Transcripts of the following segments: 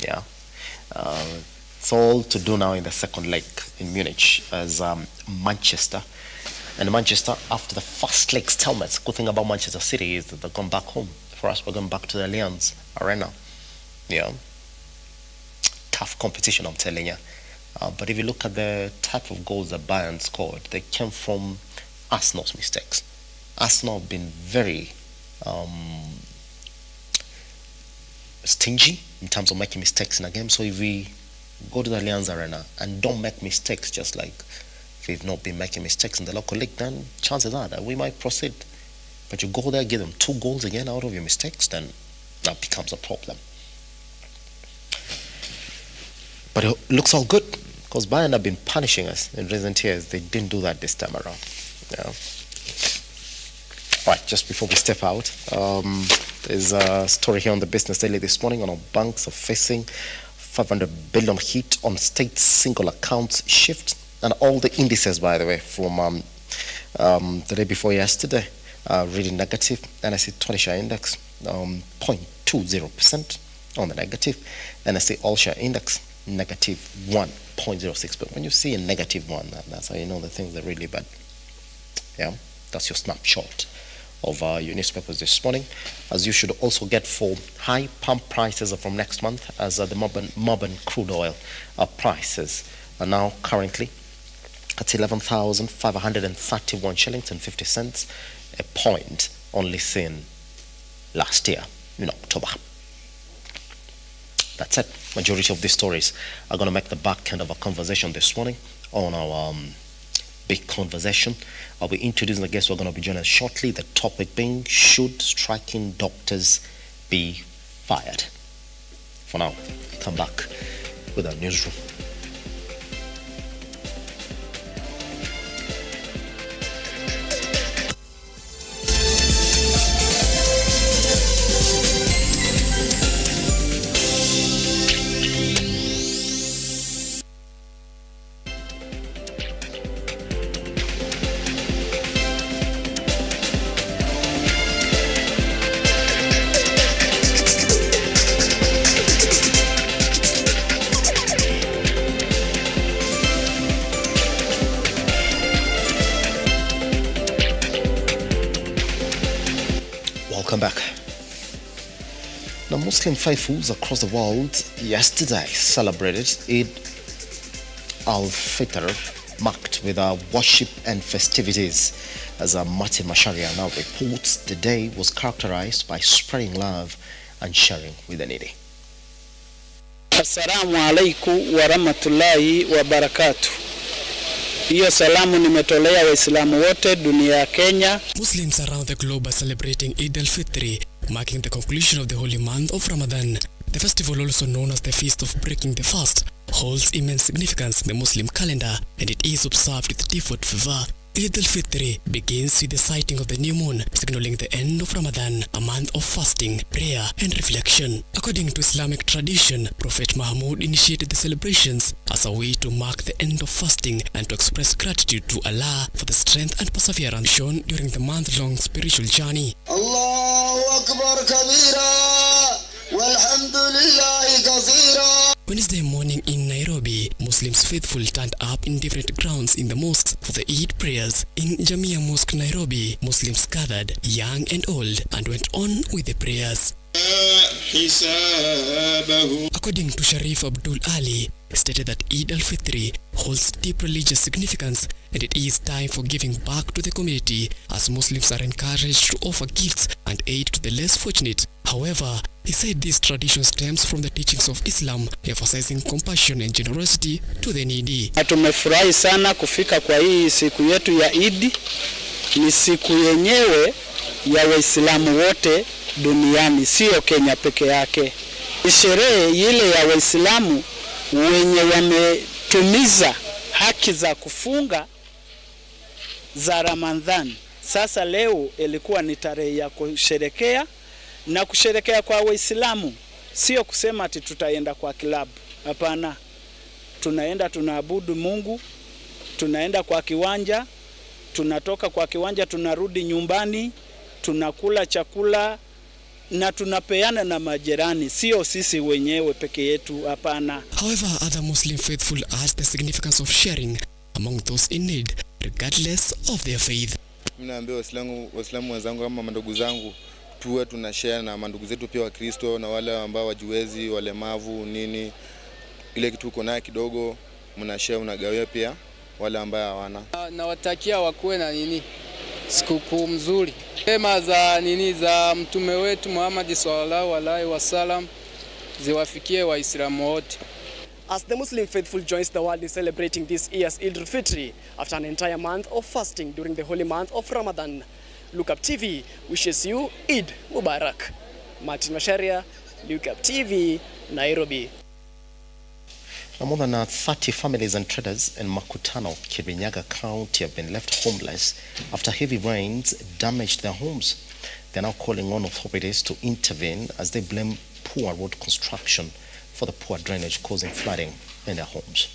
Yeah. It's all to do now in the second leg in Munich as Manchester. And Manchester, after the first leg stalemate, good thing about Manchester City is that they've gone back home. For us, we're going back to the Allianz Arena. Yeah. Tough competition, I'm telling you. But if you look at the type of goals that Bayern scored, they came from Arsenal's mistakes. Arsenal have been very stingy in terms of making mistakes in a game. So if we go to the Allianz Arena and don't make mistakes, just like we've not been making mistakes in the local league, then chances are that we might proceed. But you go there, give them 2 goals again out of your mistakes, then that becomes a problem. But it looks all good because Bayern have been punishing us in recent years. They didn't do that this time around. Yeah. Right, just before we step out, there's a story here on the Business Daily this morning on our banks are facing 500 billion hit on state single accounts shift, and all the indices, by the way, from the day before yesterday, really negative. NSE 20 share index 0.20% on the negative. NSE all share index negative 1.06. But when you see a negative one, that's how you know the things are really bad. Yeah, that's your snapshot of your newspapers this morning, as you should also get for high pump prices from next month, as the Moban crude oil prices are now currently at 11,531 shillings and 50 cents a point, only seen last year in October. That's it. Majority of these stories are going to make the back end of a conversation this morning on our big conversation. I'll be introducing the guests who are going to be joining us shortly. The topic being, should striking doctors be fired? For now, come back with our newsroom. Welcome back. Now, Muslim faithfuls across the world yesterday celebrated Eid al-Fitr, marked with worship and festivities. As Martin Masharia now reports, the day was characterized by spreading love and sharing with the needy. Assalamu alaikum wa rahmatullahi wa barakatuh. Hiyo salamu nimetolea Waislamu wote dunia ya Kenya. Muslims around the globe are celebrating Eid al-Fitr, marking the conclusion of the holy month of Ramadan. The festival, also known as the Feast of Breaking the Fast, holds immense significance in the Muslim calendar, and it is observed with devout fervor. Eid al-Fitr begins with the sighting of the new moon, signaling the end of Ramadan, a month of fasting, prayer and reflection. According to Islamic tradition, Prophet Muhammad initiated the celebrations as a way to mark the end of fasting and to express gratitude to Allah for the strength and perseverance shown during the month-long spiritual journey. Allahu Akbar kabira, walhamdulillahi kathira. Wednesday morning in Nairobi, Muslims faithful turned up in different grounds in the mosques for the Eid prayers. In Jamia Mosque, Nairobi, Muslims gathered, young and old, and went on with the prayers. According to Sharif Abdul Ali, stated that Eid al-Fitr holds deep religious significance, and it is time for giving back to the community, as Muslims are encouraged to offer gifts and aid to the less fortunate. However, he said this tradition stems from the teachings of Islam, emphasizing compassion and generosity to the needy. Tumefurahi sana kufika kwa hii siku yetu ya Eid. Ni siku yenyewe ya Waislamu wote duniani, sio Kenya peke yake. Ni sherehe ile ya Waislamu wenye wametumiza haki za kufunga za Ramadhan. Sasa leo ilikuwa ni tarehe ya kusherekea, na kusherekea kwa Waislamu sio kusema ati tutaenda kwa kilabu. Hapana. Tunaenda tunaabudu Mungu, tunaenda kwa kiwanja, tunatoka kwa kiwanja tunarudi nyumbani, tunakula chakula na tunapeana na majirani, sio sisi wenyewe peke yetu, hapana. However, other Muslim faithful urge the significance of sharing among those in need, regardless of their faith. Mimi naambia Waislamu wenzangu kama mandugu zangu, tuwe tunashare na mandugu zetu pia wa Kristo na wale ambao wajiwezi, walemavu nini, ile kitu uko nayo kidogo mnashare, unagawia pia wale ambao hawana. Nawatakia wakuwe na sikukuu mzuri. Sema za mtume wetu Muhammad sallallahu alaihi wasallam ziwafikie Waislamu wote. As the Muslim faithful joins the world in celebrating this year's Eid al-Fitr after an entire month of fasting during the holy month of Ramadan, Lookuptv wishes you Eid Mubarak. Martin Masharia, Lookuptv, Nairobi. More than 30 families and traders in Makutano, Kirinyaga County have been left homeless after heavy rains damaged their homes. They are now calling on authorities to intervene as they blame poor road construction for the poor drainage causing flooding in their homes.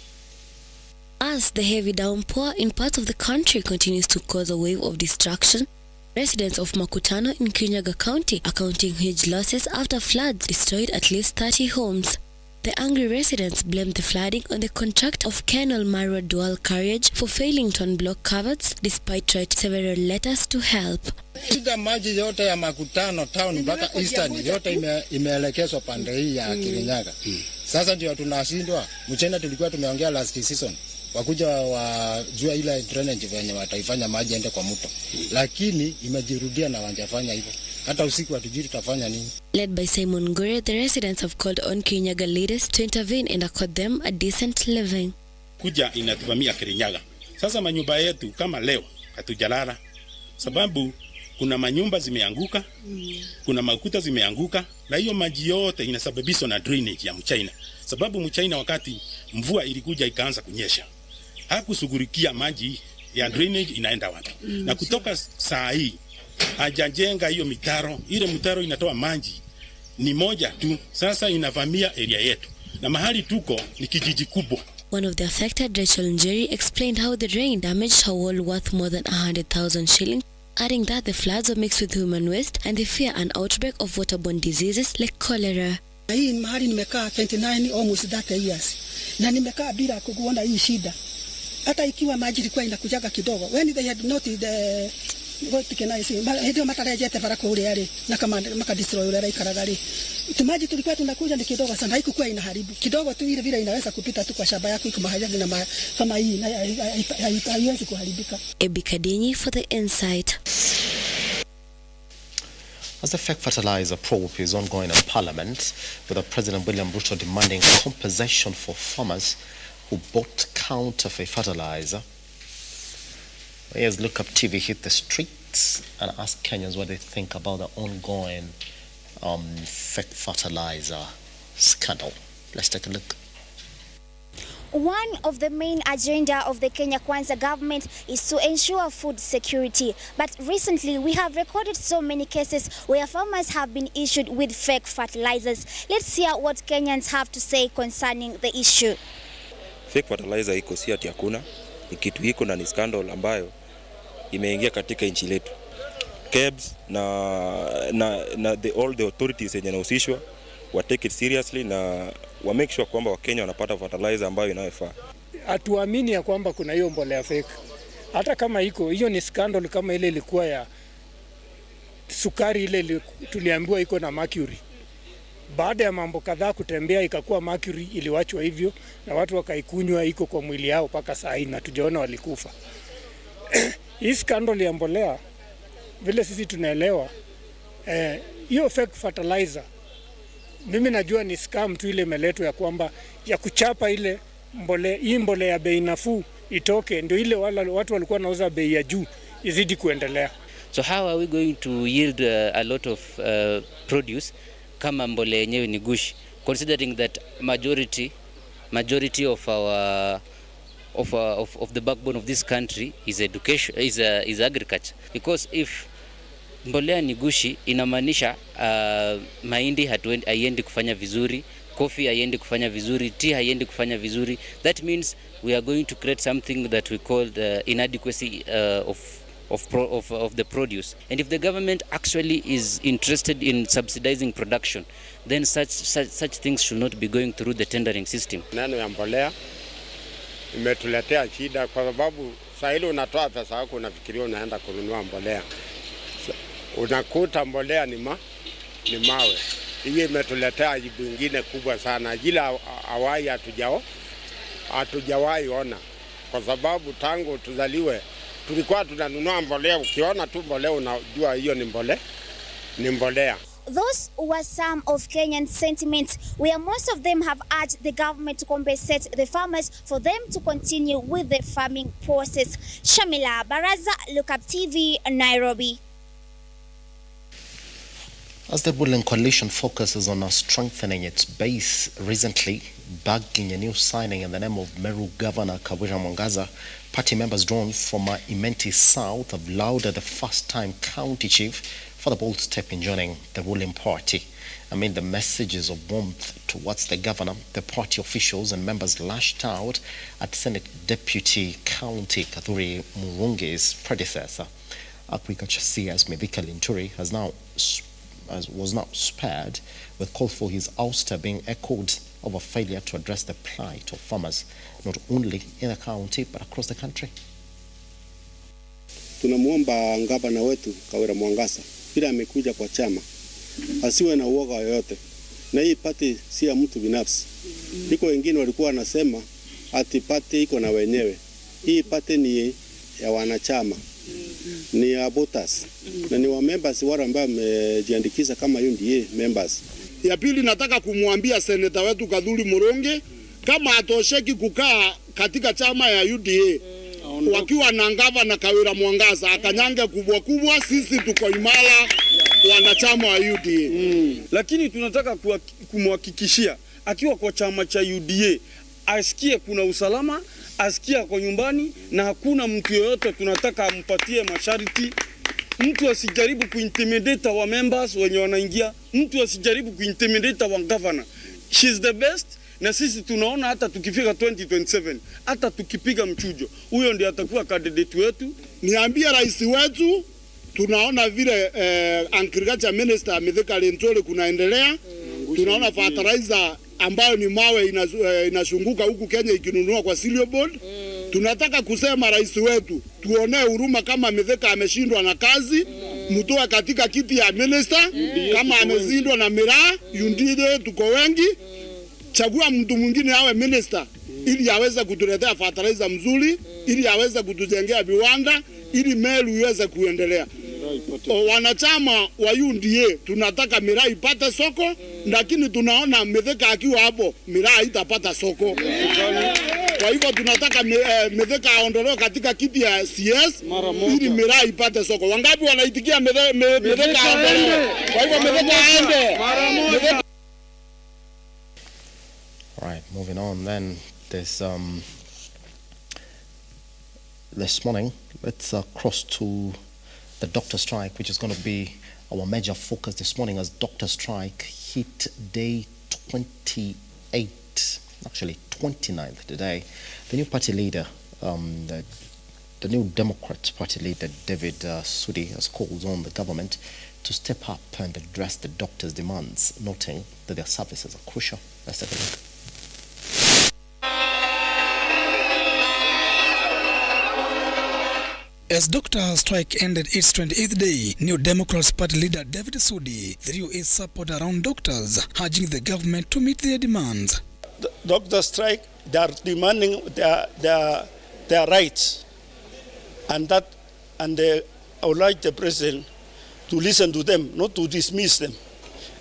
As the heavy downpour in parts of the country continues to cause a wave of destruction, residents of Makutano in Kirinyaga County are counting huge losses after floods destroyed at least 30 homes. The angry residents blamed the flooding on the contractor of Kenol Marwa Dual Carriage for failing to unblock culverts despite writing several letters to help. Shida maji yote ya Makutano town mpaka Eastern yote imeelekezwa pande hii ya Kirinyaga. Sasa ndio tunashindwa. Mchana tulikuwa tumeongea last season wakuja wajua ile drainage venye wataifanya maji ende kwa mto. Lakini imejirudia na wanjafanya hivyo. Hata usiku hatujui tutafanya nini. Led by Simon Gore, the residents have called on Kirinyaga leaders to intervene and accord them a decent living. Kuja inatuvamia Kirinyaga. Sasa manyumba yetu kama leo hatujalala sababu kuna manyumba zimeanguka, kuna makuta zimeanguka, na hiyo maji yote inasababishwa na drainage ya mchaina. Sababu mchaina wakati mvua ilikuja ikaanza kunyesha, hakusugurikia maji ya drainage inaenda wapi. Na kutoka saa hii hajajenga hiyo mitaro, ile mitaro inatoa maji ni moja tu, sasa inavamia area yetu. Na mahali tuko ni kijiji kubwa. One of the affected, Rachel Njeri, explained how the rain damaged her wall worth more than 100,000 shillings, adding that the floods were mixed with human waste and they fear an outbreak of waterborne diseases like cholera. Hii mahali nimekaa 29 almost 30 years. Na nimekaa bila kuona hii shida. Hata ikiwa maji ilikuwa inakujaga kidogo. When they had noted the what can I say? Ndio matarajete para kule yale na kama makadistroy yale ikaragari. Tumaji tulikuwa tunakuja ni kidogo sana, haikuwa inaharibu. Kidogo tu ile vile inaweza kupita tu kwa shamba yako iko mahali na kama hii na haiwezi kuharibika. Ebikadinyi for the insight. As the fake fertilizer probe is ongoing in Parliament, with President William RUTO demanding compensation for farmers who bought counterfeit fertilizer, here's Lookuptv hit the streets and ask Kenyans what they think about the ongoing fake fertilizer scandal. Let's take a look. One of the main agenda of the Kenya Kwanza government is to ensure food security. But recently, we have recorded so many cases where farmers have been issued with fake fertilizers. Let's hear what Kenyans have to say concerning the issue. Fake fertilizer iko si ati hakuna, ni kitu iko na ni scandal ambayo imeingia katika nchi letu. KEBS na all the authorities yenye nahusishwa wa take it seriously na wa make sure kwamba Wakenya wanapata fertilizer ambayo inayofaa. Hatuamini ya kwamba kuna hiyo mbolea fake. Hata kama iko, hiyo ni scandal kama ile ilikuwa ya sukari ile tuliambiwa iko na mercury. Baada ya mambo kadhaa kutembea ikakuwa mercury iliwachwa hivyo na watu wakaikunywa, iko kwa mwili yao mpaka saa hii na tujaona walikufa. Hii scandal ya mbolea vile sisi tunaelewa hiyo fake fertilizer, mimi najua ni scam tu ile imeletwa ya kwamba ya kuchapa ile mbolea, hii mbolea ya bei nafuu itoke, ndio ile watu walikuwa wanauza bei ya juu izidi kuendelea. So how are we going to yield a lot of produce kama mbolea yenyewe ni gushi, considering that majority of our of the backbone of this country is education, is agriculture. Because if mbolea ni gushi inamaanisha mahindi haiendi kufanya vizuri, coffee haiendi kufanya vizuri, tea haiendi kufanya vizuri. That means we are going to create something that we call the inadequacy of of the produce. And if the government actually is interested in subsidizing production, then such things should not be going through the tendering system. Neno ya mbolea imetuletea shida kwa sababu saa ile unatoa pesa yako unafikiria unaenda kununua mbolea. Unakuta mbolea ni mawe. Hii imetuletea aibu nyingine kubwa sana. Ajila awai hatujawahi ona. Kwa sababu tangu tuzaliwe tulikuwa tunanunua mbolea, ukiona tu mbolea unajua hiyo ni mbolea. Those were some of Kenyan sentiments, where most of them have urged the government to compensate the farmers for them to continue with the farming process. Shamila Baraza, Lookuptv, Nairobi. As the ruling coalition focuses on strengthening its base, recently bagging a new signing in the name of Meru Governor Kawira Mwangaza, party members drawn from Imenti South have lauded the first-time county chief for the bold step in joining the ruling party. Amid the messages of warmth towards the governor, the party officials and members lashed out at Senate Deputy County Kathuri Murungi's predecessor. Agriculture CS Mithika Linturi was now spared, with calls for his ouster being echoed over failure to address the plight of farmers, not only in the county but across the country. Tunamuomba gavana wetu Kawira Mwangaza, bila amekuja kwa chama, asiwe na uoga yoyote. Na hii party si ya mtu binafsi. Iko wengine walikuwa wanasema ati party iko na wenyewe. Hii party ni ya wanachama, ni ya voters, na ni wa members wale ambao wamejiandikisha kama UDA members. Ya pili, nataka kumwambia seneta wetu Kadhuri Murungi kama atosheki kukaa katika chama ya UDA wakiwa na gavana Kawira Mwangaza akanyange kubwa, sisi tuko imara wanachama wa UDA. Lakini tunataka kumhakikishia akiwa kwa chama cha UDA asikie kuna usalama, asikia kwa nyumbani na hakuna mtu yoyote tunataka ampatie masharti. Mtu asijaribu kuintimidate wa members wenye wanaingia, mtu asijaribu kuintimidate wa governor. She's the best, na sisi tunaona hata tukifika 2027 hata tukipiga mchujo huyo ndiye atakuwa candidate wetu. Niambia rais wetu, tunaona vile agriculture minister Mithika Linturi kunaendelea. Tunaona fertilizer ambayo ni mawe inashunguka huku Kenya ikinunua kwa cereal board. Tunataka kusema rais wetu, tuonee huruma kama Mithika ameshindwa na kazi, mtoe katika kiti ya minister. Kama amezindwa na miraa, yundide tuko wengi. Chagua mtu mwingine awe minister ili aweze kutuletea fertilizer mzuri, ili aweze kutujengea viwanda, ili Meru iweze kuendelea. Wanachama wa UDA tunataka miraa ipate soko, lakini tunaona Mithika akiwa hapo miraa itapata soko. Kwa hivyo tunataka Mithika aondolewe katika kiti ya CS ili miraa ipate soko. Wangapi wanaitikia Mithika aondolewe? Kwa hivyo Mithika aende. All right, moving on then. This morning, let's cross to the doctor strike, which is going to be our major focus this morning, as doctor strike hit day 28, actually 29th today. The new party leader, the new Democrat party leader, David Sudi, has called on the government to step up and address the doctors' demands, noting that their services are crucial. Let's take a look. As doctor strike ended its 28th day, New Democrats party leader David Sudi threw his support around doctors, urging the government to meet their demands. The doctor strike, they are demanding their rights, and I would like the president to listen to them, not to dismiss them.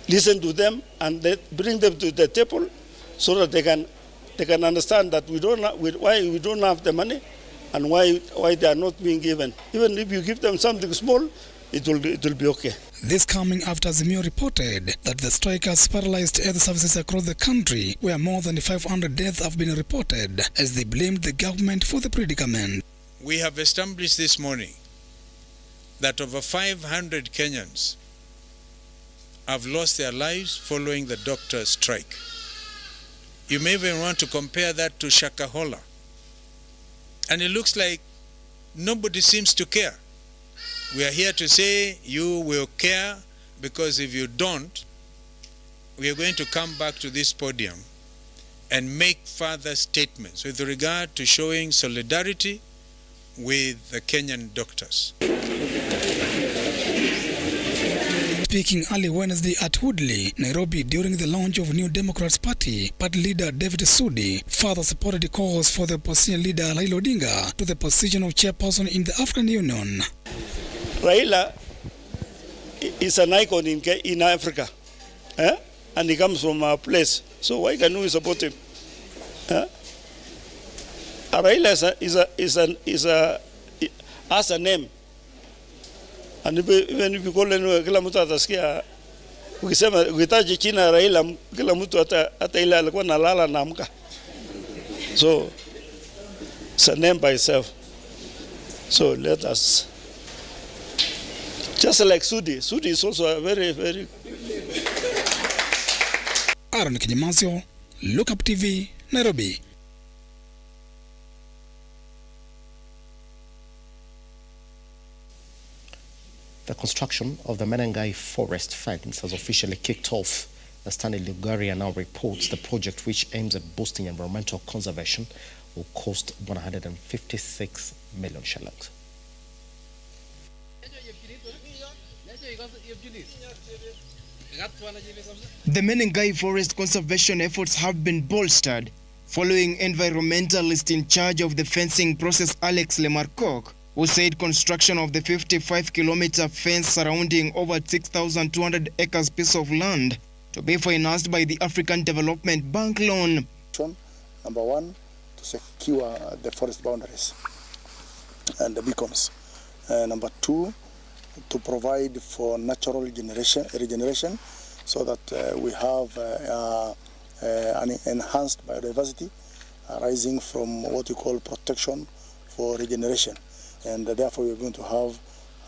Listen to them and bring them to the table so that they can understand that why we don't have the money and why they are not being given. Even if you give them something small, it will be okay. This coming after Azimio reported that the strikers paralyzed health services across the country, where more than 500 deaths have been reported, as they blamed the government for the predicament. We have established this morning that over 500 Kenyans have lost their lives following the doctor strike. You may even want to compare that to Shakahola. And it looks like nobody seems to care. We are here to say you will care, because if you don't, we are going to come back to this podium and make further statements with regard to showing solidarity with the Kenyan doctors. Speaking early Wednesday at Woodley, Nairobi, during the launch of New Democrats Party leader David Sudi further supported the calls for the opposition leader Raila Odinga to the position of chairperson in the African Union. Raila is an icon in Africa, and he comes from a place. So why can we support him? Raila has a name. And even if you call him, kila mtu atasikia ukisema ukitaja China Raila, kila mtu hata ile alikuwa nalala na amka. So it's a name by itself. So let us, just like Sudi. Sudi is also a very, very. Aaron Kinyamazio, Lookuptv, Nairobi. The construction of the Menengai forest fence has officially kicked off. The Stanley Lugaria now reports the project, which aims at boosting environmental conservation, will cost 156 million shillings. The Menengai forest conservation efforts have been bolstered following environmentalist in charge of the fencing process, Alex Lemarcoq, who said construction of the 55-kilometer fence surrounding over 6,200 acres piece of land to be financed by the African Development Bank loan. Number one, to secure the forest boundaries and the beacons. Number two, to provide for natural regeneration so that we have an enhanced biodiversity arising from what we call protection for regeneration. And therefore, we're going to have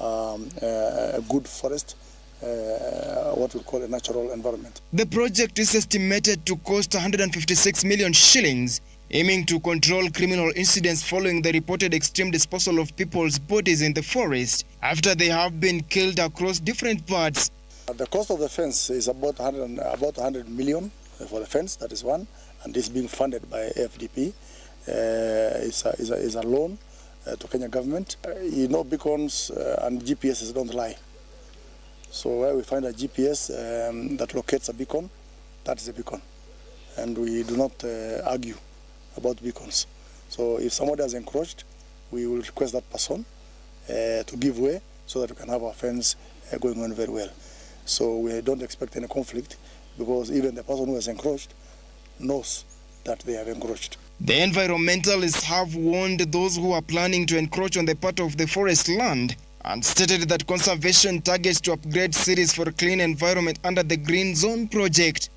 a good forest, what we call a natural environment. The project is estimated to cost 156 million shillings, aiming to control criminal incidents following the reported extreme disposal of people's bodies in the forest after they have been killed across different parts. The cost of the fence is about 100 million for the fence, that is one, and this being funded by AFDP. Is a loan to Kenya government. You know, beacons and GPSs don't lie. So where we find a GPS that locates a beacon, that is a beacon. And we do not argue about beacons. So if somebody has encroached, we will request that person to give way so that we can have our fence going on very well. So we don't expect any conflict, because even the person who has encroached knows that they have encroached. The environmentalists have warned those who are planning to encroach on the part of the forest land and stated that conservation targets to upgrade cities for a clean environment under the Green Zone project.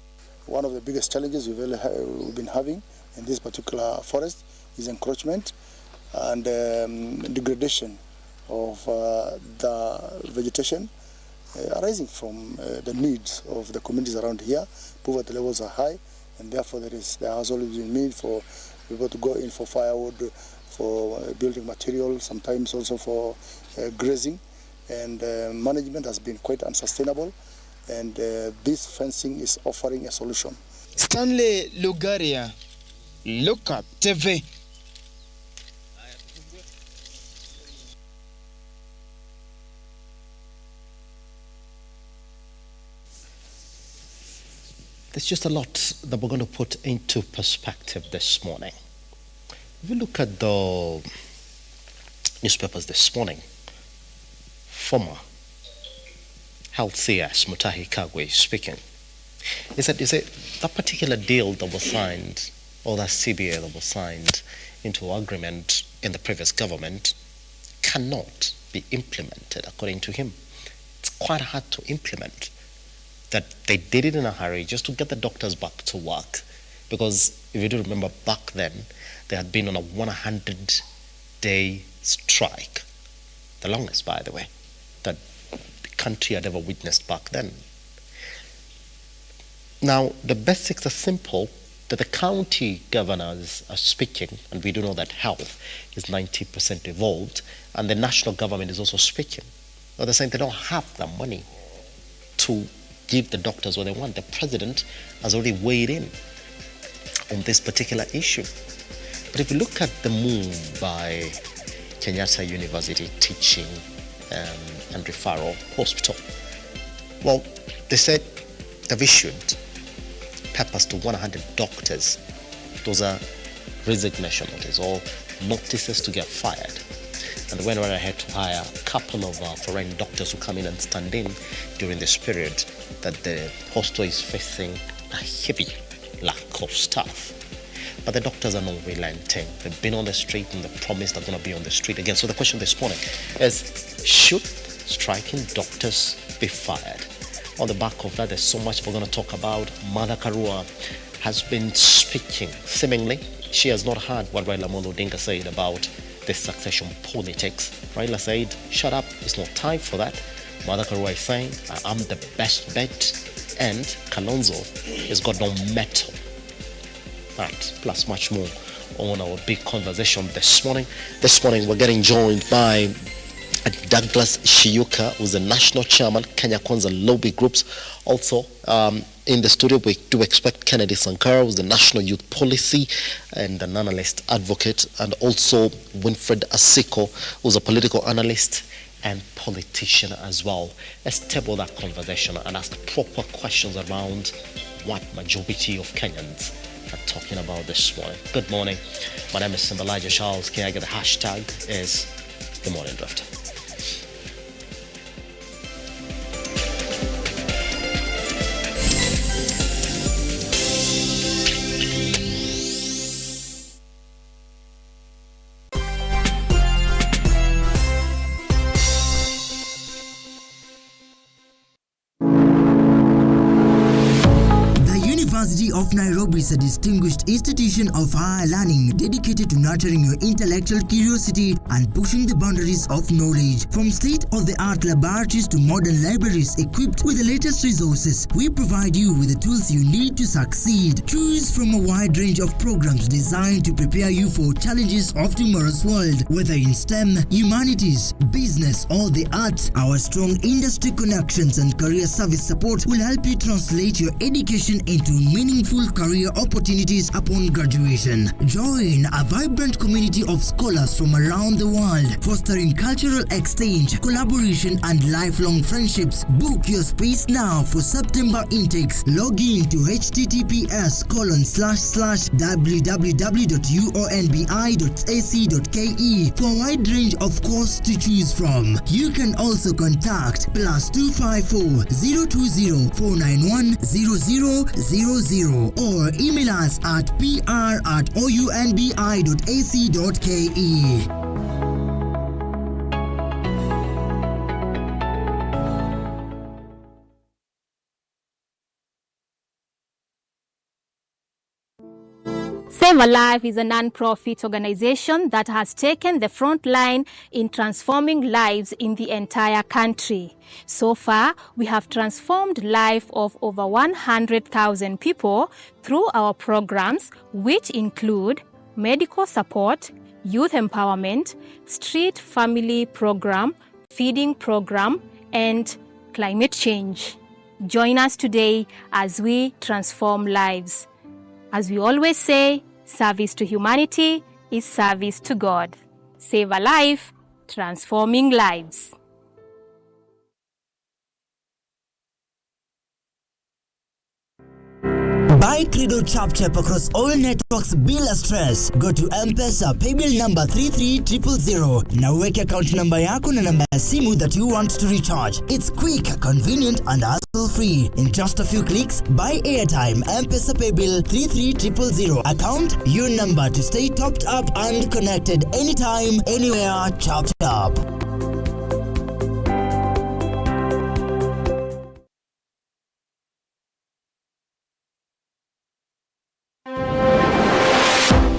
One of the biggest challenges we've been having in this particular forest is encroachment and degradation of the vegetation arising from the needs of the communities around here. Poverty levels are high, and therefore there has always been need for people to go in for firewood, for building material, sometimes also for grazing, and management has been quite unsustainable, and this fencing is offering a solution. Stanley Lugaria, Lookuptv. There's just a lot that we're going to put into perspective this morning. If you look at the newspapers this morning, former Health CS Mutahi Kagwe speaking. He said that particular deal that was signed, or that CBA that was signed into agreement in the previous government, cannot be implemented according to him. It's quite hard to implement. That they did it in a hurry just to get the doctors back to work. Because if you do remember, back then, they had been on a 100-day strike. The longest, by the way, that the country had ever witnessed back then. Now, the basics are simple, that the county governors are speaking, and we do know that health is 90% evolved, and the national government is also speaking. Or they're saying they don't have the money to give the doctors what they want. The president has already weighed in on this particular issue. But if you look at the move by Kenyatta University Teaching and Referral Hospital, well, they said they've issued papers to 100 doctors. Those are resignation notices or notices to get fired. And they went right ahead to hire a couple of foreign doctors who come in and stand in during this period that the hospital is facing a heavy lack of staff. But the doctors are not relenting. They've been on the street and they promised they're going to be on the street again. So the question this morning is, should striking doctors be fired? On the back of that, there's so much we're going to talk about. Martha Karua has been speaking. Seemingly, she has not heard what Raila Amolo Odinga said about this succession politics. Raila said, shut up, it's not time for that. Martha Karua is saying, I'm the best bet, and Kalonzo has got no metal. That, plus much more on our big conversation this morning. This morning, we're getting joined by Douglas Shiyuka, who's the national chairman, Kenya Kwanza Lobby Groups. Also, in the studio, we do expect Kennedy Sankara, who's the national youth policy and an analyst advocate, and also Winfred Asiko, who's a political analyst and politician as well. Let's table that conversation and ask proper questions around what majority of Kenyans are talking about this morning. Good morning. My name is Simbalaja Charles. Can I get the hashtag is The Morning Drift. University of Nairobi is a distinguished institution of higher learning dedicated to nurturing your intellectual curiosity and pushing the boundaries of knowledge. From state-of-the-art laboratories to modern libraries equipped with the latest resources, we provide you with the tools you need to succeed. Choose from a wide range of programs designed to prepare you for challenges of tomorrow's world. Whether in STEM, humanities, business, or the arts, our strong industry connections and career service support will help you translate your education into meaningful career opportunities upon graduation. Join a vibrant community of scholars from around the world, fostering cultural exchange, collaboration, and lifelong friendships. Book your space now for September intakes. Log in to https://www.uonbi.ac.ke for a wide range of courses to choose from. You can also contact +254 020 491 0000 or email us at pr@ounbi.ac.ke. Save a Life is a non-profit organization that has taken the front line in transforming lives in the entire country. So far, we have transformed life of over 100,000 people through our programs, which include medical support, youth empowerment, street family program, feeding program, and climate change. Join us today as we transform lives. As we always say, service to humanity is service to God. Save a life, transforming lives. Buy Credo Chap Chap across all networks bila stress. Go to M-Pesa paybill number 33000 na uweke account number yako na namba ya simu that you want to recharge. It's quick, convenient, and hassle-free. In just a few clicks, buy airtime. M-Pesa paybill 33000. Account your number to stay topped up and connected anytime, anywhere. Chap chap.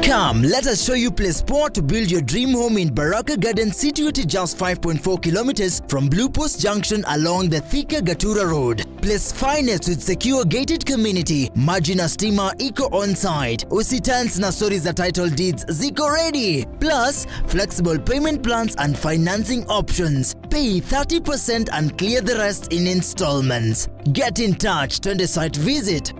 Come, let us show you place spot to build your dream home in Baraka Garden, situated just 5.4 kilometers from Blue Post Junction along the Thika Gatura Road. Place finest with secure gated community, maji na stima iko on site. Usitans na stories za title deeds ziko ready. Plus, flexible payment plans and financing options. pay 30% and clear the rest in installments. Get in touch, twende site visit.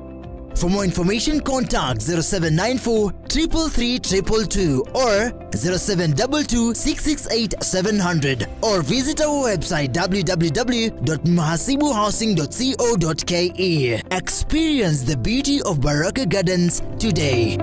For more information, contact 0794 333 222 or 0722 668 700 or visit our website www.mahasibuhousing.co.ke. Experience the beauty of Baraka Gardens today.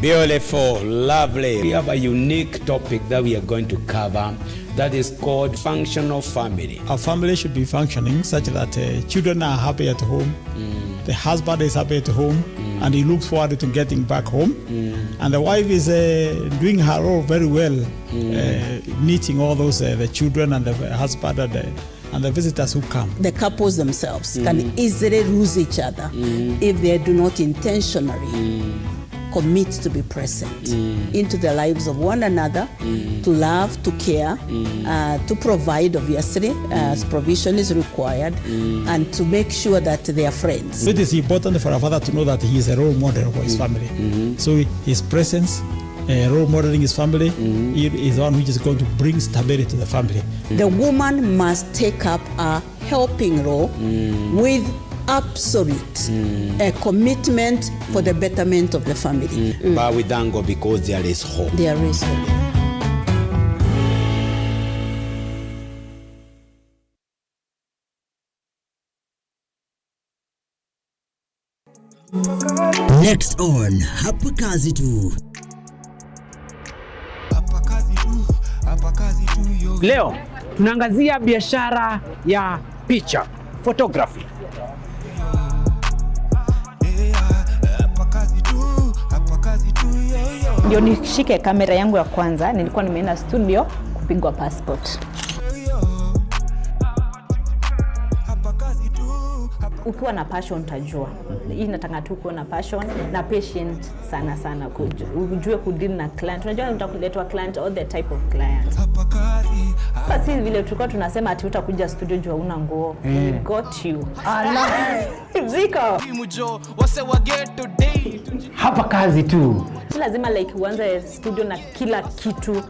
Beautiful, lovely. We have a unique topic that we are going to cover that is called functional family. A family should be functioning such that children are happy at home, the husband is happy at home, and he looks forward to getting back home, and the wife is doing her role very well, meeting all those the children and the husband and the visitors who come. The couples themselves can easily lose each other if they do not intentionally commit to be present into the lives of one another, to love, to care, to provide, obviously, as provision is required, and to make sure that they are friends. It is important for a father to know that he is a role model for his family. So his presence, role modeling his family, is one which is going to bring stability to the family. The woman must take up a helping role with absolute a commitment for the betterment of the family. But we thank God because there is hope. There is hope. Next on Hapa Kazi Tu. Leo tunaangazia biashara ya picha, photography. Ndio nishike kamera yangu ya kwanza, nilikuwa nimeenda studio kupigwa passport. Ukiwa na passion utajua. Hii nataka tu kuwa na passion na patient sana ujue kudeal na client. Unajua utakuletwa client, all the type of client. Basi vile tulikuwa tunasema ati utakuja studio jua una nguo. We got you. Ziko. Hapa kazi tu. Lazima like uanze studio na kila kitu.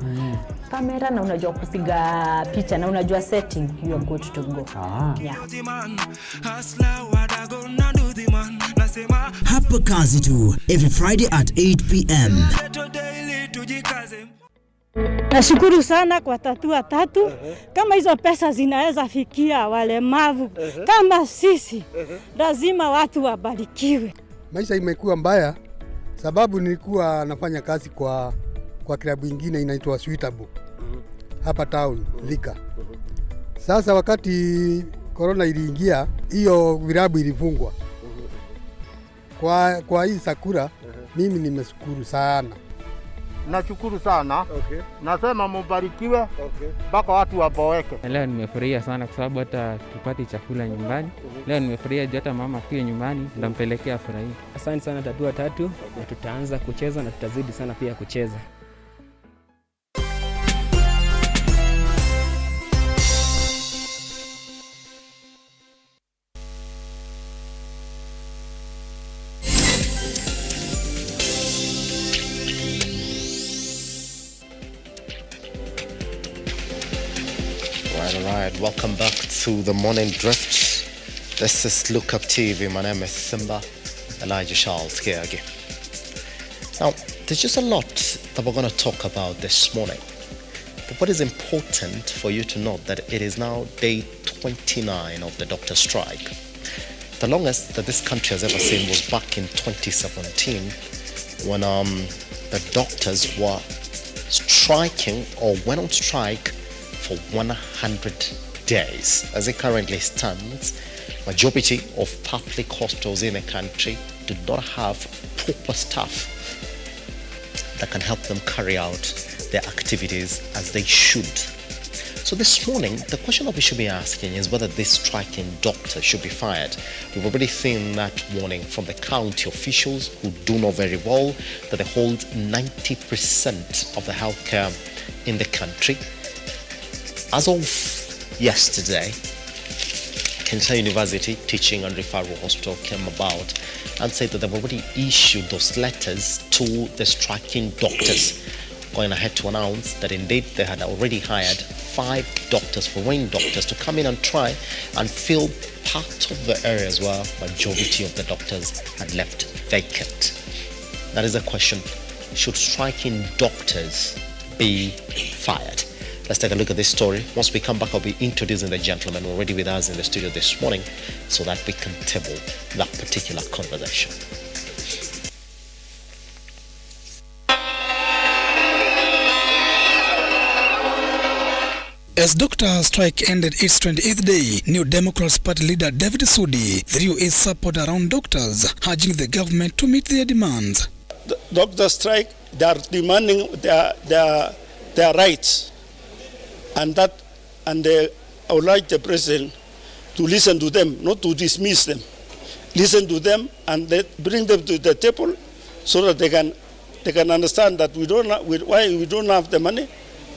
Kamera na unajua kupiga picha na unajua setting, you are good to go. Yeah. Hapa Kazi Tu, every Friday at 8 p.m. Nashukuru sana kwa tatua tatu. Kama hizo pesa zinaweza fikia walemavu kama sisi, lazima watu wabarikiwe. Maisha imekuwa mbaya sababu nilikuwa nafanya kazi kwa klabu nyingine inaitwa Suitable hapa town Thika. Sasa wakati corona iliingia, hiyo vilabu ilifungwa. Kwa hii Sakura mimi nimeshukuru sana. Nashukuru sana. Nasema mubarikiwe mpaka watu waboeke. Leo nimefurahia sana kwa sababu hata tupati chakula nyumbani. Leo nimefurahia hata mama pia nyumbani ndampelekea furahi. Asante sana tatua tatu, na tutaanza kucheza na tutazidi sana pia kucheza. Right, welcome back to the morning drift. This is Lookuptv. My name is Simba Elijah Charles Kiagi. Now, there's just a lot that we're going to talk about this morning. But what is important for you to note that it is now day 29 of the doctor strike. The longest that this country has ever seen was back in 2017 when the doctors were striking or went on strike for 100 days. As it currently stands, majority of public hospitals in the country do not have proper staff that can help them carry out their activities as they should. So this morning, the question that we should be asking is whether this striking doctor should be fired. We've already seen that warning from the county officials who do know very well that they hold 90% of the healthcare in the country. As of yesterday, Kenyatta University Teaching and Referral Hospital came about and said that they've already issued those letters to the striking doctors, going ahead to announce that indeed they had already hired 5 doctors, foreign doctors, to come in and try and fill part of the areas where majority of the doctors had left vacant. That is a question. Should striking doctors be fired? Let's take a look at this story. Once we come back, I'll be introducing the gentleman already with us in the studio this morning so that we can table that particular conversation. As doctor strike ended its 28th day, New Democrats Party leader David Sudi threw his support around doctors, urging the government to meet their demands. The doctor strike, they are demanding their rights, and I would like the president to listen to them, not to dismiss them. Listen to them and bring them to the table so that they can understand that why we don't have the money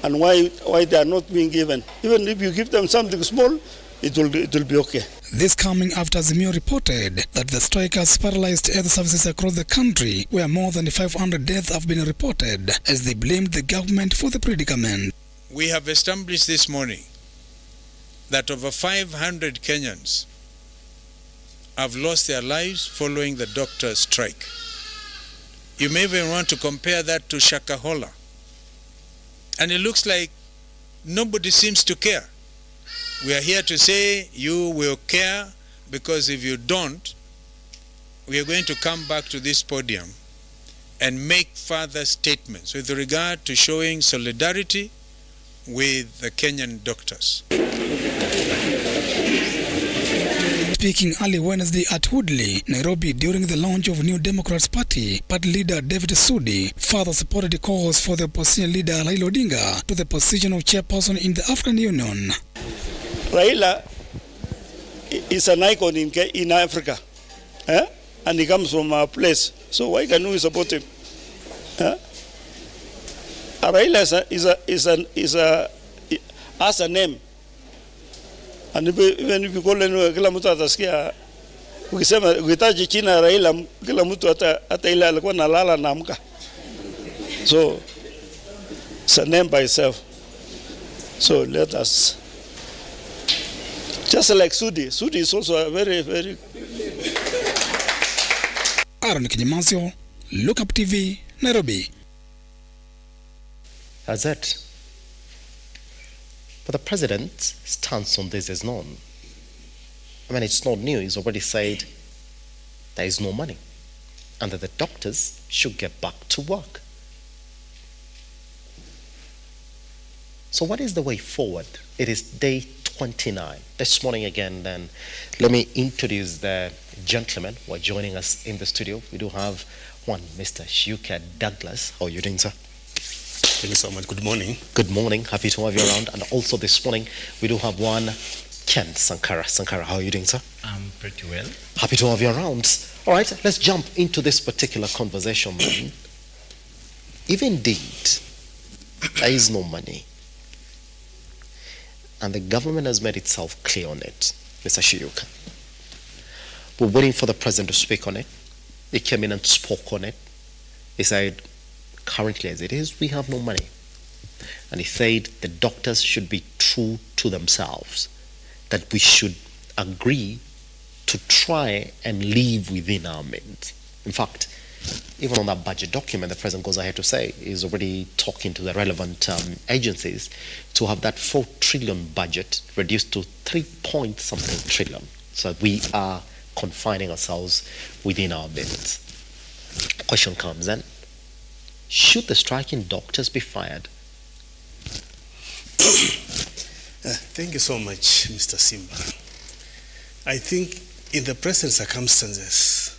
and why they are not being given. Even if you give them something small, it will be okay. This coming after Azimio reported that the strikers paralyzed health services across the country, where more than 500 deaths have been reported, as they blamed the government for the predicament. We have established this morning that over 500 Kenyans have lost their lives following the doctor strike. You may even want to compare that to Shakahola. And it looks like nobody seems to care. We are here to say you will care, because if you don't, we are going to come back to this podium and make further statements with regard to showing solidarity with the Kenyan doctors. Speaking early Wednesday at Woodley, Nairobi, during the launch of New Democrats Party leader David Sudi further supported the calls for the opposition leader Raila Odinga to the position of chairperson in the African Union. Raila is an icon in Africa, and he comes from our place. So why can't we support him? Raila has a name. And even if you call him kila mtu atasikia, ukitaja jina Raila kila mtu hata ile alikuwa nalala na amka. So it's a name by itself. So let us, just like Sudi. Sudi is also a very, very... Aaron Kinyamasio, Lookuptv, Nairobi. That's it. But the president's stance on this is known. I mean, it's not new. He's already said there is no money and that the doctors should get back to work. So what is the way forward? It is day 29. This morning again, then, let me introduce the gentlemen who are joining us in the studio. We do have one, Mr. Shuka Douglas. How are you doing, sir? Thank you so much. Good morning. Good morning. Happy to have you around. And also this morning, we do have one, Ken Sankara. Sankara, how are you doing, sir? I'm pretty well. Happy to have you around. All right, let's jump into this particular conversation, man. If indeed there is no money, and the government has made itself clear on it, Mr. Shiyuka, we're waiting for the president to speak on it. He came in and spoke on it. He said, currently as it is, we have no money. And he said the doctors should be true to themselves, that we should agree to try and live within our means. In fact, even on that budget document, the president goes ahead to say he's already talking to the relevant agencies to have that 4 trillion budget reduced to 3-point-something trillion. So we are confining ourselves within our means. The question comes then, should the striking doctors be fired? Thank you so much, Mr. Simba. I think in the present circumstances,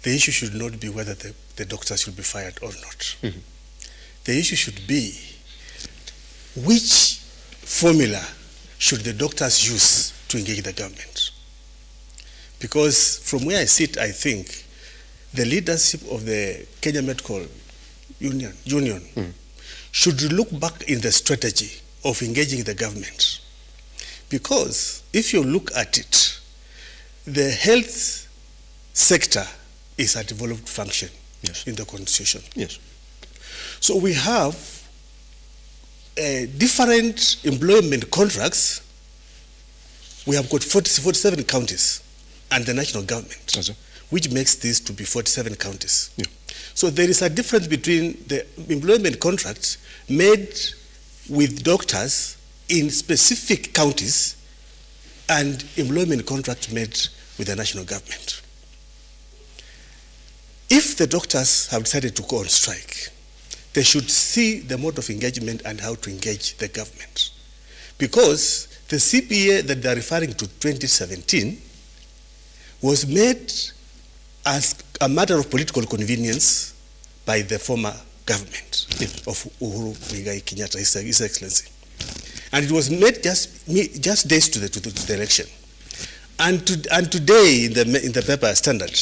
the issue should not be whether the doctors should be fired or not. Mm-hmm. The issue should be which formula should the doctors use to engage the government. Because from where I sit, I think the leadership of the Kenya Medical Union should look back in the strategy of engaging the government. Because if you look at it, the health sector is a devolved function in the Constitution. Yes. So we have different employment contracts. We have got 47 counties and the national government, which makes this to be 47 counties. Yeah. So there is a difference between the employment contracts made with doctors in specific counties and employment contracts made with the national government. If the doctors have decided to go on strike, they should see the mode of engagement and how to engage the government. Because the CBA that they're referring to, 2017, was made as a matter of political convenience by the former government of Uhuru Muigai Kenyatta, His Excellency. And it was made just days to the election. And today in the paper Standard,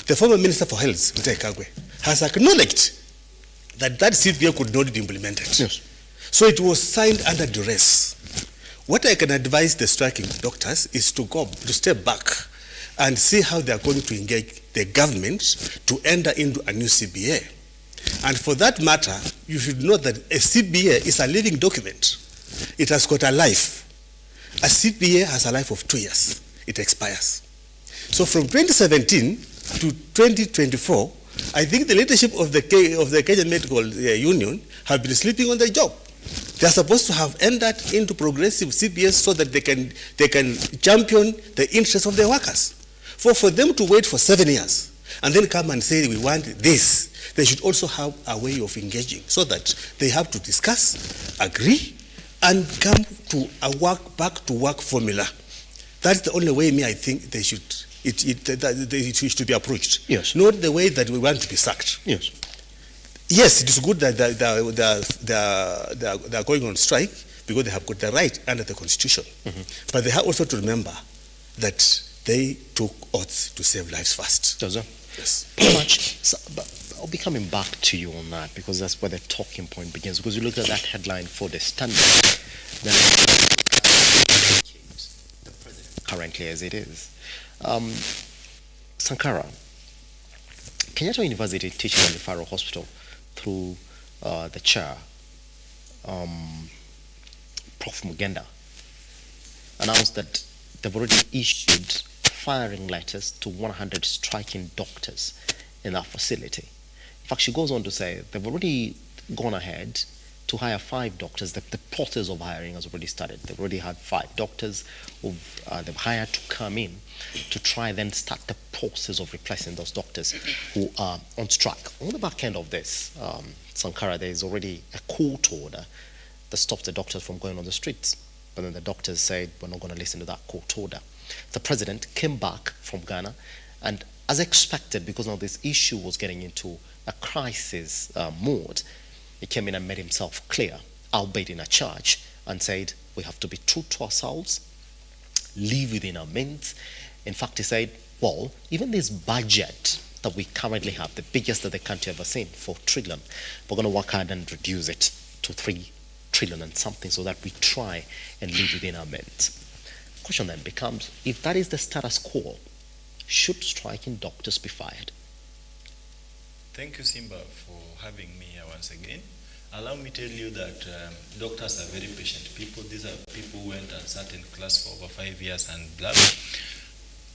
the former Minister for Health, Mutahi Kagwe, has acknowledged that CBA could not be implemented. Yes. So it was signed under duress. What I can advise the striking doctors is to step back and see how they are going to engage the government to enter into a new CBA. And for that matter, you should know that a CBA is a living document. It has got a life. A CBA has a life of 2 years. It expires. So from 2017 to 2024, I think the leadership of the Kenya Medical Union have been sleeping on the job. They are supposed to have entered into progressive CBS so that they can champion the interests of their workers. For them to wait for 7 years and then come and say we want this, they should also have a way of engaging so that they have to discuss, agree, and come to a back to work formula. That's the only way I think they should to be approached. Yes. Not the way that we want to be sacked. Yes. Yes, it is good that they are going on strike because they have got the right under the Constitution. But they have also to remember that they took oaths to save lives first. Does it? Yes. Pretty much. So, but I'll be coming back to you on that because that's where the talking point begins. Because you look at that headline for the Standard, then the president currently as it is. Sankara, Kenyatta University Teaching and Referral Hospital, through the chair, Prof. Mugenda, announced that they've already issued firing letters to 100 striking doctors in that facility. In fact, she goes on to say they've already gone ahead to hire 5 doctors. The process of hiring has already started. They've already had 5 doctors who they've hired to come in to try then start the process of replacing those doctors who are on strike. On the back end of this, Sankara, there is already a court order that stops the doctors from going on the streets. But then the doctors said, we're not going to listen to that court order. The president came back from Ghana, and as expected, because now this issue was getting into a crisis mode, he came in and made himself clear, albeit in a charge, and said, we have to be true to ourselves, live within our means. In fact, he said, well, even this budget that we currently have, the biggest that the country ever seen, 4 trillion, we're going to work hard and reduce it to 3 trillion and something so that we try and live within our means. The question then becomes, if that is the status quo, should striking doctors be fired? Thank you, Simba, for having me here once again. Allow me to tell you that doctors are very patient people. These are people who went at certain class for over 5 years and blah.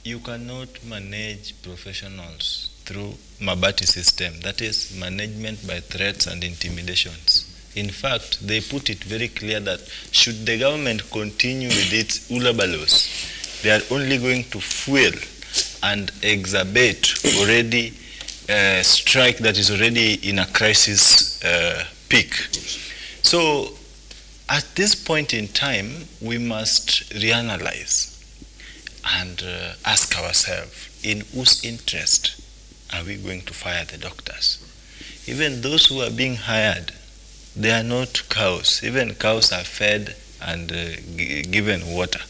You cannot manage professionals through Mabati system. That is management by threats and intimidations. In fact, they put it very clear that should the government continue with its ulabalos, they are only going to fuel and exacerbate already strike that is already in a crisis peak. So at this point in time, we must reanalyze and ask ourselves, in whose interest are we going to fire the doctors? Even those who are being hired, they are not cows. Even cows are fed and given water.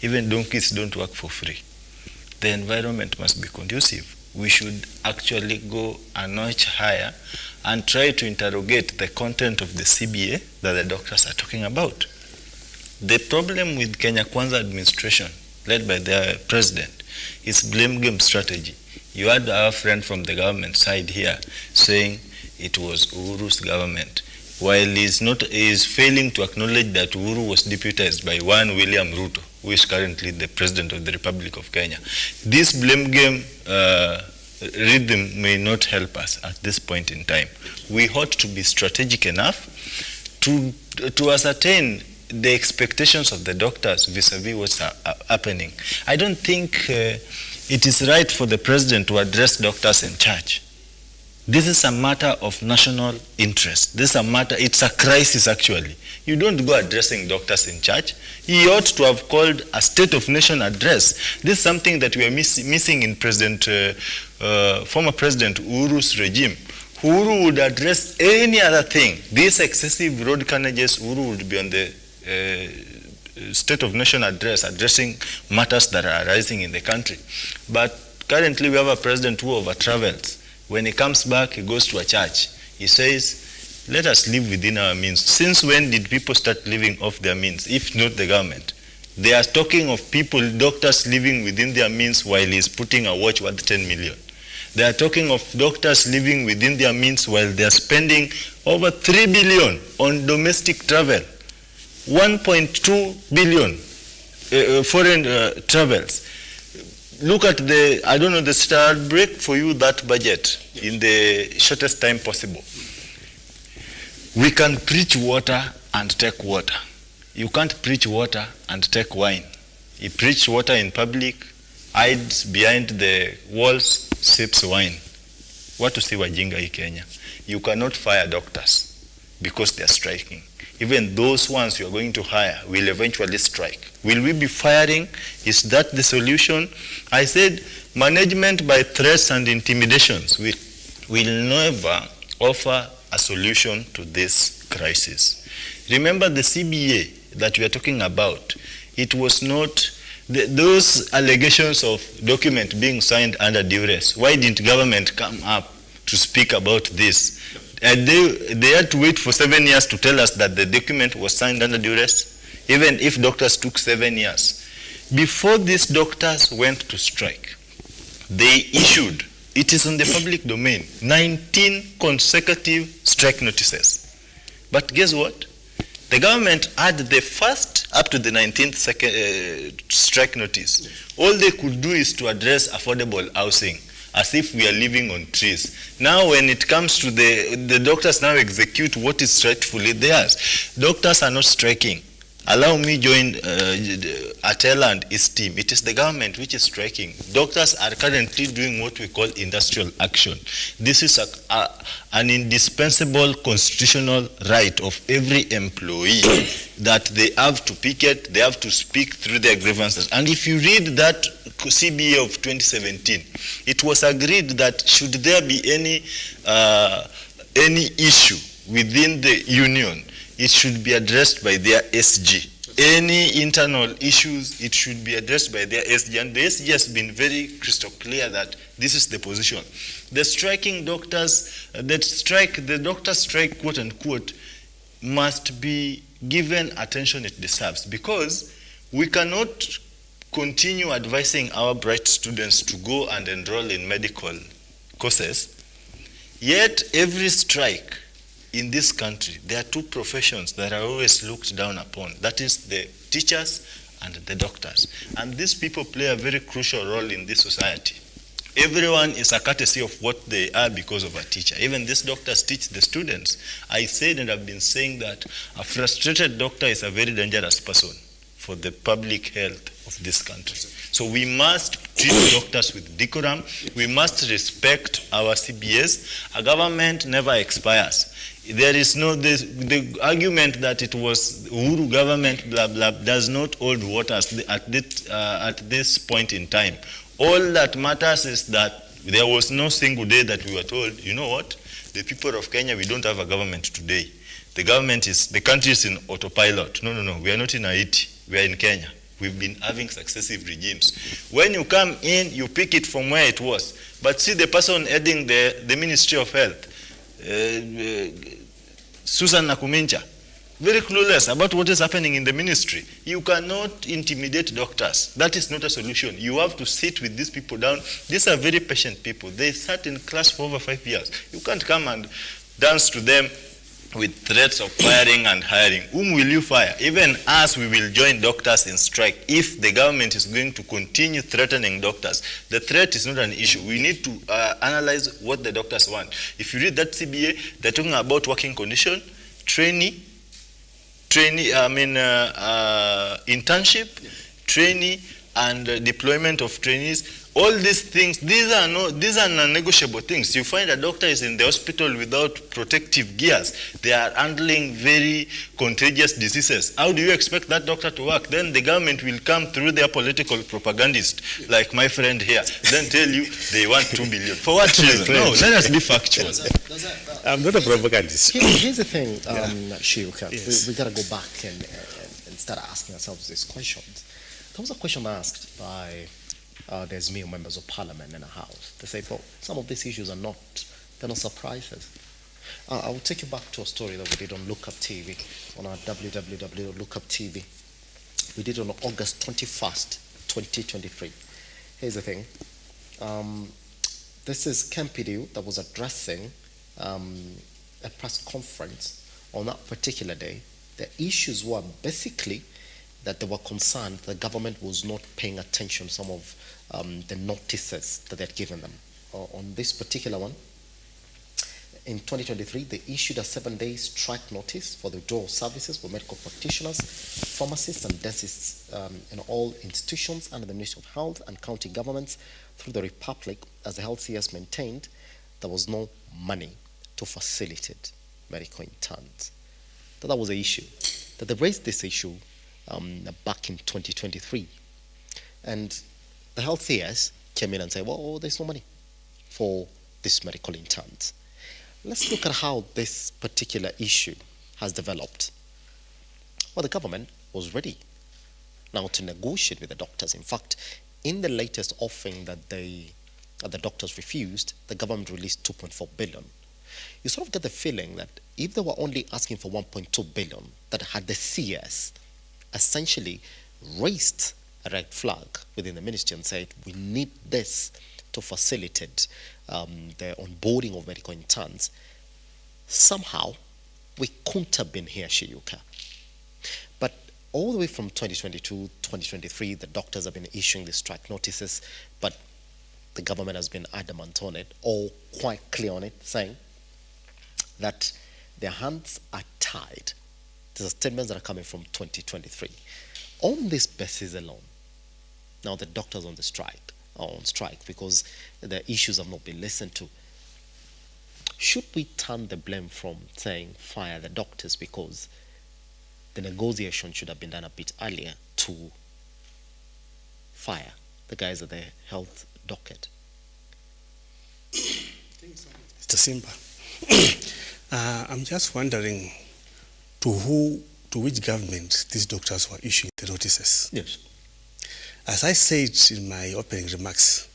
Even donkeys don't work for free. The environment must be conducive. We should actually go a notch higher and try to interrogate the content of the CBA that the doctors are talking about. The problem with Kenya Kwanza administration, led by their president, is blame game strategy. You had our friend from the government side here saying it was Uhuru's government, while he is failing to acknowledge that Uhuru was deputized by one William RUTO, who is currently the president of the Republic of Kenya. This blame game rhythm may not help us at this point in time. We ought to be strategic enough to ascertain the expectations of the doctors vis-a-vis what's happening. I don't think it is right for the president to address doctors in charge. This is a matter of national interest. This is a matter, it's a crisis actually. You don't go addressing doctors in charge. He ought to have called a state of nation address. This is something that we are missing in former President Uhuru's regime. Uhuru would address any other thing. These excessive road carnages, Uhuru would be on the state of nation address, addressing matters that are arising in the country. But currently we have a president who over-travels. When he comes back, he goes to a church. He says, let us live within our means. Since when did people start living off their means, if not the government? They are talking of people, doctors living within their means while he's putting a watch worth 10 million. They are talking of doctors living within their means while they are spending over 3 billion on domestic travel, 1.2 billion foreign travels. Look at the star break for you that budget in the shortest time possible. We can preach water and take water. You can't preach water and take wine. You preach water in public, hides behind the walls, sips wine. What to say wajinga in Kenya? You cannot fire doctors because they are striking. Even those ones you are going to hire will eventually strike. Will we be firing? Is that the solution? I said management by threats and intimidations will never offer a solution to this crisis. Remember the CBA that we are talking about. It was not those allegations of document being signed under duress. Why didn't government come up to speak about this? They had to wait for 7 years to tell us that the document was signed under duress, even if doctors took 7 years. Before these doctors went to strike, they issued, it is on the public domain, 19 consecutive strike notices. But guess what? The government had the first up to the 19th strike notice. All they could do is to address affordable housing, as if we are living on trees. Now when it comes to the doctors now execute what is rightfully theirs. Doctors are not striking. Allow me join Atela and his team. It is the government which is striking. Doctors are currently doing what we call industrial action. This is an indispensable constitutional right of every employee that they have to picket, they have to speak through their grievances. And if you read that CBA of 2017, it was agreed that should there be any issue within the union, it should be addressed by their SG. Any internal issues, it should be addressed by their SG. And the SG has been very crystal clear that this is the position. The striking doctors, the doctor strike, quote unquote, must be given attention it deserves, because we cannot continue advising our bright students to go and enroll in medical courses, yet every strike in this country, there are two professions that are always looked down upon. That is the teachers and the doctors. And these people play a very crucial role in this society. Everyone is a courtesy of what they are because of a teacher. Even these doctors teach the students. I said and I've been saying that a frustrated doctor is a very dangerous person for the public health of this country. So we must treat doctors with decorum. We must respect our CBS. A government never expires. There is no, the argument that it was Uhuru government, blah, blah, does not hold water at this point in time. All that matters is that there was no single day that we were told, you know what, the people of Kenya, we don't have a government today. The country is in autopilot. No, we are not in Haiti, we are in Kenya. We've been having successive regimes. When you come in, you pick it from where it was. But see the person heading the Ministry of Health, Susan Nakumincha, very clueless about what is happening in the ministry. You cannot intimidate doctors. That is not a solution. You have to sit with these people down. These are very patient people. They sat in class for over 5 years. You can't come and dance to them with threats of firing and hiring. Whom will you fire? Even us, we will join doctors in strike if the government is going to continue threatening doctors. The threat is not an issue. We need to analyze what the doctors want. If you read that CBA, they're talking about working condition, internship, trainee, and deployment of trainees. All these things, these are non-negotiable things. You find a doctor is in the hospital without protective gears. They are handling very contagious diseases. How do you expect that doctor to work? Then the government will come through their political propagandist, like my friend here, then tell you they want 2 billion. For what reason? No, let us be factual. I'm not a propagandist. Here's the thing, Shiuka. Yes. We got to go back and start asking ourselves these questions. There was a question asked by the azimio members of parliament in the house. They say, well, some of these issues they're not surprises. I will take you back to a story that we did on Lookuptv, on our www.lookuptv. We did on August 21st, 2023. Here's the thing. This is Kempidu that was addressing a press conference on that particular day. The issues were basically that they were concerned the government was not paying attention to some of the notices that they had given them. On this particular one, in 2023, they issued a 7-day strike notice for the withdrawal of services for medical practitioners, pharmacists, and dentists in all institutions under the Ministry of Health and county governments through the Republic, as the health CS maintained there was no money to facilitate medical interns. That was the issue. That they raised this issue back in 2023. And the health CS came in and said, well, there's no money for these medical interns. Let's look at how this particular issue has developed. Well, the government was ready now to negotiate with the doctors. In fact, in the latest offering that the doctors refused, the government released 2.4 billion. You sort of get the feeling that if they were only asking for 1.2 billion, that had the CS essentially raised a red flag within the ministry and said, we need this to facilitate the onboarding of medical interns, somehow we couldn't have been here, Shiuka. But all the way from 2022, 2023, the doctors have been issuing the strike notices, but the government has been adamant on it, or quite clear on it, saying that their hands are tied. These are statements that are coming from 2023. On this basis alone, now the doctors on strike because the issues have not been listened to. Should we turn the blame from saying fire the doctors because the negotiation should have been done a bit earlier to fire the guys at the health docket? Mr. Simba, I'm just wondering to which government these doctors were issuing the notices. Yes. As I said in my opening remarks,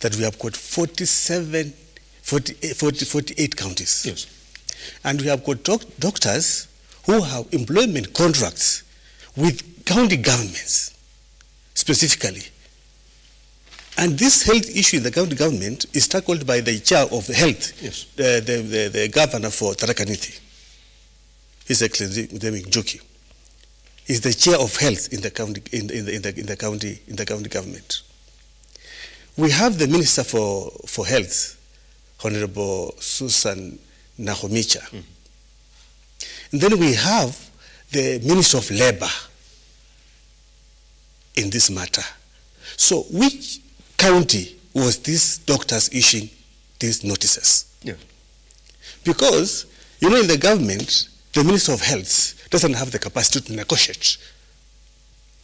that we have got 48 counties. Yes. And we have got doctors who have employment contracts with county governments, specifically. And this health issue in the county government is tackled by the chair of health, yes, the governor for Tharaka Nithi, His Excellency Mudhemi Njoki. Is the chair of health in the county in the county government. We have the Minister for Health, Honorable Susan Nahomicha. Mm-hmm. And then we have the Minister of Labor in this matter. So which county was these doctors issuing these notices? Yeah. Because, in the government, the Minister of Health doesn't have the capacity to negotiate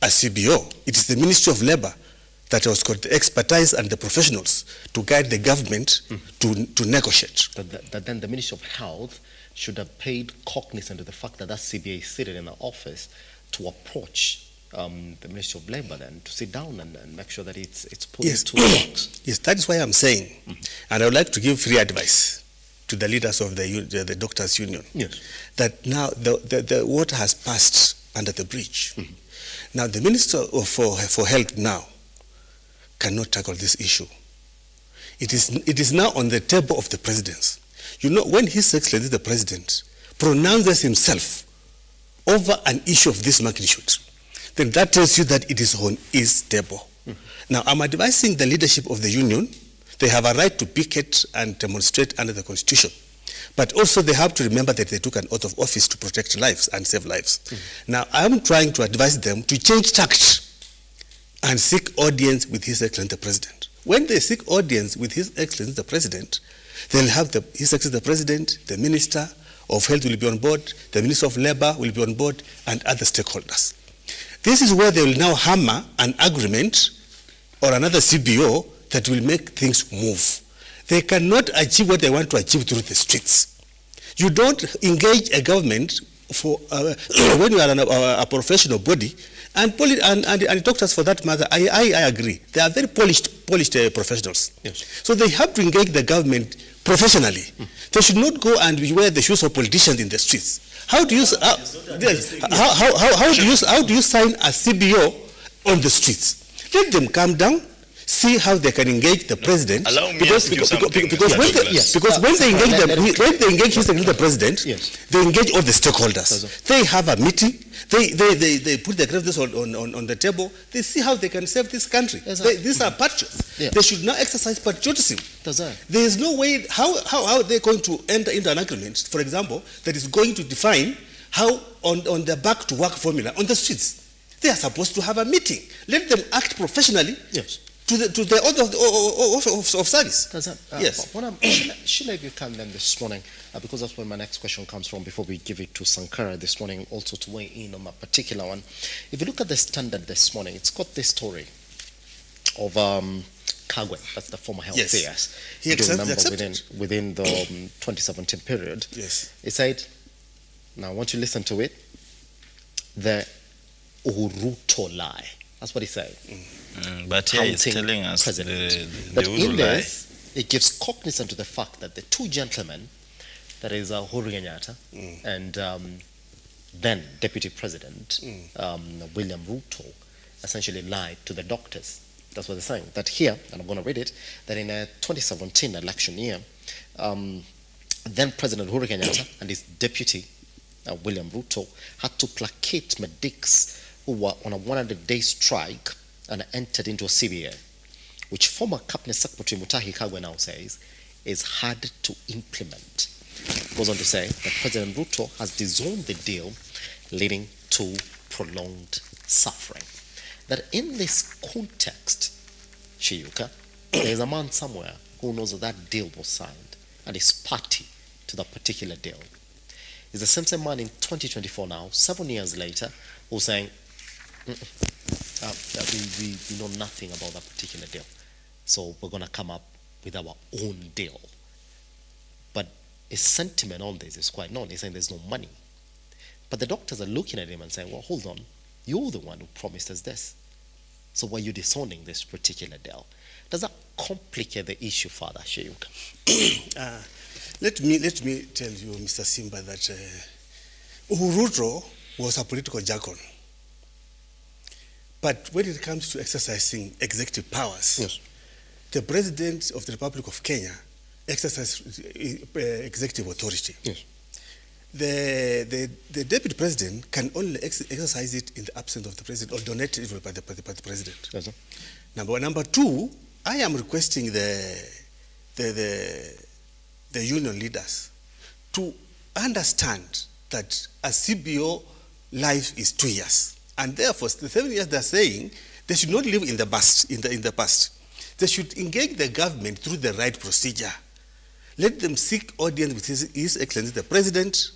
a CBO. It is the Ministry of Labor that has got the expertise and the professionals to guide the government to negotiate. That then the Ministry of Health should have paid cognizance to the fact that CBA is seated in the office to approach the Ministry of Labor then to sit down and make sure that it's put into works. Yes, that is why I'm saying, and I would like to give free advice to to the leaders of the doctors' union. Yes. That now the water has passed under the bridge. Mm-hmm. Now the Minister for Health now cannot tackle this issue. It is now on the table of the presidents. You know, when His Excellency the President pronounces himself over an issue of this magnitude, then that tells you that it is on his table. Mm-hmm. Now, I'm advising the leadership of the union. They have a right to picket and demonstrate under the Constitution. But also they have to remember that they took an oath of office to protect lives and save lives. Mm-hmm. Now, I'm trying to advise them to change tact and seek audience with His Excellency the President. When they seek audience with His Excellency the President, they'll have His Excellency the President, the Minister of Health will be on board, the Minister of Labor will be on board, and other stakeholders. This is where they will now hammer an agreement or another CBO that will make things move. They cannot achieve what they want to achieve through the streets. You don't engage a government for when you are a professional body, and doctors for that matter, I agree. They are very polished professionals. Yes. So they have to engage the government professionally. They should not go and wear the shoes of politicians in the streets. How do you sign a CBO on the streets? Let them come down, see how they can engage the president. Allow me because when they engage the president, yes, they engage all the stakeholders. They have a meeting. They put their grievances on the table. They see how they can save this country. These are patriots. Yeah. They should not exercise patriotism. There is no way how they're going to enter into an agreement, for example, that is going to define how on the back to work formula on the streets. They are supposed to have a meeting. Let them act professionally. Yes. To the order of service. Yes. Sheila, if you can then this morning, because that's where my next question comes from, before we give it to Sankara this morning, also to weigh in on that particular one. If you look at the Standard this morning, it's got this story of Kagwe, that's the former health affairs. He accepted within the 2017 period. Yes. He said, now I want you to listen to it, the RUTO lie. That's what he said. But here he's telling us but in this, it gives cognizance to the fact that the two gentlemen, that is Uhuru Kenyatta and then Deputy President William Ruto, essentially lied to the doctors. That's what they're saying. That here, and I'm going to read it, that in a 2017 election year, then President Uhuru Kenyatta and his deputy William Ruto had to placate medics who were on a 100-day strike and entered into a CBA, which former Cabinet Secretary Mutahi Kagwe now says is hard to implement. Goes on to say that President Ruto has disowned the deal, leading to prolonged suffering. That in this context, Shiyuka, there is a man somewhere who knows that that deal was signed and is party to that particular deal. It's the same man in 2024 now, 7 years later, who's saying, we know nothing about that particular deal. So we're going to come up with our own deal. But his sentiment on this is quite known. He's saying there's no money. But the doctors are looking at him and saying, well, hold on. You're the one who promised us this. So why are you disowning this particular deal? Does that complicate the issue further, Sheyuka? Let me tell you, Mr. Simba, that RUTO was a political jargon. But when it comes to exercising executive powers, yes, the President of the Republic of Kenya exercises executive authority. Yes. The Deputy President can only exercise it in the absence of the President or donated by the President. Yes, Number two, I am requesting the union leaders to understand that a CBO life is 2 years. And therefore, the 7 years they're saying they should not live in the past. They should engage the government through the right procedure. Let them seek audience with His Excellency the President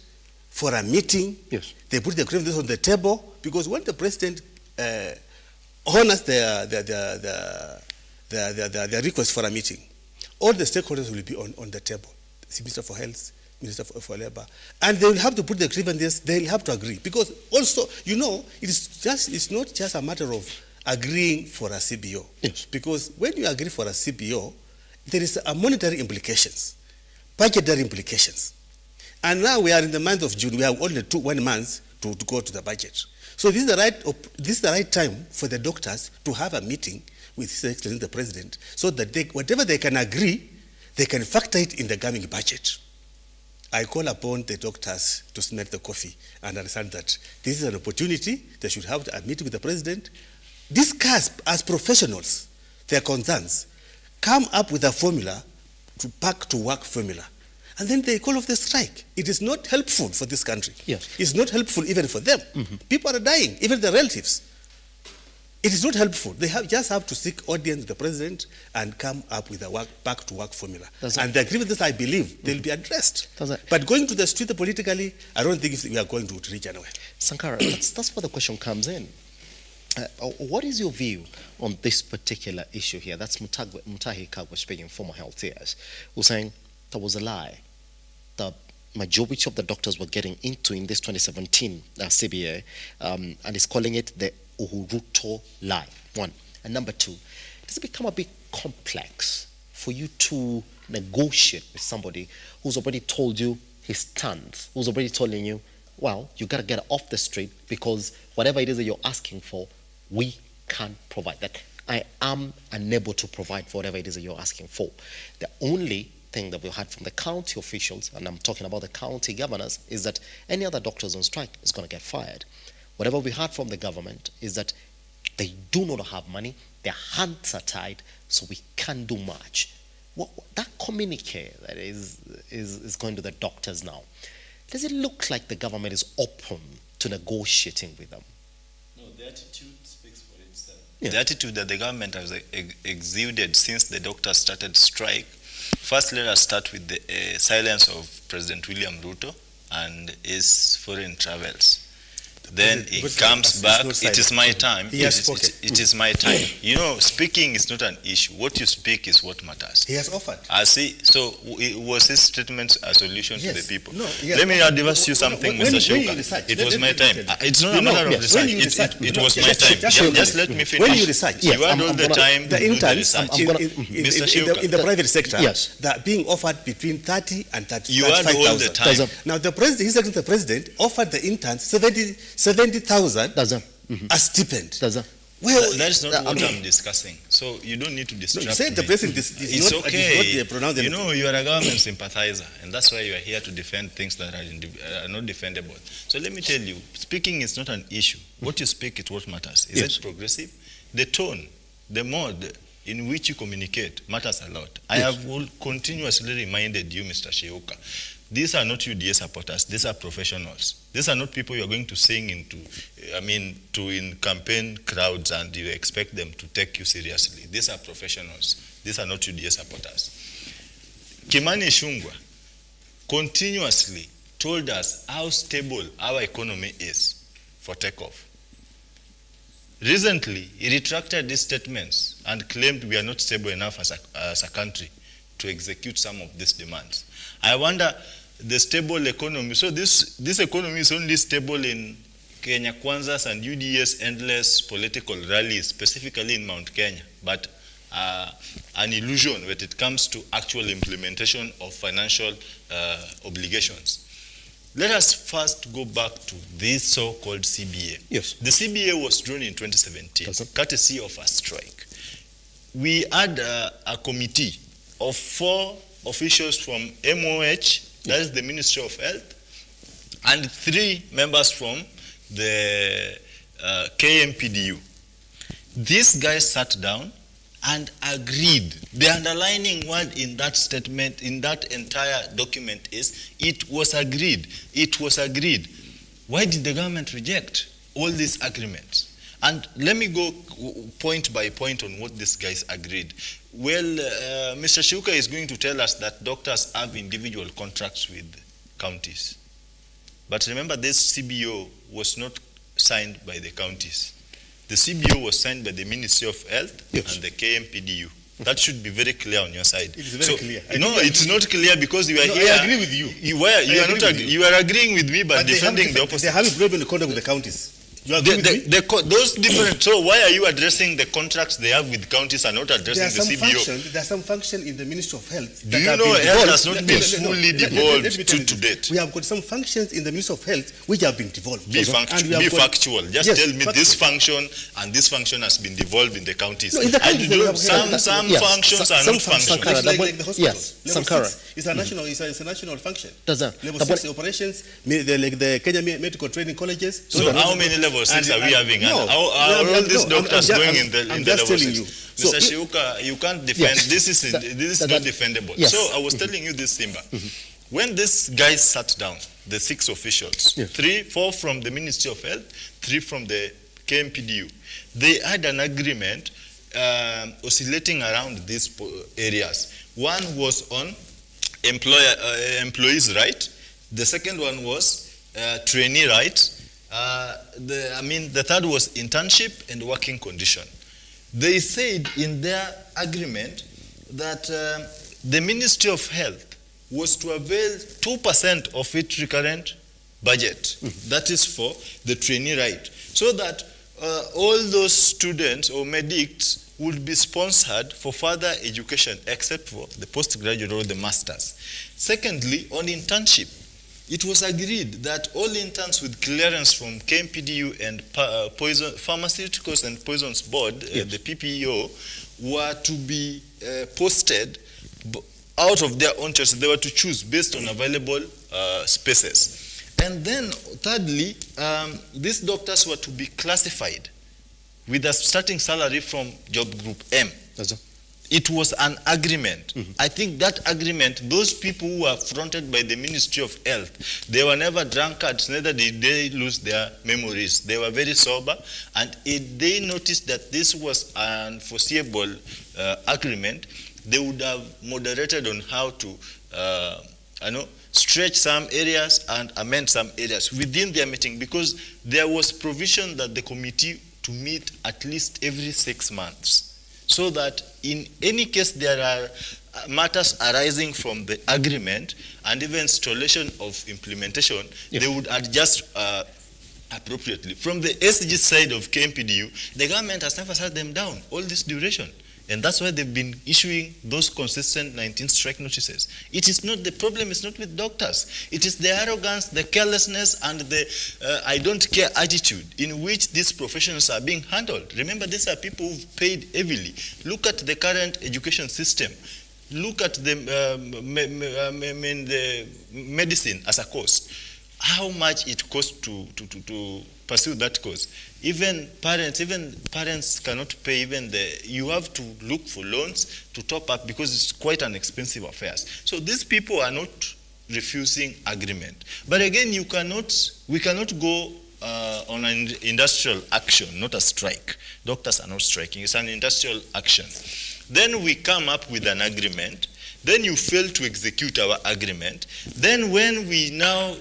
for a meeting. Yes. They put their grievances on the table, because when the President honors their request for a meeting, all the stakeholders will be on the table. The Minister for Health, Minister for Labor, and they will have to put their grievances. They will have to agree, because also, you know, it's not just a matter of agreeing for a CBO. Yes. Because when you agree for a CBO, there is a monetary implications. budgetary implications. And now we are in the month of June. We have only 1 month to go to the budget. So this is the right time for the doctors to have a meeting with His Excellency the President, so that whatever they can agree, they can factor it in the coming budget. I call upon the doctors to smell the coffee and understand that this is an opportunity. They should have a meeting with the President, discuss as professionals their concerns, come up with a formula, to back to work formula, and then they call off the strike. It is not helpful for this country. Yes. It's not helpful even for them. People are dying, even their relatives. It is not helpful. They just have to seek audience with the President and come up with a back to work formula. And they agree with this, I believe, they'll be addressed. But going to the street politically, I don't think we are going to reach anywhere. Sankara, that's where the question comes in. What is your view on this particular issue here? That's Mutahi Kagwa speaking, former health CS, who's saying that was a lie. The majority of the doctors were getting into in this 2017 CBA, and is calling it the RUTO lie, one. And number two, does it become a bit complex for you to negotiate with somebody who's already told you his stance, who's already telling you, well, you got to get off the street because whatever it is that you're asking for, we can't provide that. I am unable to provide for whatever it is that you're asking for. The only thing that we had from the county officials, and I'm talking about the county governors, is that any other doctors on strike is going to get fired. Whatever we heard from the government is that they do not have money, their hands are tied, so we can't do much. That communique that is going to the doctors now, does it look like the government is open to negotiating with them? No, the attitude speaks for itself. Yeah. The attitude that the government has exuded since the doctors started strike. First, let us start with the silence of President William Ruto and his foreign travels. Then it comes back, it is my time, it is my time. You know, speaking is not an issue. What you speak is what matters. He has offered. I see. So was his statement a solution to the people? No, let me advise you something, Mr. Shoka. It was my time. It's not a matter of research. It was my time. Just let me finish. When you research, you had all the time the interns Mr. Shoka. In the private sector, that being offered between 30 and 35,000. You had all the time. Now the president offered the interns 70,000 a stipend. Well, that's not what I'm discussing. So you don't need to distract me. Say the president it's not, okay. You know, you are a government sympathizer, and that's why you are here to defend things that are not defendable. So let me tell you, speaking is not an issue. What you speak is what matters. Is it progressive? The tone, the mode in which you communicate matters a lot. I have continuously reminded you, Mr. Sheuka, these are not UDA supporters. These are professionals. These are not people you are going to sing into, in campaign crowds and you expect them to take you seriously. These are professionals. These are not UDA supporters. Kimani Ichung'wah continuously told us how stable our economy is for takeoff. Recently, he retracted these statements and claimed we are not stable enough as a country to execute some of these demands. I wonder, the stable economy, so this economy is only stable in Kenya Kwanza's and UDA's endless political rallies, specifically in Mount Kenya, but an illusion when it comes to actual implementation of financial obligations. Let us first go back to this so-called CBA. Yes. The CBA was drawn in 2017, courtesy of a strike. We had a committee of 4 officials from MOH, that is the Ministry of Health, and 3 members from the KMPDU. These guys sat down and agreed. The underlining word in that statement, in that entire document is, it was agreed. It was agreed. Why did the government reject all these agreements? And let me go point by point on what these guys agreed. Well, Mr. Shuka is going to tell us that doctors have individual contracts with counties. But remember, this CBO was not signed by the counties. The CBO was signed by the Ministry of Health and the KMPDU. That should be very clear on your side. It is very clear. No, it's not clear because you are here. I agree with you. You are agreeing with me, but defending the opposite. They have a problem in contact with the counties. You agree with me? Those different. So why are you addressing the contracts they have with counties and not addressing the CBO? There are some function in the Ministry of Health. Do you know health has not been fully devolved to date? We have got some functions in the Ministry of Health which have been devolved. Be factual. Just tell me this function and this function has been devolved in the counties. No, in the counties some functions are not functions. Like the hospitals. Yes, Level 6 is a national. It's a national function. Level 6 operations, like the Kenya medical training colleges. So how many level 6 are we having? How are all these doctors going in the level 6? Mr. Shiuka, you can't defend. This is not defendable. Yes. So I was telling you this, Simba. When these guys sat down, the 6 officials, 4 from the Ministry of Health, 3 from the KMPDU, they had an agreement oscillating around these areas. One was on employees' right. The second one was trainee right. The third was internship and working condition. They said in their agreement that the Ministry of Health was to avail 2% of its recurrent budget. That is for the trainee right. So that all those students or medics would be sponsored for further education except for the postgraduate or the masters. Secondly, on internship, it was agreed that all interns with clearance from KMPDU and Pharmaceuticals and Poisons Board, the PPEO, were to be posted out of their own choice. They were to choose based on available spaces. And then, thirdly, these doctors were to be classified with a starting salary from job group M. It was an agreement. I think that agreement, those people who were fronted by the Ministry of Health, they were never drunkards, neither did they lose their memories. They were very sober, and if they noticed that this was an unforeseeable agreement, they would have moderated on how to stretch some areas and amend some areas within their meeting, because there was provision that the committee to meet at least every 6 months, so that in any case there are matters arising from the agreement and even installation of implementation, they would adjust appropriately. From the SG side of KMPDU, the government has never shut them down all this duration. And that's why they've been issuing those consistent 19 strike notices. It is not, the problem is not with doctors. It is the arrogance, the carelessness, and the I don't care attitude in which these professions are being handled. Remember, these are people who've paid heavily. Look at the current education system. Look at the medicine as a cost. How much it costs to pursue that course. Even parents cannot pay you have to look for loans to top up because it's quite an expensive affair. So these people are not refusing agreement. But again, we cannot go on an industrial action, not a strike. Doctors are not striking, it's an industrial action. Then we come up with an agreement. Then you fail to execute our agreement. Then when we now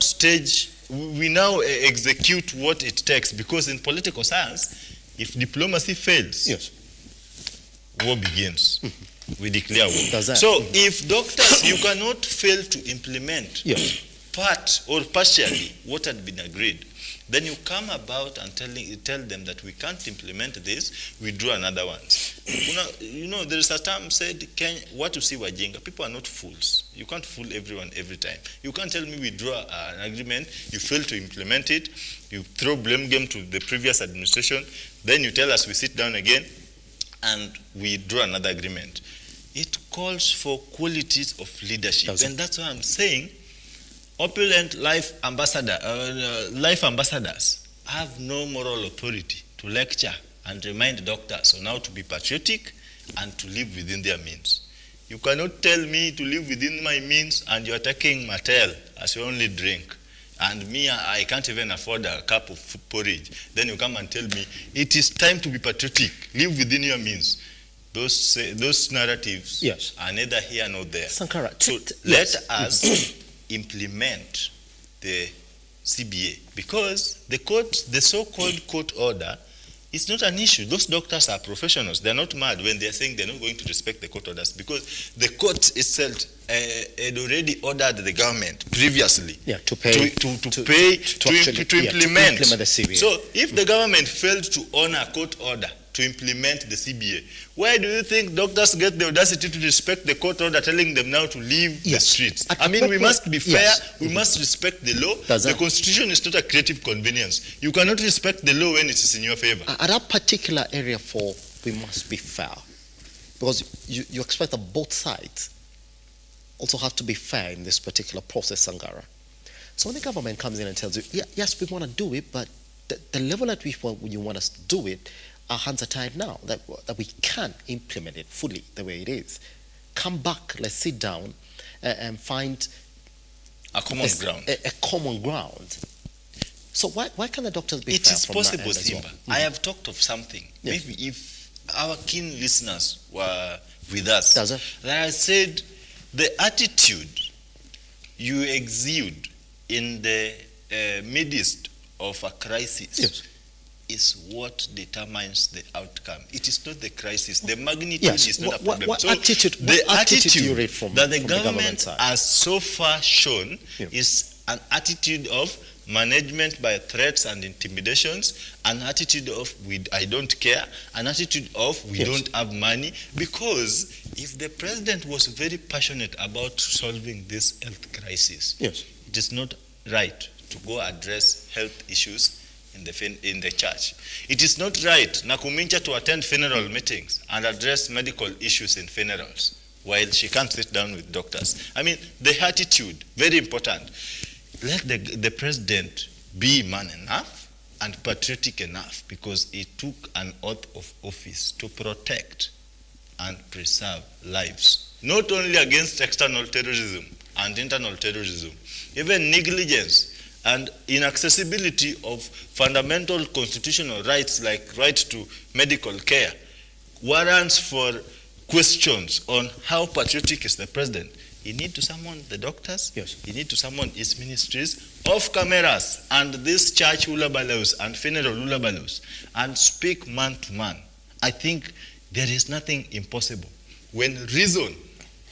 execute what it takes, because in political science, if diplomacy fails, war begins. We declare war. So if doctors, you cannot fail to implement part or partially what had been agreed, then you come about and tell them that we can't implement this, we draw another one. There is a term said, what you see wajinga. People are not fools. You can't fool everyone every time. You can't tell me we draw an agreement, you fail to implement it, you throw blame game to the previous administration, then you tell us we sit down again and we draw another agreement. It calls for qualities of leadership. And that's why I'm saying opulent life ambassadors have no moral authority to lecture and remind doctors on how to be patriotic and to live within their means. You cannot tell me to live within my means and you're taking Mattel as your only drink. And me, I can't even afford a cup of porridge. Then you come and tell me, it is time to be patriotic, live within your means. Those narratives are neither here nor there. Sankara, so let us implement the CBA, because the so-called court order It's not an issue. Those doctors are professionals. They're not mad when they're saying they're not going to respect the court orders, because the court itself had already ordered the government previously to pay to implement the CBA. So if the government failed to honor court order to implement the CBA, why do you think doctors get the audacity to respect the court order telling them now to leave the streets? I mean, we must be fair. We must respect the law. The Constitution is not a creative convenience. You cannot respect the law when it is in your favor. At that particular area, we must be fair, because you expect that both sides also have to be fair in this particular process, Sangara. So when the government comes in and tells you, yes, we want to do it, but the level at which you want us to do it, our hands are tied now, that we can't implement it fully the way it is. Come back, let's sit down and find a common ground. A common ground. So why can't the doctors be fair? It is from possible, that end as well? Simba. I have talked of something. Yes. Maybe if our keen listeners were with us, that I said the attitude you exude in the midst of a crisis is what determines the outcome. It is not the crisis. The magnitude is not a problem. What so attitude you read from that the from government side? has so far shown is an attitude of management by threats and intimidations, an attitude of I don't care, an attitude of we don't have money. Because if the president was very passionate about solving this health crisis, it is not right to go address health issues in the church. It is not right Nakumincha to attend funeral meetings and address medical issues in funerals while she can't sit down with doctors. I mean, the attitude, very important. Let the president be man enough and patriotic enough, because he took an oath of office to protect and preserve lives, not only against external terrorism and internal terrorism, even negligence and inaccessibility of fundamental constitutional rights like right to medical care warrants for questions on how patriotic is the president. You need to summon the doctors. You need to summon his ministries off cameras and this church hulabalus and funeral hulabalus and speak man to man. I think there is nothing impossible when reason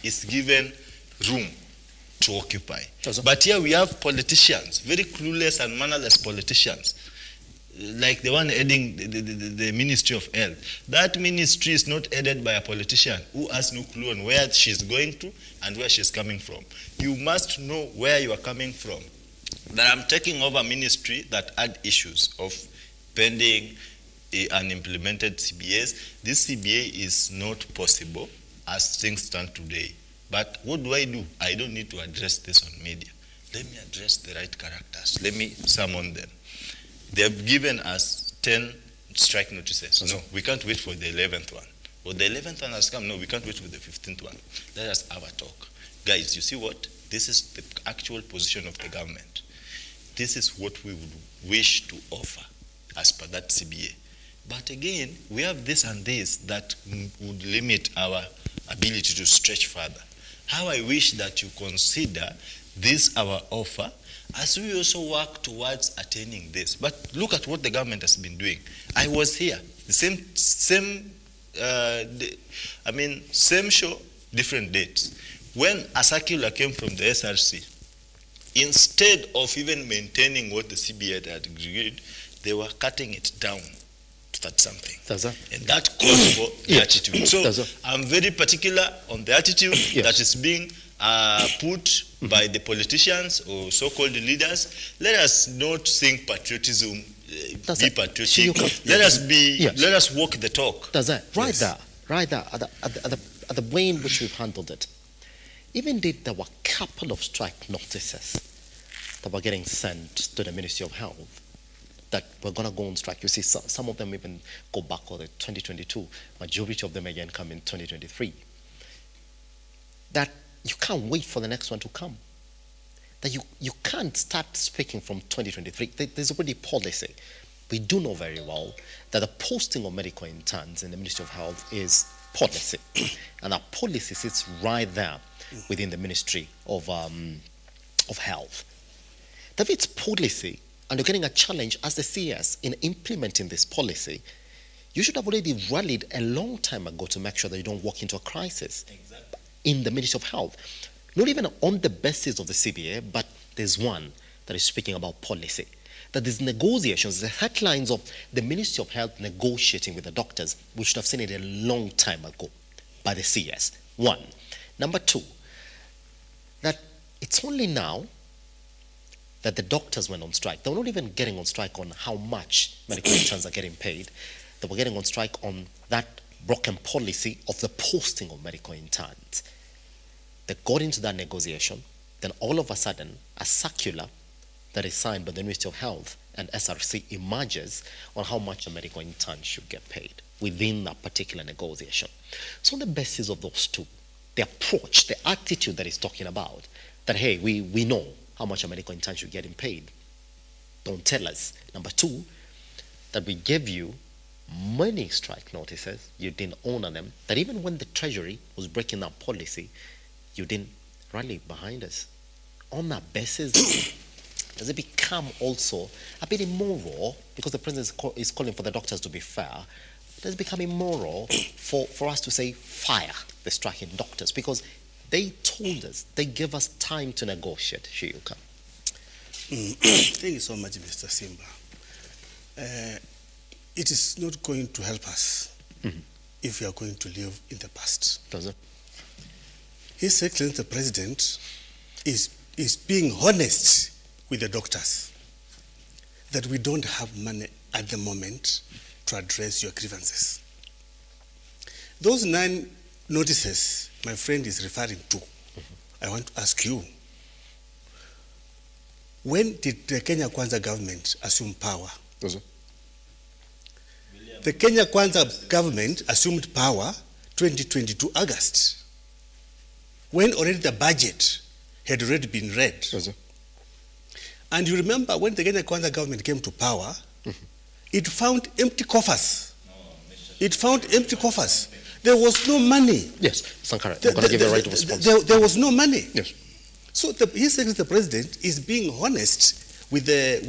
is given room to occupy. But here we have politicians, very clueless and mannerless politicians, like the one heading the Ministry of Health. That ministry is not headed by a politician who has no clue on where she's going to and where she's coming from. You must know where you are coming from. That I'm taking over a ministry that had issues of pending unimplemented CBAs. This CBA is not possible as things stand today. But what do? I don't need to address this on media. Let me address the right characters. Let me summon them. They have given us 10 strike notices. No, we can't wait for the 11th one. Well, the 11th one has come. No, we can't wait for the 15th one. Let us have a talk. Guys, you see what? This is the actual position of the government. This is what we would wish to offer as per that CBA. But again, we have this and this that would limit our ability to stretch further. How I wish that you consider this our offer as we also work towards attaining this. But look at what the government has been doing. I was here, the same show, different dates. When a circular came from the SRC, instead of even maintaining what the CBA had agreed, they were cutting it down to that something. And that calls for the attitude. So I'm very particular on the attitude that is being put by the politicians or so-called leaders. Let us not sing patriotism, be patriotic. Let us walk the talk. Right there, at the way in which we've handled it. Even there were a couple of strike notices that were getting sent to the Ministry of Health that we're going to go on strike. You see, some of them even go back to 2022. Majority of them again come in 2023. That you can't wait for the next one to come. That you can't start speaking from 2023. There's already policy. We do know very well that the posting of medical interns in the Ministry of Health is policy. And our policy sits right there within the Ministry of Health. That it's policy, and you're getting a challenge as the CS in implementing this policy, You should have already rallied a long time ago to make sure that you don't walk into a crisis in the Ministry of Health. Not even on the basis of the CBA, but there's one that is speaking about policy. That there's negotiations, the headlines of the Ministry of Health negotiating with the doctors. We should have seen it a long time ago by the CS. One. Number two, that it's only now that the doctors went on strike. They were not even getting on strike on how much medical interns are getting paid. They were getting on strike on that broken policy of the posting of medical interns. They got into that negotiation, then all of a sudden, a circular that is signed by the Ministry of Health and SRC emerges on how much a medical intern should get paid within that particular negotiation. So on the basis of those two, the approach, the attitude that he's talking about, that, hey, we know how much a medical intern should get paid. Don't tell us. Number two, that we gave you many strike notices, you didn't honor them, that even when the Treasury was breaking that policy, you didn't rally behind us. On that basis, does it become also a bit immoral, because the president is calling for the doctors to be fair, does it become immoral for us to say fire the striking doctors? Because they told us, they gave us time to negotiate, Shiyuka. Thank you so much, Mr. Simba. It is not going to help us if we are going to live in the past. Does it? His Excellency the President is being honest with the doctors that we don't have money at the moment to address your grievances. Those 9 notices my friend is referring to, I want to ask you, when did the Kenya Kwanza government assume power? The Kenya Kwanza government assumed power 2022 August, when already the budget had already been read. And you remember when the Kenya Kwanza government came to power, it found empty coffers. It found empty coffers. There was no money. Yes, Sankara, I'm going to give you a right of response. There was no money. Yes. So His Excellency the President is being honest with the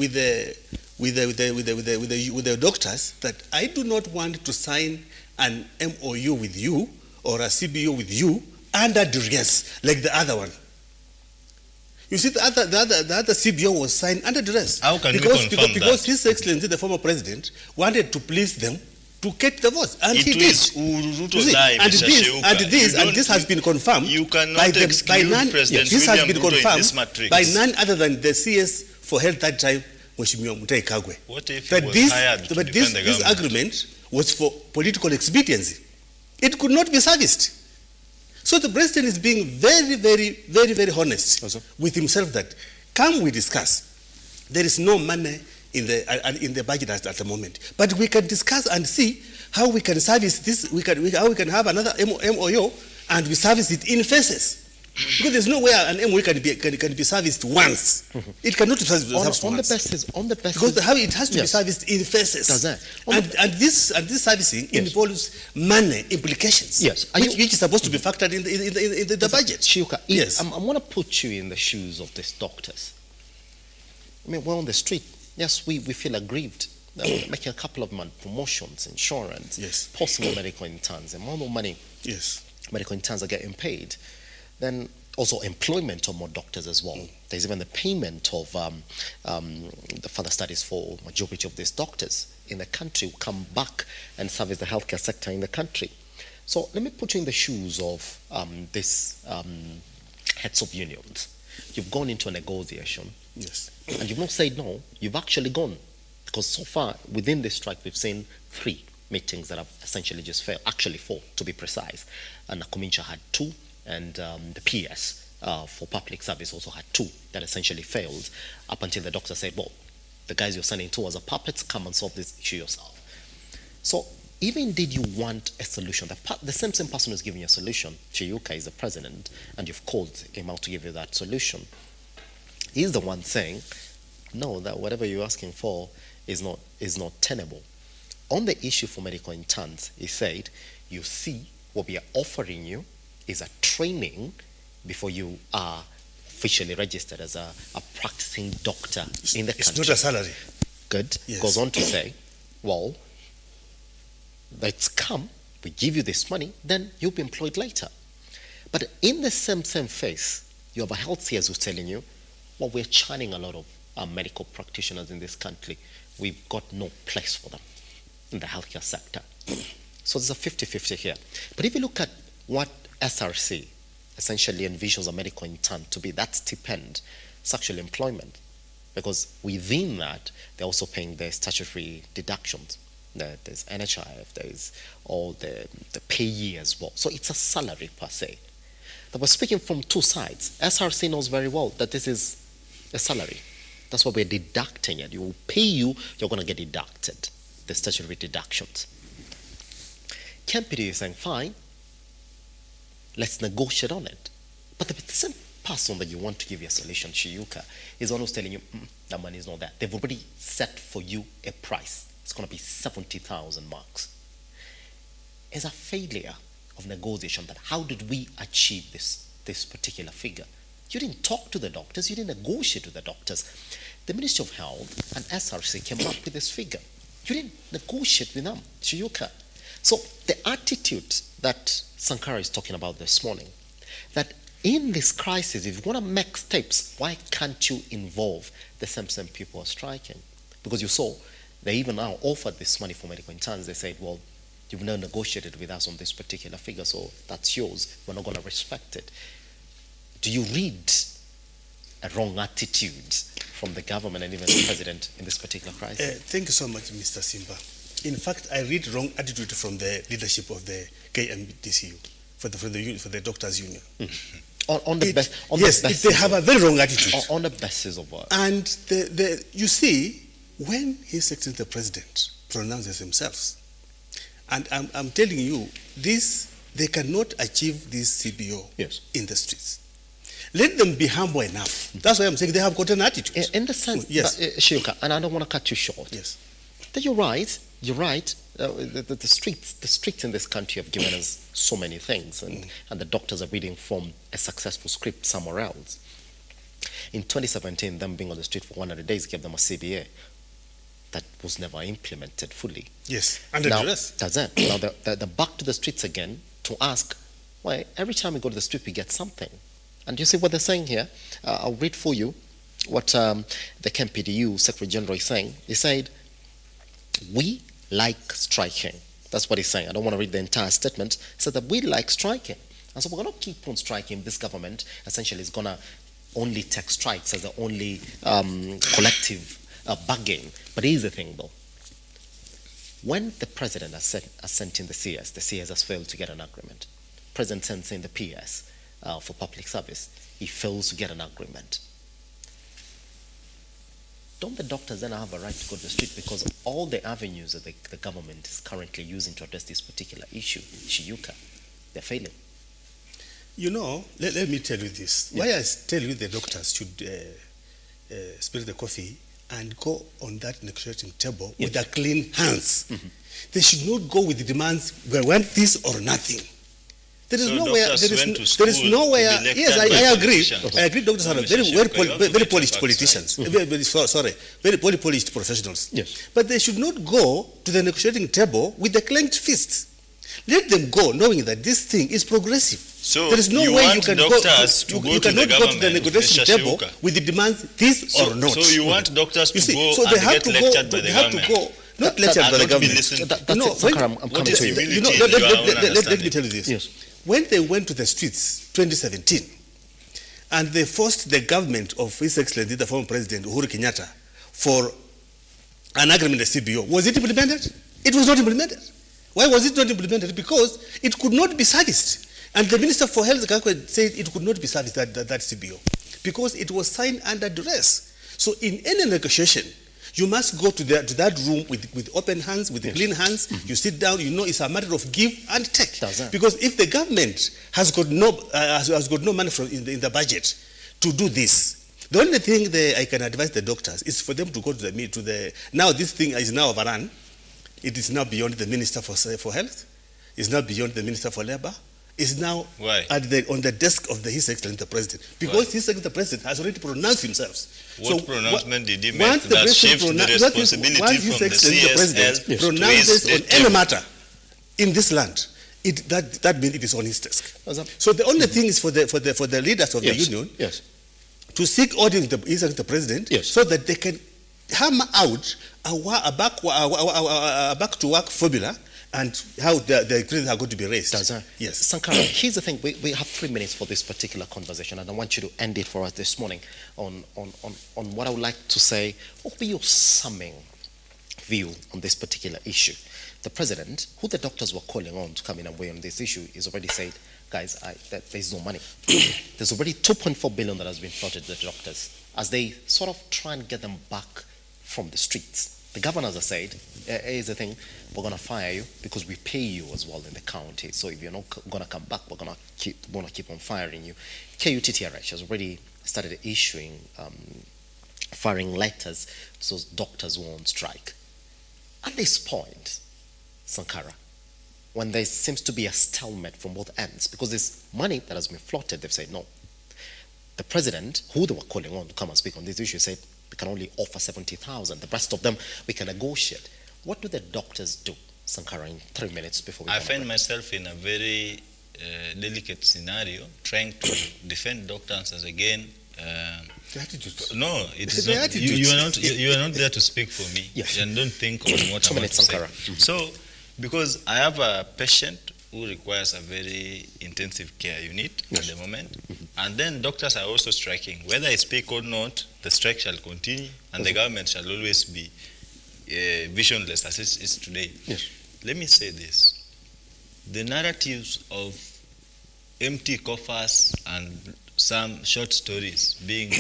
doctors that I do not want to sign an MOU with you or a CBO with you under duress like the other one. You see, the other CBO was signed under duress. How can because, we confirm because that? His Excellency, the former president, wanted to please them to get the votes, and he did. RUTO die, Mr. Sheuka. And this has been confirmed. You cannot exclude President this has William been Ruto in confirmed this matrix. by none other than the CS for health that time, Mheshimiwa Mutahi Kagwe. What if That he was this, hired to but defend the this government? agreement was for political expediency. It could not be serviced. So the president is being very honest with himself that, come we discuss. There is no money in the budget at the moment, but we can discuss and see how we can service this. How we can have another MOU and we service it in phases. Because there's no way an MOU can be serviced once. It cannot be serviced once. On the basis. Because it has to be serviced in phases. Does that? And this servicing involves money implications. Yes. Which is supposed to be factored in the budget. Shiyuka, yes. I'm going to put you in the shoes of these doctors. I mean, we're on the street. Yes, we feel aggrieved. Making a couple of promotions, insurance, yes, possible medical interns, the amount of money medical interns are getting paid. Then also employment of more doctors as well. There's even the payment of the further studies for majority of these doctors in the country who come back and service the healthcare sector in the country. So let me put you in the shoes of these heads of unions. You've gone into a negotiation. Yes. And you've not said no, you've actually gone. Because so far, within this strike, we've seen 3 meetings that have essentially just failed. Actually 4, to be precise. And Nakumincha had 2, and the PS for public service also had 2 that essentially failed, up until the doctor said, well, the guys you're sending to us are puppets, come and solve this issue yourself. So even did you want a solution, the same person who's giving you a solution, Shiyuka is the president, and you've called him out to give you that solution. He's the one saying, no, that whatever you're asking for is not tenable. On the issue for medical interns, he said, you see, what we are offering you is a training before you are officially registered as a practicing doctor in the country. It's not a salary. Good. Yes. Goes on to say, well, That's come, we give you this money, then you'll be employed later. But in the same phase, you have a health CS who's telling you, well, we're churning a lot of medical practitioners in this country. We've got no place for them in the healthcare sector. So there's a 50-50 here. But if you look at what SRC essentially envisions a medical intern to be, that stipend, it's actually employment. Because within that, they're also paying their statutory deductions. There's NHIF, there's all the payee as well. So it's a salary per se. But we're speaking from two sides. SRC knows very well that this is a salary. That's why we're deducting it. You will pay you, you're going to get deducted, the statutory deductions. KMPD is saying, fine, let's negotiate on it. But the same person that you want to give your solution, Shiuka, is always telling you, that money is not there. They've already set for you a price. It's going to be 70,000 marks. As a failure of negotiation, that how did we achieve this particular figure? You didn't talk to the doctors, you didn't negotiate with the doctors. The Ministry of Health and SRC came up with this figure. You didn't negotiate with them, Shiuka. So the attitude that Sankara is talking about this morning, that in this crisis, if you want to make steps, why can't you involve the same people who are striking? Because you saw, they even now offered this money for medical interns. They said, well, you've now negotiated with us on this particular figure, so that's yours. We're not going to respect it. Do you read a wrong attitude from the government and even the president in this particular crisis? Thank you so much, Mr. Simba. In fact, I read wrong attitude from the leadership of the KMDCU, for the doctors' union. Yes, they have a very wrong attitude. On the basis of what? And you see, when His Excellency the President pronounces themselves, and I'm telling you, they cannot achieve this CBO in the streets. Let them be humble enough. That's why I'm saying they have got an attitude. In the sense, yes, Shiuka, and I don't want to cut you short. Yes, that you're right. You're right. The streets in this country have given us so many things, and the doctors are reading from a successful script somewhere else. In 2017, them being on the street for 100 days gave them a CBA that was never implemented fully. Yes, under duress. That's it. Now they're back to the streets again to ask, why every time we go to the street we get something. And you see what they're saying here? I'll read for you what the KMPDU Secretary General is saying. He said, we like striking. That's what he's saying. I don't want to read the entire statement. He said that we like striking. And so we're going to keep on striking. This government essentially is going to only take strikes as the only collective bargain. But here's the thing, though. When the president has sent in the CS has failed to get an agreement. President sends in the PS for public service. He fails to get an agreement. Don't the doctors then have a right to go to the street because of all the avenues that the government is currently using to address this particular issue, Shiuka, they're failing? You know, let me tell you this. Why I tell you the doctors should spill the coffee and go on that negotiating table with their clean hands. They should not go with the demands, we want this or nothing. There is nowhere. There is nowhere. Yes, I agree. I agree. Doctors are very polished politicians. Very polished professionals. Yes. But they should not go to the negotiating table with the clenched fists. Let them go, knowing that this thing is progressive. So there is no way you can go. You cannot go to the negotiating table with the demands this or not. So you want doctors to go so they and have get to lectured go. by the They have to go. Not lectured by the government. I'm coming to you. Let me tell you this. Yes. When they went to the streets 2017 and they forced the government of His Excellency the former President Uhuru Kenyatta for an agreement with the CBO, was it implemented? It was not implemented. Why was it not implemented? Because it could not be serviced. And the Minister for Health said it could not be serviced, that CBO, because it was signed under duress. So in any negotiation, you must go to that room with open hands, with clean hands. You sit down. You know it's a matter of give and take. Because if the government has got no money in the budget to do this, the only thing I can advise the doctors is for them to go to the now this thing is now overrun. It is now beyond the Minister for Health. It's now beyond the Minister for Labor. Is now on the desk of His Excellency the President, because His Excellency the President has already pronounced himself. What pronouncement did he make that shifts the responsibility from the CSL pronounces on any matter in this land, that means it is on his desk. So the only thing is for the leaders of the union to seek audience with the president so that they can hammer out a back to work formula and how the grades are going to be raised. Yes. Sankara, here's the thing. We have 3 minutes for this particular conversation, and I want you to end it for us this morning on what I would like to say. What will be your summing view on this particular issue? The president, who the doctors were calling on to come in and weigh on this issue, is already said, guys, that there's no money. There's already 2.4 billion that has been floated to the doctors as they sort of try and get them back from the streets. The governors have said, here's the thing, we're going to fire you because we pay you as well in the county. So if you're not going to come back, we're going to keep on firing you. KUTTRH has already started issuing firing letters to those doctors who are on strike. At this point, Sankara, when there seems to be a stalemate from both ends, because there's money that has been floated, they've said no. The president, who they were calling on to come and speak on this issue, said we can only offer 70,000. The rest of them we can negotiate. What do the doctors do, Sankara, in 3 minutes before we I find myself in a very delicate scenario, trying to defend doctors as again. No, it is not. You are not there to speak for me, and don't think on what I'm about to say. So, because I have a patient who requires a very intensive care unit at the moment, and then doctors are also striking. Whether I speak or not, the strike shall continue, and the government shall always be visionless as it is today. Let me say this: the narratives of empty coffers and some short stories being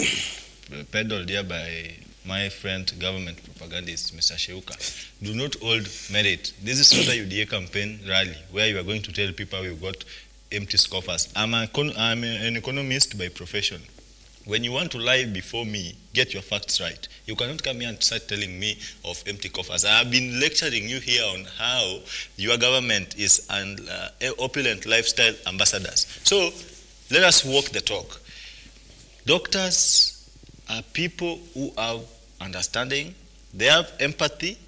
peddled here by my friend government propagandist Mr. Sheuka do not hold merit. This is not a UDA campaign rally where you are going to tell people we've got empty coffers. I'm an economist by profession. When you want to lie before me, get your facts right. You cannot come here and start telling me of empty coffers. I have been lecturing you here on how your government is an opulent lifestyle ambassadors. So let us walk the talk. Doctors are people who have understanding, they have empathy,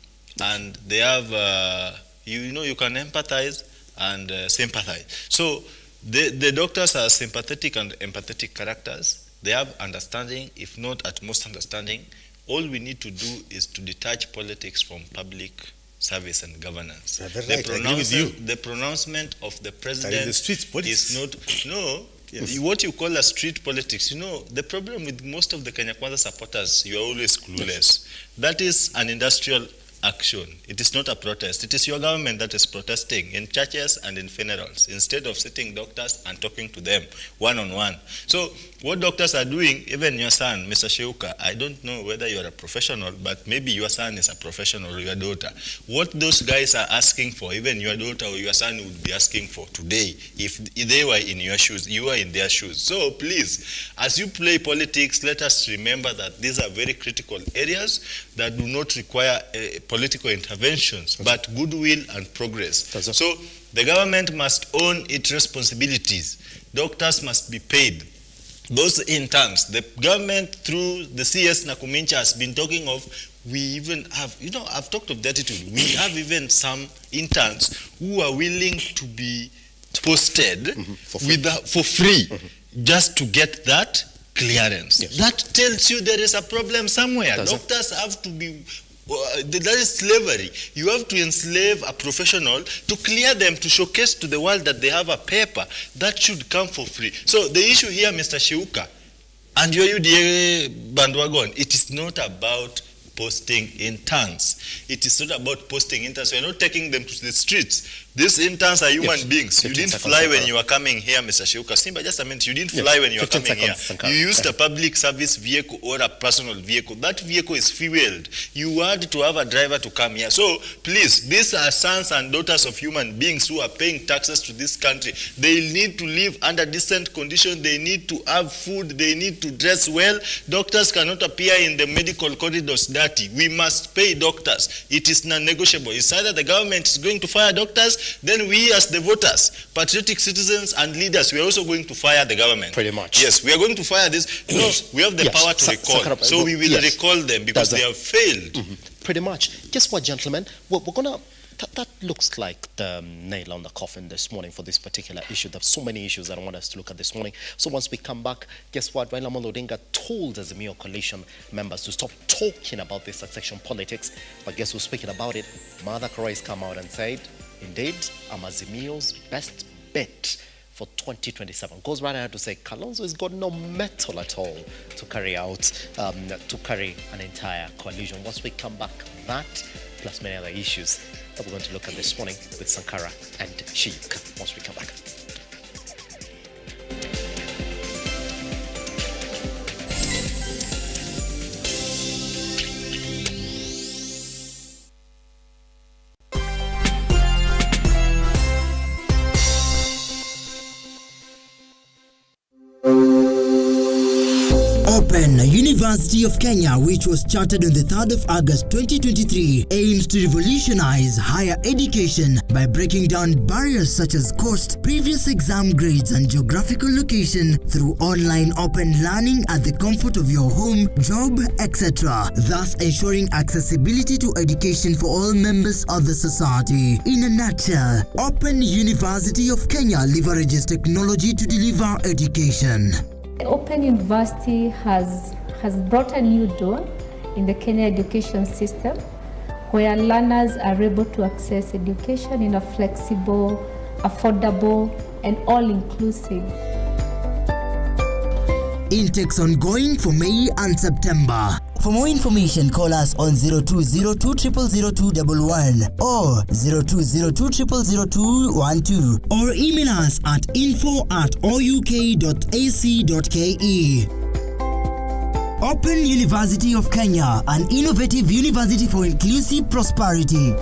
and they have, you can empathize and sympathize. So the doctors are sympathetic and empathetic characters. They have understanding, if not at most understanding. All we need to do is to detach politics from public service and governance. The pronouncement of the president is not, what you call a street politics. The problem with most of the Kenya Kwanza supporters, you are always clueless. That is an industrial action. It is not a protest. It is your government that is protesting in churches and in funerals instead of sitting doctors and talking to them one-on-one. So what doctors are doing, even your son, Mr. Sheuka, I don't know whether you are a professional, but maybe your son is a professional or your daughter. What those guys are asking for, even your daughter or your son would be asking for today, if they were in your shoes, you are in their shoes. So please, as you play politics, let us remember that these are very critical areas that do not require political interventions, but goodwill and progress. So the government must own its responsibilities. Doctors must be paid. Those interns, the government through the CS Nakumincha has been talking of, we even have, I've talked of the attitude. We have even some interns who are willing to be posted for free just to get that clearance. That tells you there is a problem somewhere. Doctors have to be, that is slavery. You have to enslave a professional to clear them, to showcase to the world that they have a paper. That should come for free. So the issue here, Mr. Sheuka, and your UDA bandwagon, it is not about posting interns. It is not about posting interns. We're not taking them to the streets. These interns are human beings. You didn't fly when you were coming here, Mr. Sheuka. Simba, just a minute. You didn't fly when you were coming here. You used a public service vehicle or a personal vehicle. That vehicle is fueled. You had to have a driver to come here. So, please, these are sons and daughters of human beings who are paying taxes to this country. They need to live under decent conditions. They need to have food. They need to dress well. Doctors cannot appear in the medical corridors dirty. We must pay doctors. It is non-negotiable. It's either the government is going to fire doctors, then we as the voters, patriotic citizens and leaders, we are also going to fire the government. Pretty much. Yes, we are going to fire this. We have the power to recall. So we will recall them because they have failed. Pretty much. Guess what, gentlemen? We're going to that looks like the nail on the coffin this morning for this particular issue. There's so many issues that I want us to look at this morning. So once we come back, guess what? Raila Amolo Odinga told Azimio coalition members to stop talking about this succession politics. But guess who's speaking about it? Martha Karua has come out and said, indeed, I'm Azimio's best bet for 2027. Goes right ahead to say Kalonzo has got no mettle at all to carry out, to carry an entire coalition. Once we come back, that plus many other issues that we're going to look at this morning with Sankara and Shiyuka once we come back. University of Kenya, which was chartered on the 3rd of August 2023, aims to revolutionize higher education by breaking down barriers such as cost, previous exam grades, and geographical location through online open learning at the comfort of your home, job, etc., thus ensuring accessibility to education for all members of the society. In a nutshell, Open University of Kenya leverages technology to deliver education. Open University has brought a new dawn in the Kenya education system, where learners are able to access education in a flexible, affordable, and all-inclusive. Intakes ongoing for May and September. For more information, call us on 0202000211 or 0202000212 or email us at info@ouk.ac.ke. Open University of Kenya, an innovative university for inclusive prosperity.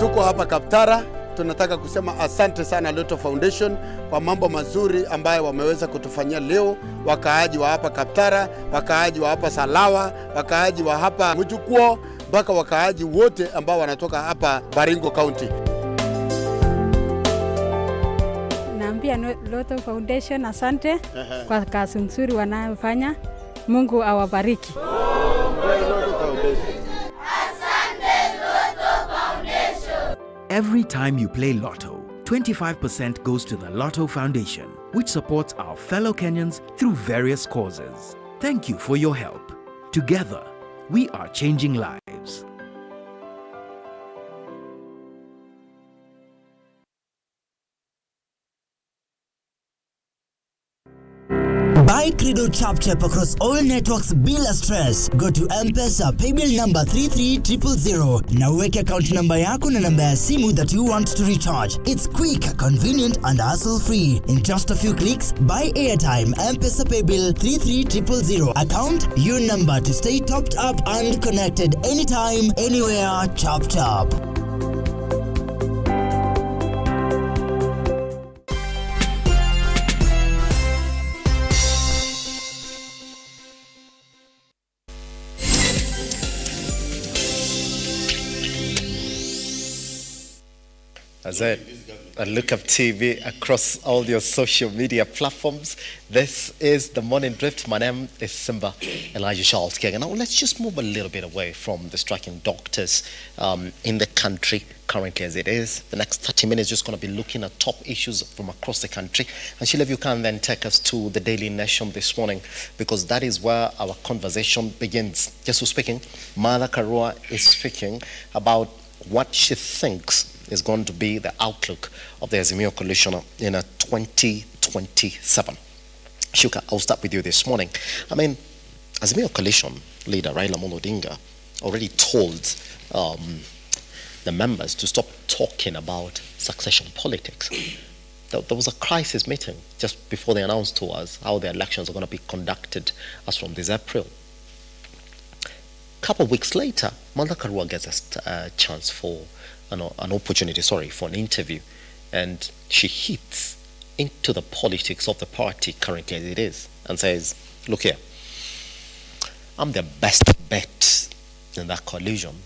Tuko hapa Kaptara, tunataka kusema asante sana RUTO Foundation kwa mambo mazuri ambayo wameweza kutufanyia leo. Wakaaji wa hapa Kaptara, wakaaji wa hapa Salawa, wakaaji wa hapa Mujukwo, mpaka wakaaji wote ambao wanatoka hapa Baringo County. Naambia RUTO Foundation asante kwa kazi nzuri wanayofanya. Mungu awabariki. Every time you play Lotto, 25% goes to the RUTO Foundation, which supports our fellow Kenyans through various causes. Thank you for your help. Together, we are changing lives. Buy Credo Chap Chap across all networks bila stress. Go to M-Pesa paybill number 33000 na uweke account number yako na namba ya simu that you want to recharge. It's quick, convenient and hassle-free. In just a few clicks, buy airtime, M-Pesa paybill 33000. Account, your number to stay topped up and connected anytime, anywhere, chap chap. That's it. A Lookuptv across all your social media platforms. This is the Morning Drift. My name is Simba Elijah Charles Kega. Now let's just move a little bit away from the striking doctors in the country currently as it is. The next 30 minutes just going to be looking at top issues from across the country. And Sheila, if you can then take us to the Daily Nation this morning, because that is where our conversation begins. Just who's speaking, Martha Karua is speaking about what she thinks is going to be the outlook of the Azimio coalition in 2027. Shuka, I'll start with you this morning. I mean, Azimio coalition leader Raila Amolo Odinga already told the members to stop talking about succession politics. There was a crisis meeting just before they announced to us how the elections are going to be conducted as from this April. A couple of weeks later, Martha Karua gets a chance for an opportunity, for an interview, and she hits into the politics of the party currently as it is and says, look here, I'm the best bet in that coalition,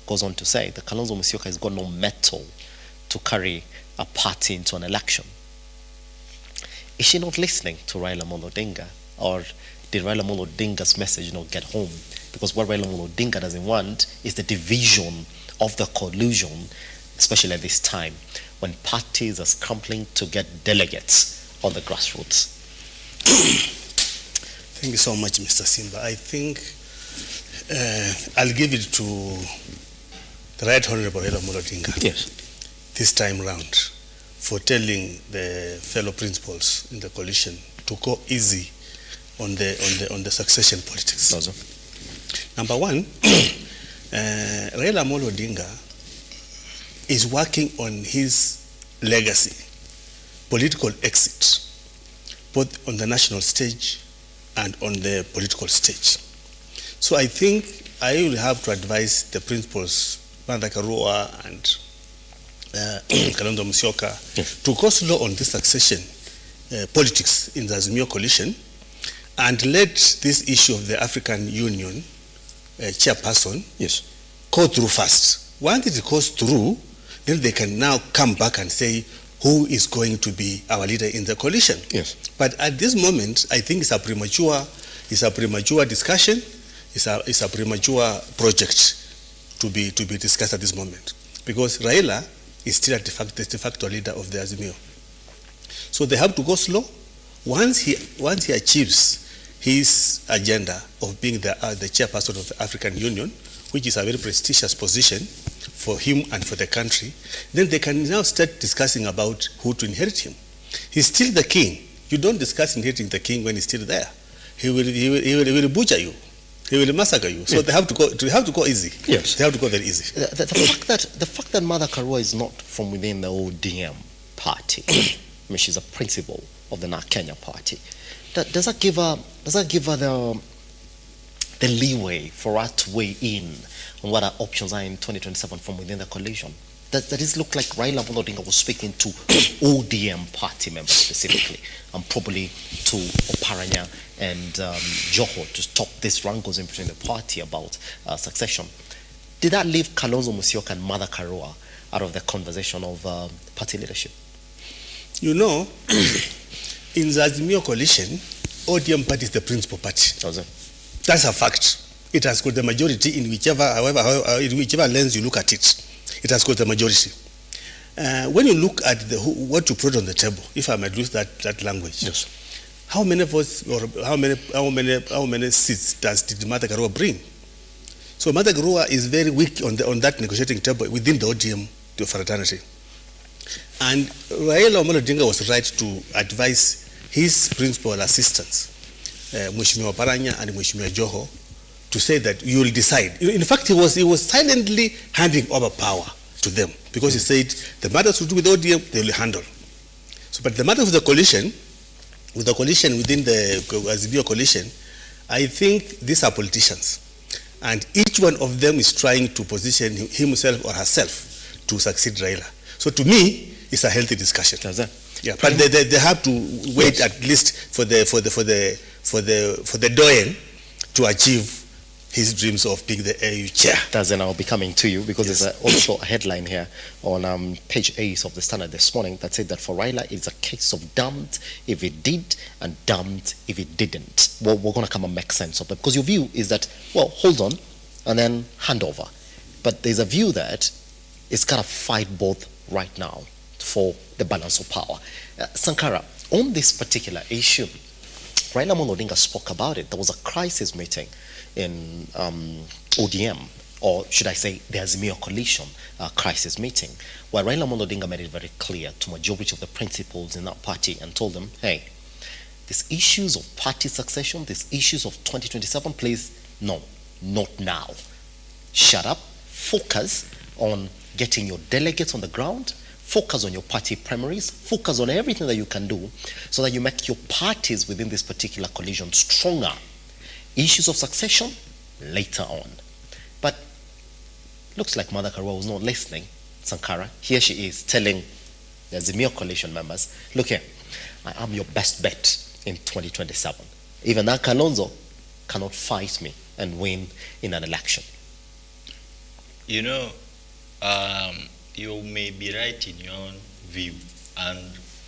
goes on to say that Kalonzo Musyoka has got no mettle to carry a party into an election. Is she not listening to Raila Amolo Odinga? Or did Raila Amolo Odinga's message not get home? Because what Raila Amolo Odinga doesn't want is the division of the coalition, especially at this time when parties are scrambling to get delegates on the grassroots. Thank you so much, Mr. Simba. I think I'll give it to the Right Honorable Raila Amolo Odinga. Yes. This time round, for telling the fellow principals in the coalition to go easy on the succession politics. Also. Number one, Raila Amolo Odinga is working on his legacy, political exit, both on the national stage and on the political stage. So I think I will have to advise the principals, Martha Karua and Kalonzo Musyoka, to go slow on this succession politics in the Azimio coalition and let this issue of the African Union chairperson go through first. Once it goes through, then they can now come back and say who is going to be our leader in the coalition. Yes. But at this moment, I think it's a premature discussion. It's a premature project to be discussed at this moment, because Raila is still the de facto leader of the Azimio. So they have to go slow. Once he achieves his agenda of being the chairperson of the African Union, which is a very prestigious position for him and for the country, then they can now start discussing about who to inherit him. He's still the king. You don't discuss inheriting the king when he's still there. He will butcher you. He will massacre you. So they have to go easy. Yes. They have to go very easy. The fact that Martha Karua is not from within the ODM party, I mean, she's a principal of the Kenya party. Does that give her the leeway for her to weigh in on what our options are in 2027 from within the coalition? Does this look like Raila Amolo Odinga was speaking to ODM party members specifically, and probably to Oparanya and Joho to stop these wrangles in between the party about succession? Did that leave Kalonzo Musyoka and Martha Karua out of the conversation of party leadership? You know, in the Azimio coalition, ODM party is the principal party. That's a fact. It has got the majority in whichever lens you look at it. It has got the majority. When you look at what you put on the table, if I might use that language, yes. How many votes or how many seats did Martha Karua bring? So Martha Karua is very weak on that negotiating table within the ODM fraternity. And Raila Amolo Odinga was right to advise his principal assistants, Mheshimiwa Paranya and Mheshimiwa Joho, to say that you will decide. In fact, he was silently handing over power to them, because he said the matters to do with ODM they will handle. So, but the matter of the coalition, within the Azimio coalition, I think these are politicians, and each one of them is trying to position himself or herself to succeed Raila. So to me, it's a healthy discussion. Yeah, but they have to wait at least for the doyen to achieve his dreams of being the AU chair. That's now becoming to you, because there's also a headline here on page 8 of the Standard this morning that said that for Raila it's a case of damned if it did and damned if it didn't. Well, we're going to come and make sense of it, because your view is that, well, hold on and then hand over. But there's a view that it's got to fight both right now for the balance of power. Sankara, on this particular issue, Raila Amolo Odinga spoke about it. There was a crisis meeting in ODM, or should I say the Azimio coalition crisis meeting, where Raila Amolo Odinga made it very clear to majority of the principals in that party and told them, hey, these issues of party succession, these issues of 2027, please, no, not now. Shut up, focus on getting your delegates on the ground, focus on your party primaries, focus on everything that you can do so that you make your parties within this particular coalition stronger. Issues of succession, later on. But looks like Martha Karua was not listening. Sankara, here she is telling the Azimio coalition members, look here, I am your best bet in 2027. Even that Kalonzo cannot fight me and win in an election. You know, you may be right in your own view, and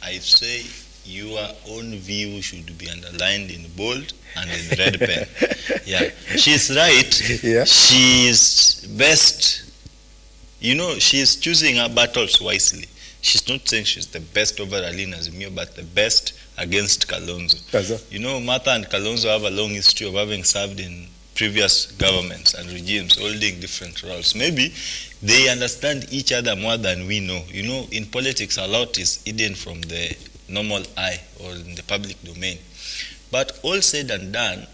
I say your own view should be underlined in bold and in red pen. Yeah, she's right. Yeah. She's best. You know, she's choosing her battles wisely. She's not saying she's the best over Alina Azimio, but the best against Kalonzo. You know, Martha and Kalonzo have a long history of having served in previous governments and regimes, holding different roles. Maybe they understand each other more than we know. You know, in politics, a lot is hidden from the normal eye or in the public domain. But all said and done,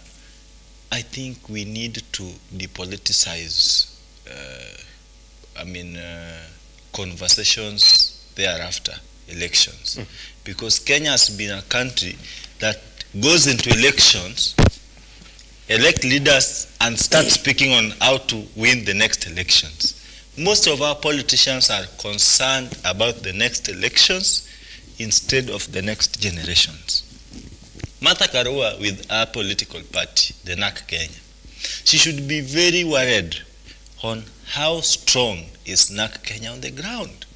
I think we need to depoliticize conversations thereafter elections. Because Kenya has been a country that goes into elections, elect leaders, and start speaking on how to win the next elections. Most of our politicians are concerned about the next elections instead of the next generations. Martha Karua with our political party, the NAK Kenya, she should be very worried on how strong is NAK Kenya on the ground.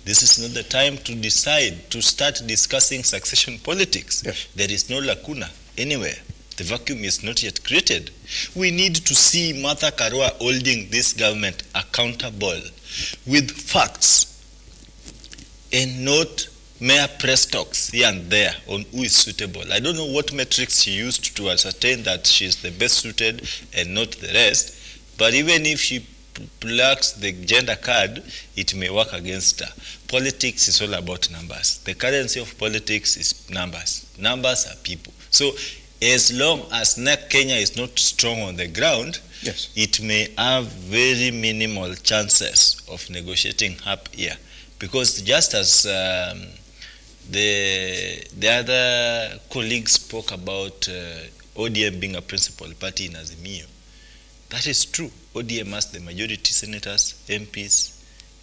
This is not the time to decide, to start discussing succession politics. Yes. There is no lacuna anywhere. The vacuum is not yet created. We need to see Martha Karua holding this government accountable with facts and not mere press talks here and there on who is suitable. I don't know what metrics she used to ascertain that she is the best suited and not the rest, but even if she plucks the gender card, it may work against her. Politics is all about numbers. The currency of politics is numbers. Numbers are people. So as long as NAK Kenya is not strong on the ground, yes, it may have very minimal chances of negotiating up here. Because just as the other colleagues spoke about ODM being a principal party in Azimio, that is true. ODM has the majority senators, MPs,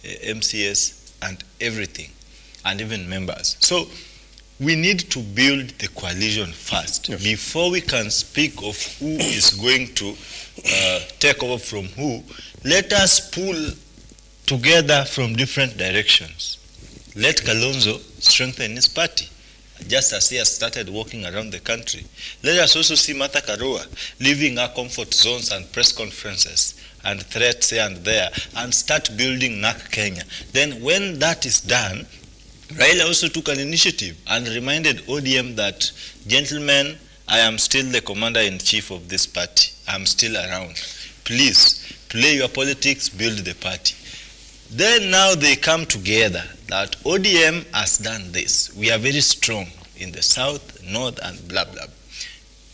MCS, and everything, and even members. So we need to build the coalition first, yes, before we can speak of who is going to take over from who. Let us pull together from different directions. Let Kalonzo strengthen his party, just as he has started walking around the country. Let us also see Martha Karua leaving her comfort zones and press conferences and threats here and there and start building NAK Kenya. Then when that is done, Raila also took an initiative and reminded ODM that, gentlemen, I am still the commander-in-chief of this party. I'm still around. Please, play your politics, build the party. Then now they come together that ODM has done this. We are very strong in the south, north, and blah, blah.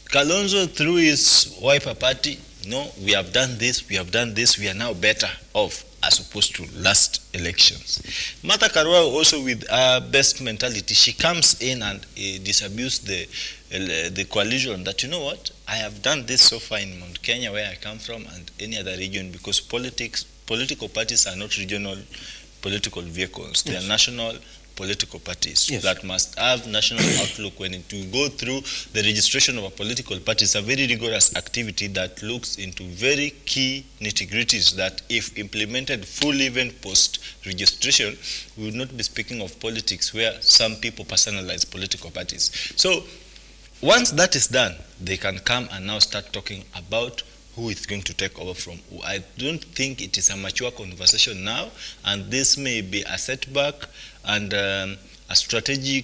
Kalonzo through his Wiper party, no, we have done this, we have done this, we are now better off as opposed to last elections. Martha Karua also with her best mentality, she comes in and disabuse the coalition that, you know what, I have done this so far in Mount Kenya where I come from and any other region, because political parties are not regional political vehicles. They are national political parties, yes, that must have national outlook. When it will go through the registration of a political party, it's a very rigorous activity that looks into very key nitty-gritties that if implemented fully, even post-registration, we would not be speaking of politics where some people personalize political parties. So once that is done, they can come and now start talking about who is going to take over from who. I don't think it is a mature conversation now, and this may be a setback and a strategy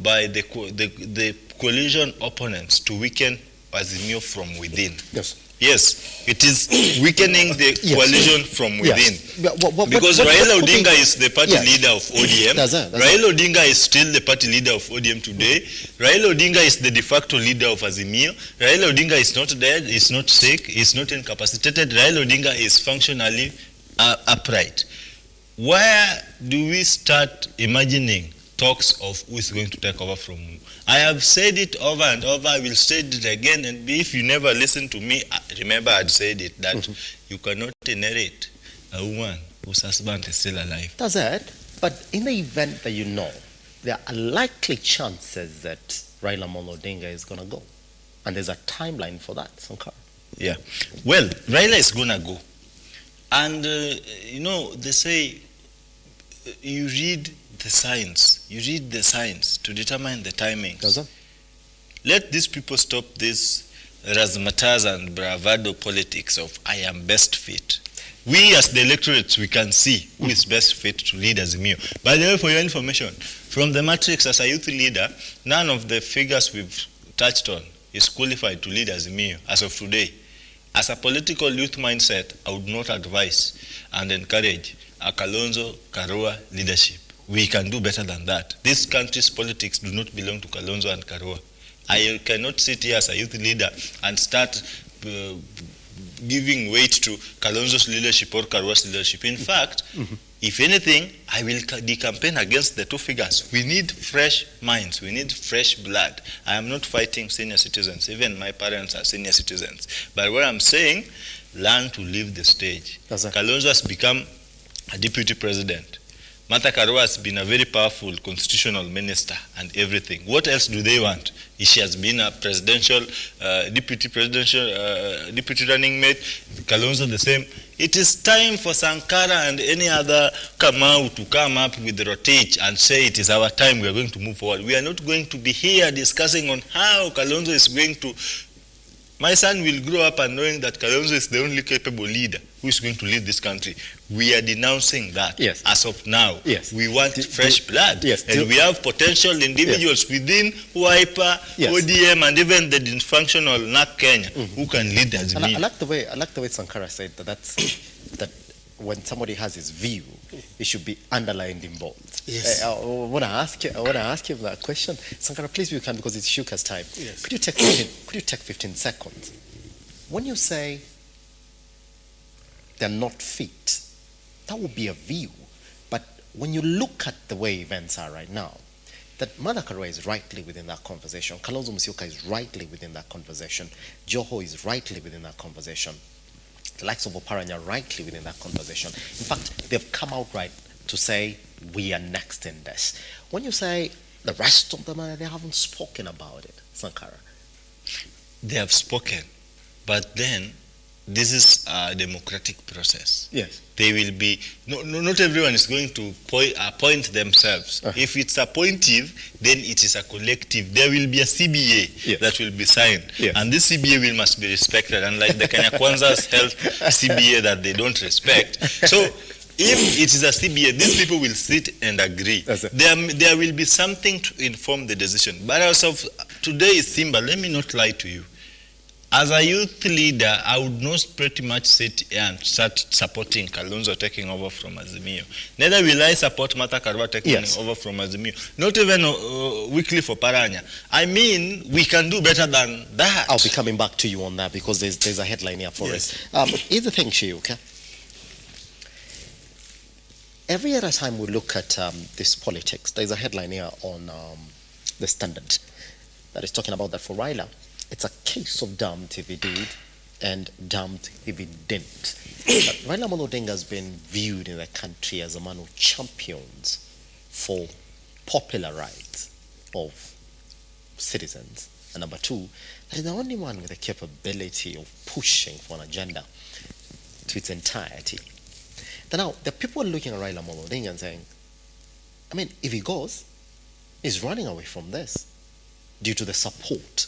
by the coalition opponents to weaken Azimio from within. Yes. Yes, it is weakening the coalition from within. Yes. Because Raila Odinga is the party leader of ODM. That's Raila Odinga is still the party leader of ODM today. Raila Odinga is the de facto leader of Azimio. Raila Odinga is not dead, is not sick, is not incapacitated. Raila Odinga is functionally upright. Where do we start imagining talks of who is going to take over from who? I have said it over and over, I will say it again, and if you never listen to me, remember I had said it, that you cannot inherit a woman whose husband is still alive. That's it. But in the event that you know there are likely chances that Raila Amolo Odinga is going to go. And there's a timeline for that, Sankara. Yeah. Well, Raila is going to go. And, you know, they say you read the signs. You read the signs to determine the timings. Let these people stop this razzmatazz and bravado politics of I am best fit. We as the electorates, we can see who is best fit to lead Azimio. By the way, for your information, from the matrix as a youth leader, none of the figures we've touched on is qualified to lead Azimio as of today. As a political youth mindset, I would not advise and encourage a Kalonzo Karua leadership. We can do better than that. This country's politics do not belong to Kalonzo and Karua. I cannot sit here as a youth leader and start giving weight to Kalonzo's leadership or Karua's leadership. In fact, if anything, I will campaign against the two figures. We need fresh minds. We need fresh blood. I am not fighting senior citizens. Even my parents are senior citizens. But what I'm saying, learn to leave the stage. Kalonzo has become a deputy president. Martha Karua has been a very powerful constitutional minister and everything. What else do they want? She has been a presidential, deputy running mate, Kalonzo the same. It is time for Sankara and any other Kamau to come up with the rotate and say it is our time, we are going to move forward. We are not going to be here discussing on how Kalonzo is going to... My son will grow up and knowing that Kalonzo is the only capable leader who is going to lead this country. We are denouncing that as of now. We want fresh blood. And we have potential individuals within Wiper, ODM, and even the dysfunctional NAC Kenya who can lead as me. I like the way Sankara said that when somebody has his view, it should be underlined in bold. I want to ask you that question. Sankara, please, you can, because it's Shuka's time. Could you take 15 seconds? When you say they're not fit, that would be a view. But when you look at the way events are right now, that Martha Karua is rightly within that conversation. Kalonzo Musyoka is rightly within that conversation. Joho is rightly within that conversation. The likes of Oparanya rightly within that conversation. In fact, they've come out right to say, we are next in this. When you say the rest of them, they haven't spoken about it, Sankara. They have spoken, but then this is a democratic process. They will be, not everyone is going to appoint themselves. If it's appointive, then it is a collective. There will be a CBA that will be signed. And this CBA must be respected, unlike the Kenya Kwanza's health CBA that they don't respect. So if it is a CBA, these people will sit and agree. There will be something to inform the decision. But as of today, Simba, let me not lie to you. As a youth leader, I would not pretty much sit here and start supporting Kalonzo taking over from Azimio. Neither will I support Martha Karua taking over from Azimio. Not even weekly for Paranya. I mean, we can do better than that. I'll be coming back to you on that because there's a headline here for it. Here's the thing, Shiuka. Every other time we look at this politics, there's a headline here on the Standard that is talking about that for Raila. It's a case of damned if he did and damned if he didn't. But Raila Amolo Odinga has been viewed in the country as a man who champions for popular rights of citizens. And number two, he's the only one with the capability of pushing for an agenda to its entirety. Now, the people looking at Raila Amolo Odinga and saying, I mean, if he goes, he's running away from this due to the support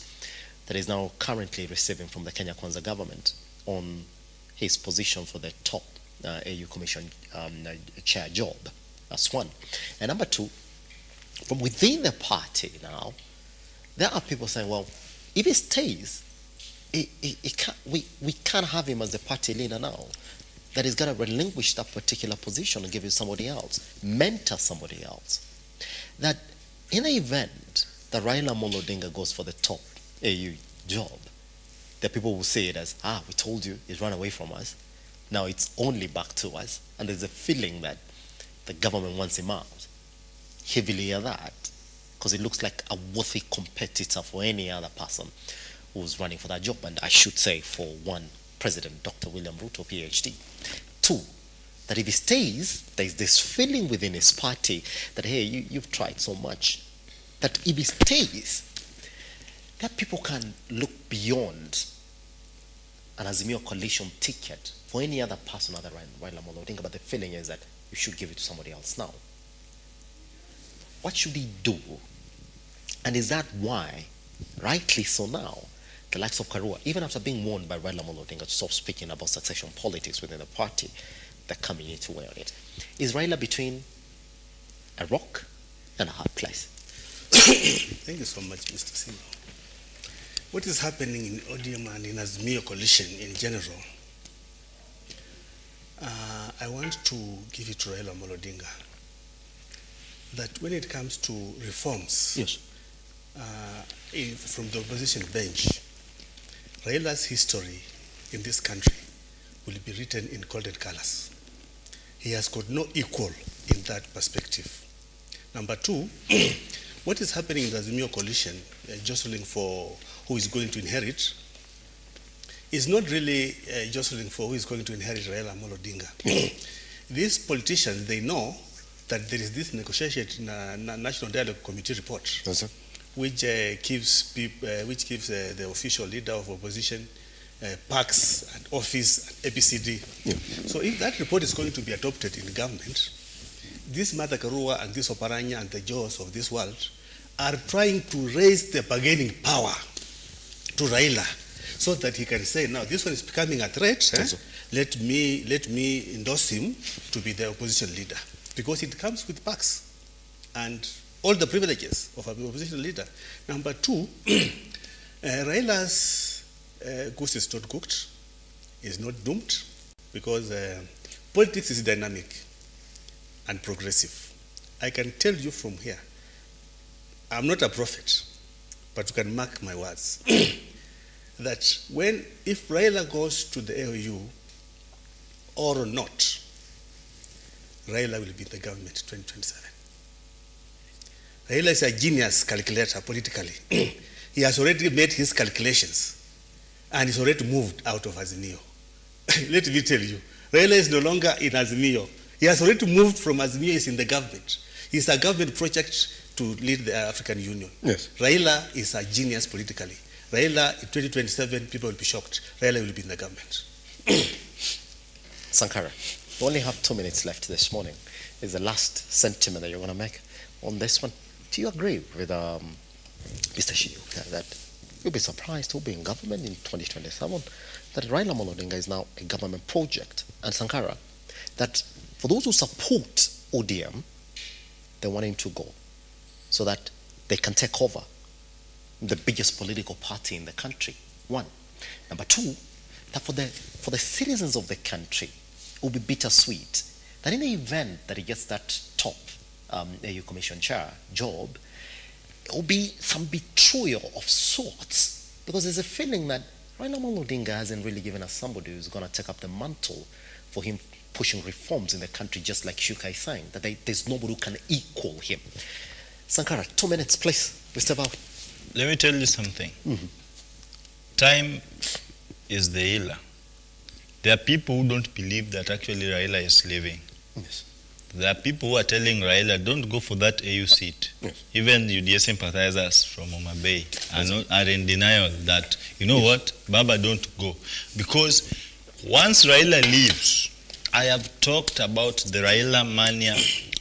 that is now currently receiving from the Kenya Kwanza government on his position for the top AU Commission chair job. That's one. And number two, from within the party now, there are people saying, well, if he stays, we can't have him as the party leader now. That he's got to relinquish that particular position and give it somebody else, mentor somebody else. That in the event that Raila Amolo Odinga goes for the top AU job, the people will say it as, we told you, he's run away from us. Now it's only back to us. And there's a feeling that the government wants him out. Heavily at that, because it looks like a worthy competitor for any other person who's running for that job. And I should say for one, President Dr. William RUTO, PhD. Two, that if he stays, there's this feeling within his party that, hey, you've tried so much, that if he stays, that people can look beyond an Azimio coalition ticket for any other person other than Raila Amolo Odinga, but the feeling is that you should give it to somebody else now. What should he do? And is that why, rightly so now, the likes of Karua, even after being warned by Raila Amolo Odinga to stop speaking about succession politics within the party, they're coming into wear it. Is Raila between a rock and a hard place? Thank you so much, Mr. Simba. What is happening in ODM and in Azimio coalition in general, I want to give it to Raila Amolo Odinga that when it comes to reforms, yes, from the opposition bench, Raila's history in this country will be written in golden colors. He has got no equal in that perspective. Number two, what is happening in the Azimio coalition, jostling for who is going to inherit, is not really jostling for who is going to inherit Raila Amolo Odinga. These politicians, they know that there is this negotiated National Dialogue Committee report, yes, which gives the official leader of opposition packs and office and ABCD. Yeah. So if that report is going to be adopted in government, this Martha Karua and this Oparanya and the Jaws of this world are trying to raise the bargaining power to Raila so that he can say, now this one is becoming a threat, let me endorse him to be the opposition leader, because it comes with packs and all the privileges of an opposition leader. Number two, Raila's goose is not cooked, is not doomed, because politics is dynamic and progressive. I can tell you from here, I'm not a prophet, but you can mark my words, that if Raila goes to the AOU or not, Raila will be in the government 2027. Raila is a genius calculator politically. He has already made his calculations and he's already moved out of Azimio. Let me tell you, Raila is no longer in Azimio. He has already moved from Azimio, he's in the government. He's a government project to lead the African Union. Yes. Raila is a genius politically. Raila, in 2027, people will be shocked. Raila will be in the government. Sankara, we only have 2 minutes left this morning. Is the last sentiment that you're going to make on this one? Do you agree with Mr. Shiuka that you'll be surprised who'll be in government in 2027, that Raila Amolo Odinga is now a government project? And Sankara, that for those who support ODM, they want him to go so that they can take over the biggest political party in the country. One. Number two, that for the citizens of the country, it will be bittersweet that in the event that he gets that top AU Commission chair job, it will be some betrayal of sorts, because there's a feeling that Raila Amolo Odinga hasn't really given us somebody who's going to take up the mantle for him pushing reforms in the country, just like Shuka is saying, that there's nobody who can equal him. Sankara, 2 minutes, please. Mr. Bao. Let me tell you something. Mm-hmm. Time is the healer. There are people who don't believe that actually Raila is leaving. Yes. There are people who are telling Raila, don't go for that AU seat. Yes. Even UDA sympathizers from Homa Bay are in denial that, you know what, Baba, don't go. Because once Raila leaves, I have talked about the Raila mania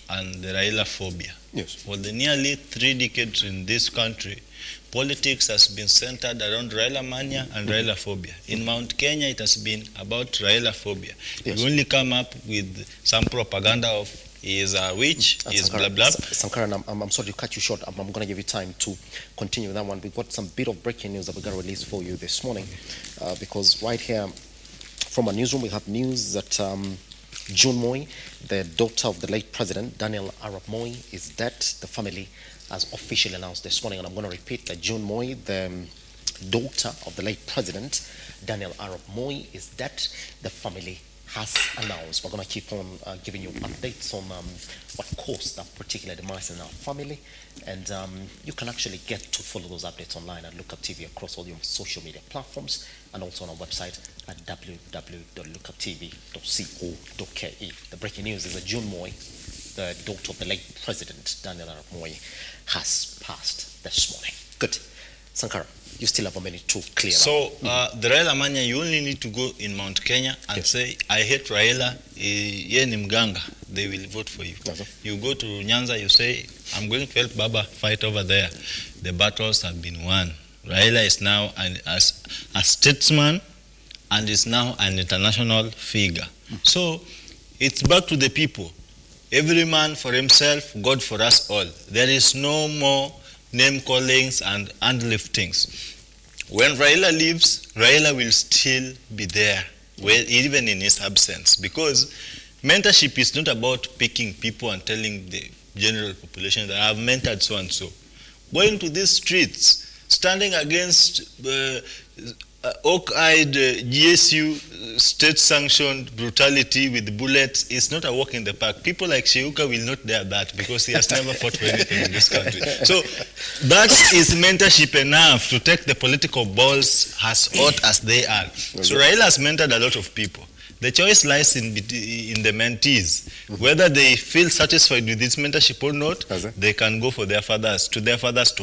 and the Raila phobia. Yes. For the nearly 3 decades in this country, politics has been centered around Raila mania and Raila phobia. In Mount Kenya, it has been about Raila phobia. Yes. You only come up with some propaganda of he is a witch, he is blah, blah. Sankara, I'm sorry to cut you short. I'm going to give you time to continue with that one. We've got some bit of breaking news that we're going to release for you this morning, because right here from our newsroom, we have news that June Moi, the daughter of the late president, Daniel Arap Moi, is dead. The family has officially announced this morning, and I'm going to repeat that June Moi, the daughter of the late president, Daniel Arap Moi, is dead. The family has announced. We're going to keep on giving you updates on what caused that particular demise in our family. And you can actually get to follow those updates online at Lookuptv across all your social media platforms and also on our website at www.lookuptv.co.ke. The breaking news is that June Moi, the daughter of the late President Daniel Arap Moi, has passed this morning. Good. Sankara, you still have a minute to clear So, the Raila Mania, you only need to go in Mount Kenya and say, I hate Raila, ye ni mganga. They will vote for you. You go to Nyanza, you say, I'm going to help Baba fight over there. The battles have been won. Raila is now a statesman and is now an international figure. So, it's back to the people. Every man for himself, God for us all. There is no more name callings and handliftings. When Raila leaves, Raila will still be there, well, even in his absence, because mentorship is not about picking people and telling the general population that I have mentored so and so. Going to these streets, standing against oak-eyed GSU state-sanctioned brutality with bullets is not a walk in the park. People like Sheuka will not dare that because he has never fought for anything in this country. So that is mentorship enough to take the political balls as hot as they are. So Raila has mentored a lot of people. The choice lies in the mentees. Whether they feel satisfied with this mentorship or not, they can go for their fathers to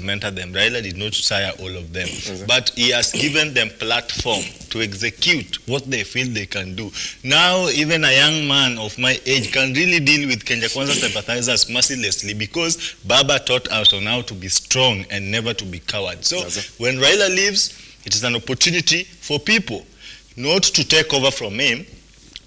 mentor them. Raila did not sire all of them. But he has given them platform to execute what they feel they can do. Now, even a young man of my age can really deal with Kenya Kwanza sympathizers mercilessly because Baba taught us on how to be strong and never to be cowards. So when Raila leaves, it is an opportunity for people not to take over from him,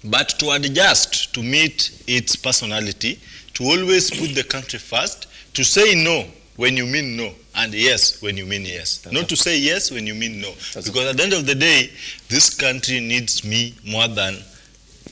but to adjust to meet its personality, to always put the country first, to say no when you mean no, and yes when you mean yes. Not to say yes when you mean no. Because at the end of the day, this country needs me more than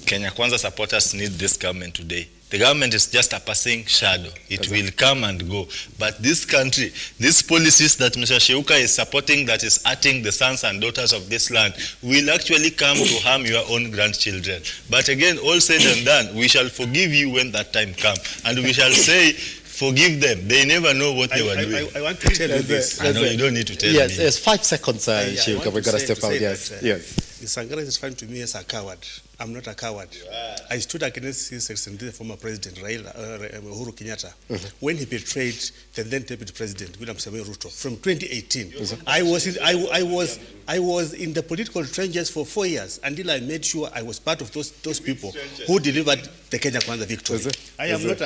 Kenya Kwanza supporters need this government today. The government is just a passing shadow. It will come and go. But this country, these policies that Mr. Sheuka is supporting that is hurting the sons and daughters of this land will actually come to harm your own grandchildren. But again, all said and done, we shall forgive you when that time comes. And we shall say, forgive them. They never know what they were doing. I want to tell you this. I know you don't need to tell me. Yes, 5 seconds, Sheuka. We've got to step out. Yes. Sangara is referring to me as a coward. I'm not a coward. I stood against His Excellency, the former President Uhuru Kenyatta, when he betrayed the then Deputy President William RUTO from 2018. I was in the political trenches for 4 years until I made sure I was part of those people who delivered the Kenya Kwanza victory. I'm not.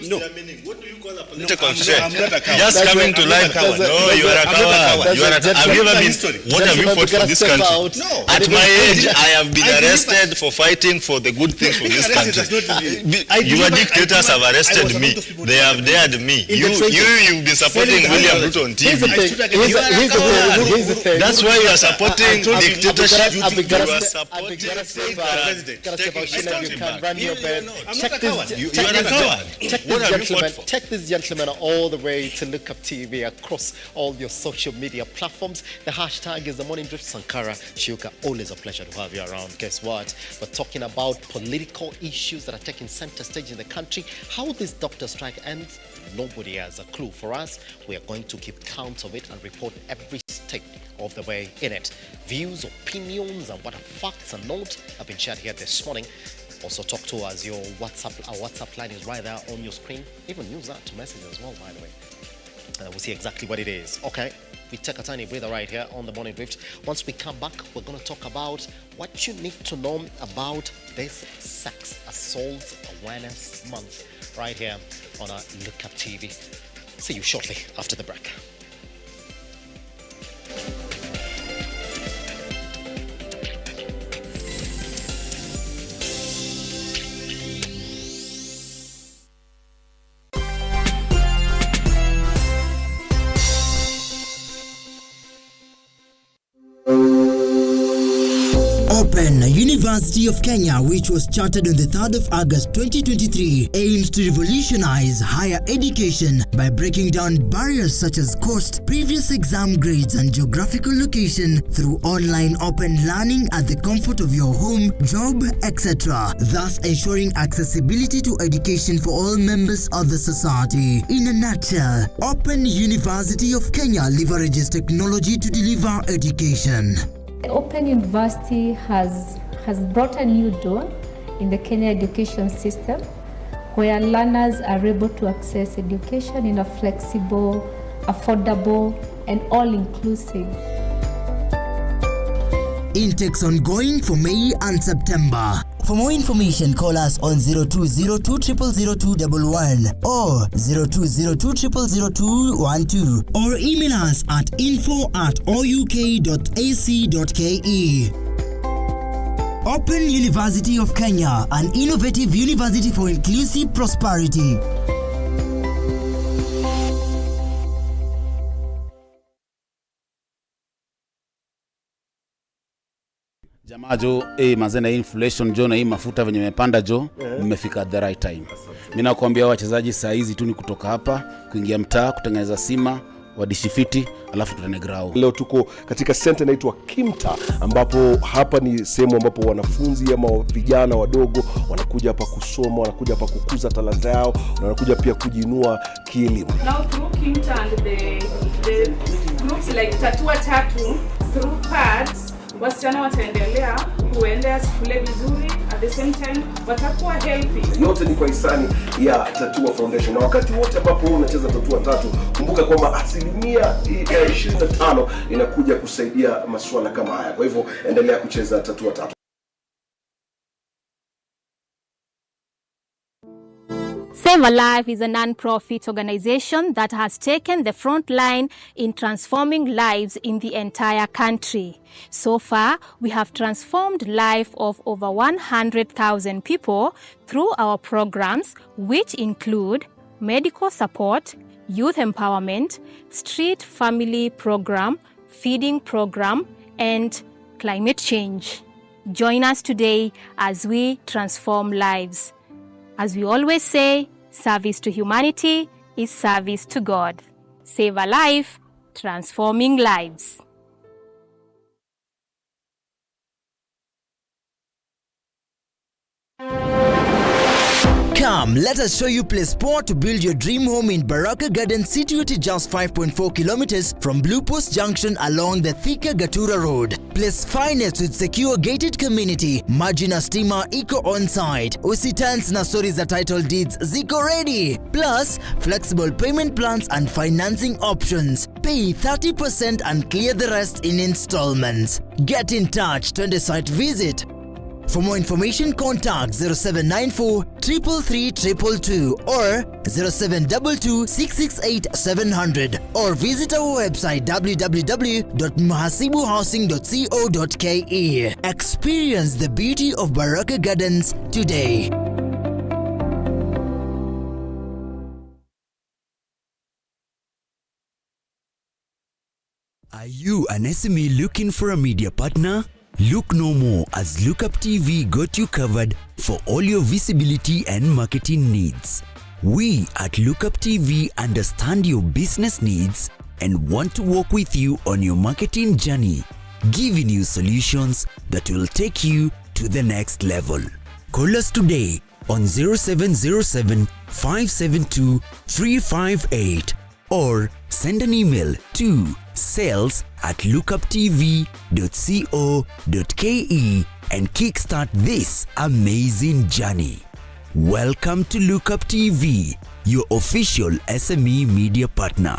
No. What do you call a political I'm not a coward. Just coming to life. No, you are a coward. Have you ever been? What have you fought for this country? No. At my age, I have been arrested for fighting for the good things for this country. Your dictators have arrested me. They have dared me. You've been supporting William Ruto on TV. That's why you are supporting dictatorship. You are supporting Check this gentleman all the way to Lookuptv across all your social media platforms. The hashtag is the Morning Drift. Sankara, Sheuka, always a pleasure to have you around. Guess what? We're talking about political issues that are taking center stage in the country. How this doctor strike ends, nobody has a clue. For us, we are going to keep count of it and report every step of the way in it. Views, opinions, and what are facts and not have been shared here this morning. Also talk to us. Our WhatsApp line is right there on your screen. Even use that to message as well, by the way. We'll see exactly what it is. Okay, we take a tiny breather right here on the Morning Drift. Once we come back, we're going to talk about what you need to know about this Sex Assault Awareness Month right here on our Lookuptv. See you shortly after the break. Open University of Kenya, which was chartered on the 3rd of August 2023, aims to revolutionize higher education by breaking down barriers such as cost, previous exam grades, and geographical location through online open learning at the comfort of your home, job, etc., thus ensuring accessibility to education for all members of the society. In a nutshell, Open University of Kenya leverages technology to deliver education. Open University has brought a new dawn in the Kenya education system, where learners are able to access education in a flexible, affordable, and all-inclusive. Intakes ongoing for May and September. For more information, call us on 0202000211 or 0202000212 or email us at info@ouk.ac.ke. Open University of Kenya, an innovative university for inclusive prosperity. Jamaa jo, mazena inflation jo na hii mafuta venye mepanda jo, mmefika at the right time. Mimi nakwambia wachezaji saa hizi tu ni kutoka hapa, kuingia mtaa, kutengeneza sima, wadishifiti, alafu tutane grau. Leo tuko katika center inaitwa Kimta, ambapo hapa ni sehemu ambapo wanafunzi ama vijana wadogo wanakuja hapa kusoma, wanakuja hapa kukuza talanta yao, na wanakuja pia kujiinua kielimu. Now through Kimta and the groups like Tatua Tatu, through pads, wasichana wataendelea kuendea shule vizuri, at the same time watakuwa healthy. Yote ni kwa hisani ya Tatua Foundation. Na wakati wote ambapo unacheza Tatua Tatu, kumbuka kwamba 25% inakuja kusaidia masuala kama haya. Kwa hivyo endelea kucheza Tatua Tatu. Save a Life is a non-profit organization that has taken the front line in transforming lives in the entire country. So far, we have transformed life of over 100,000 people through our programs, which include medical support, youth empowerment, street family program, feeding program, and climate change. Join us today as we transform lives. As we always say, service to humanity is service to God. Save a life, transforming lives. Come, let us show you place spot to build your dream home in Baraka Garden, situated just 5.4 kilometers from Blue Post Junction along the Thika Gatura Road. Place finest with secure gated community, maji na stima iko on site. Usitans na stories za title deeds ziko ready. Plus, flexible payment plans and financing options. Pay 30% and clear the rest in installments. Get in touch, twende site visit. For more information, contact 0794 333 222 or 0722 668 700 or visit our website www.mahasibuhousing.co.ke. Experience the beauty of Baraka Gardens today. Are you an SME looking for a media partner? Look no more, as Lookuptv got you covered for all your visibility and marketing needs. We at Lookuptv understand your business needs and want to work with you on your marketing journey, giving you solutions that will take you to the next level. Call us today on 0707 572 358 or send an email to sales@lookuptv.co.ke and kickstart this amazing journey. Welcome to Lookuptv, your official SME media partner.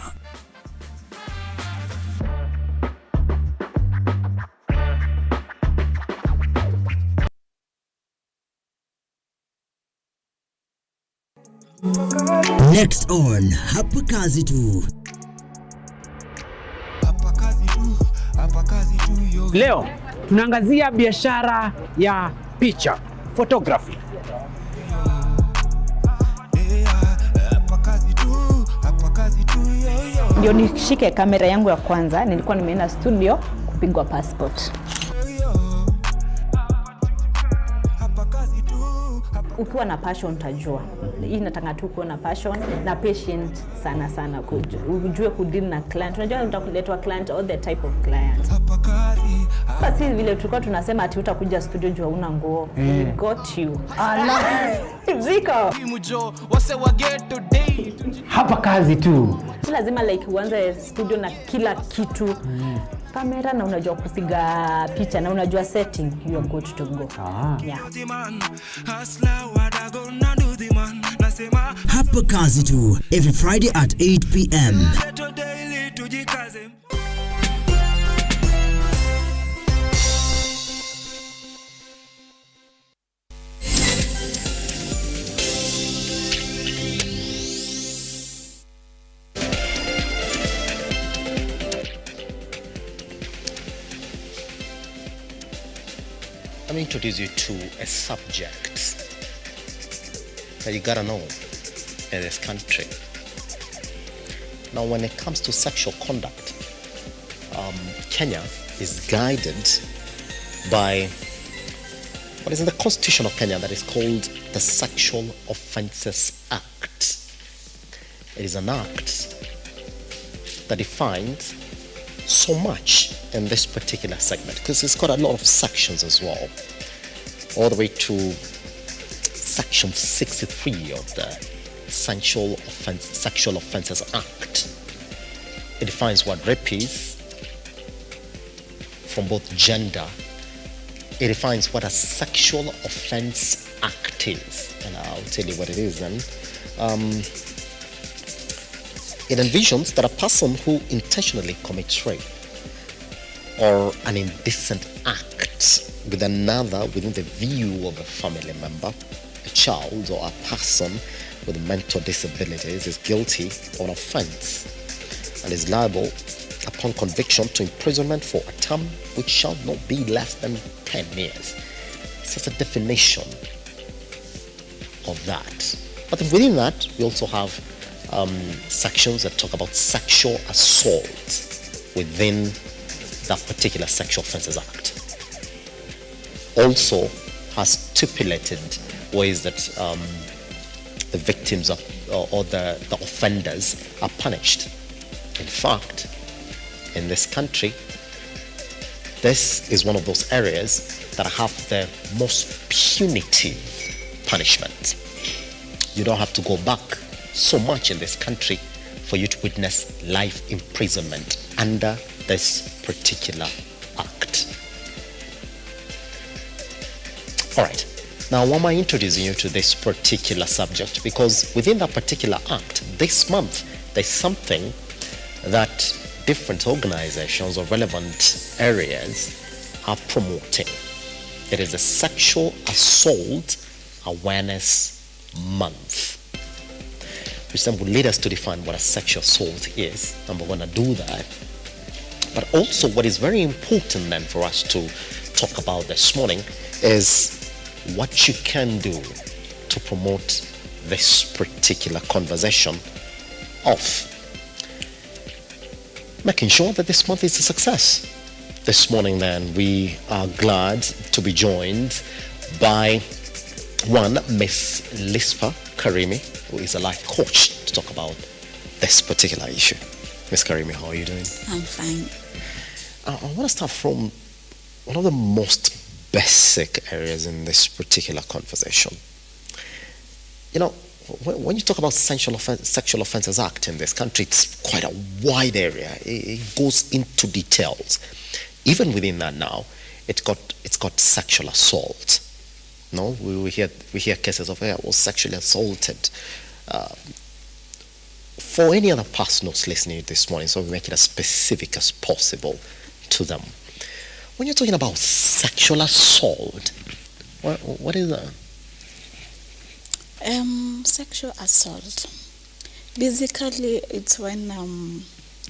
Next on Hapa Kazi Tu. Leo tunaangazia biashara ya picha, photography. Ndio nishike kamera yangu ya kwanza, nilikuwa nimeenda studio kupigwa passport. ukiwa na passion utajua. Hii nataka tu kuwa na passion na patient sana sana, ujue kudeal na client. Unajua utakuletwa client, all the type of client. Basi vile tulikuwa tunasema ati utakuja studio jua una nguo. We got you. Ziko. Hapa kazi tu. Lazima like uanze studio na kila kitu. Kamera na unajua kupiga picha na unajua setting, you are good to go. Yeah. Hapa kazi tu, every Friday at 8 p.m. Let me introduce you to a subject that you gotta know in this country. Now, when it comes to sexual conduct, Kenya is guided by what is in the Constitution of Kenya that is called the Sexual Offences Act. It is an act that defines so much in this particular segment, because it's got a lot of sections as well, all the way to section 63 of the Sexual Offences Act. It defines what rape is from both gender. It defines what a sexual offense act is, and I'll tell you what it is then. It envisions that a person who intentionally commits rape or an indecent act with another within the view of a family member, a child, or a person with mental disabilities is guilty of an offense and is liable upon conviction to imprisonment for a term which shall not be less than 10 years. It's just a definition of that. But within that, we also have sections that talk about sexual assault within that particular Sexual Offences Act. Also has stipulated ways that the victims or the offenders are punished. In fact, in this country, this is one of those areas that have the most punitive punishment. You don't have to go back so much in this country for you to witness life imprisonment under this particular act. All right. Now, why am I introducing you to this particular subject? Because within that particular act, this month, there's something that different organizations or relevant areas are promoting. It is a Sexual Assault Awareness Month, which then will lead us to define what a sexual assault is, and we're going to do that. But also what is very important then for us to talk about this morning is what you can do to promote this particular conversation of making sure that this month is a success. This morning then we are glad to be joined by one Miss Lispa Karimi, who is a life coach, to talk about this particular issue. Miss Karimi, how are you doing? I'm fine. I want to start from one of the most basic areas in this particular conversation. You know, when you talk about Sexual Offences Act in this country, it's quite a wide area. It goes into details. Even within that now, it's got sexual assault. No, we hear cases of was sexually assaulted. For any other person who's listening this morning, so we make it as specific as possible to them. When you're talking about sexual assault, what is that? Sexual assault. Basically, it's when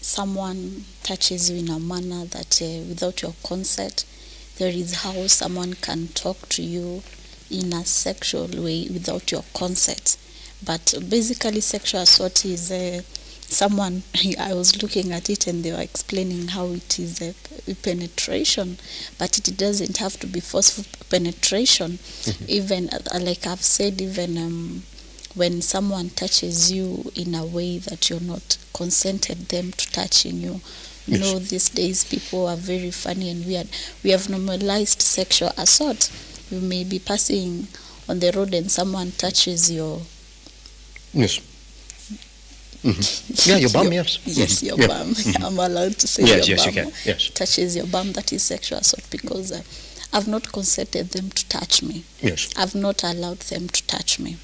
someone touches you in a manner that without your consent, there is how someone can talk to you in a sexual way without your consent. But basically, sexual assault is someone, I was looking at it and they were explaining how it is a penetration, but it doesn't have to be forceful penetration. Even like I've said, even when someone touches you in a way that you're not consented them to touching you. You know, these days people are very funny and weird. We have normalized sexual assault. You may be passing on the road and someone touches your... Yes. Yeah, your bum, yes. Yes, your Yeah. bum. I'm allowed to say Yes, your yes, bum. you can. Yes. Touches your bum, that is sexual assault because I've not consented them to touch me. Yes. I've not allowed them to touch me.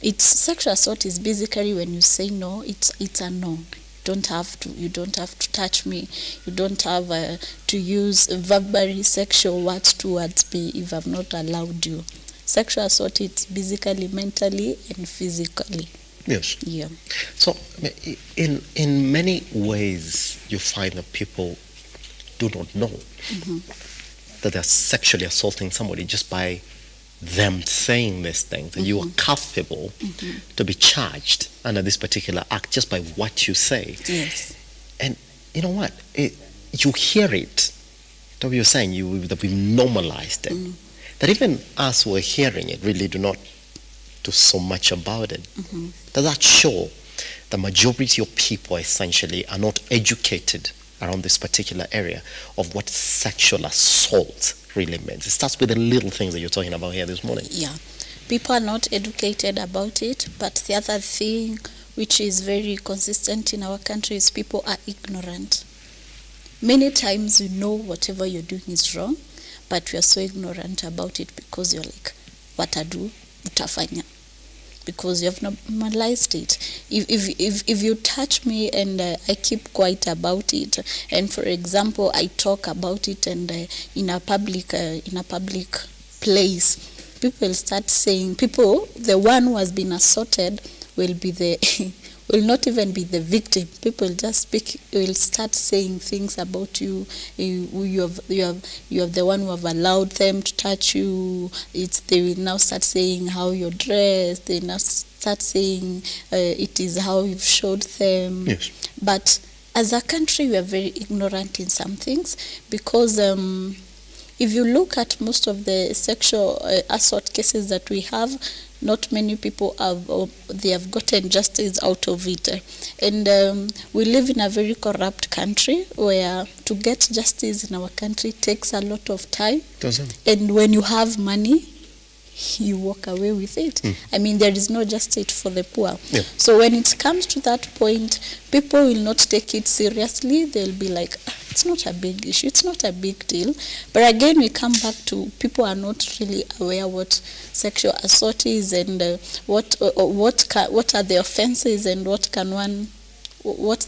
It's sexual assault is basically when you say no, it's a no. You don't have to touch me. You don't have to use verbally sexual words towards me if I've not allowed you. Sexual assault is basically mentally and physically. Yes. Yeah. So in many ways you find that people do not know that they're sexually assaulting somebody just by them saying these things, and you are culpable to be charged under this particular act just by what you say. Yes. And you know what? You hear it. What you're saying, that we've normalized it. That even us who are hearing it really do not do so much about it. Does that show the majority of people essentially are not educated around this particular area of what sexual assault really means? It starts with the little things that you're talking about here this morning. Yeah. People are not educated about it, but the other thing which is very consistent in our country is people are ignorant. Many times you know whatever you're doing is wrong, but we are so ignorant about it because you're like, what I do, utafanya. Because you have normalized it. If you touch me and I keep quiet about it, and for example I talk about it and in a public place, people start saying, the one who has been assaulted will be will not even be the victim. People just will start saying things about you. You have the one who have allowed them to touch you. They will now start saying how you're dressed. They now start saying it is how you've showed them. Yes. But as a country, we are very ignorant in some things because if you look at most of the sexual assault cases that we have, not many people have gotten justice out of it. And we live in a very corrupt country where to get justice in our country takes a lot of time. And when you have money, you walk away with it. I mean, there is no justice for the poor. Yeah. So when it comes to that point, people will not take it seriously. They'll be like, it's not a big issue, it's not a big deal. But again, we come back to people are not really aware what sexual assault is and what are the offenses and what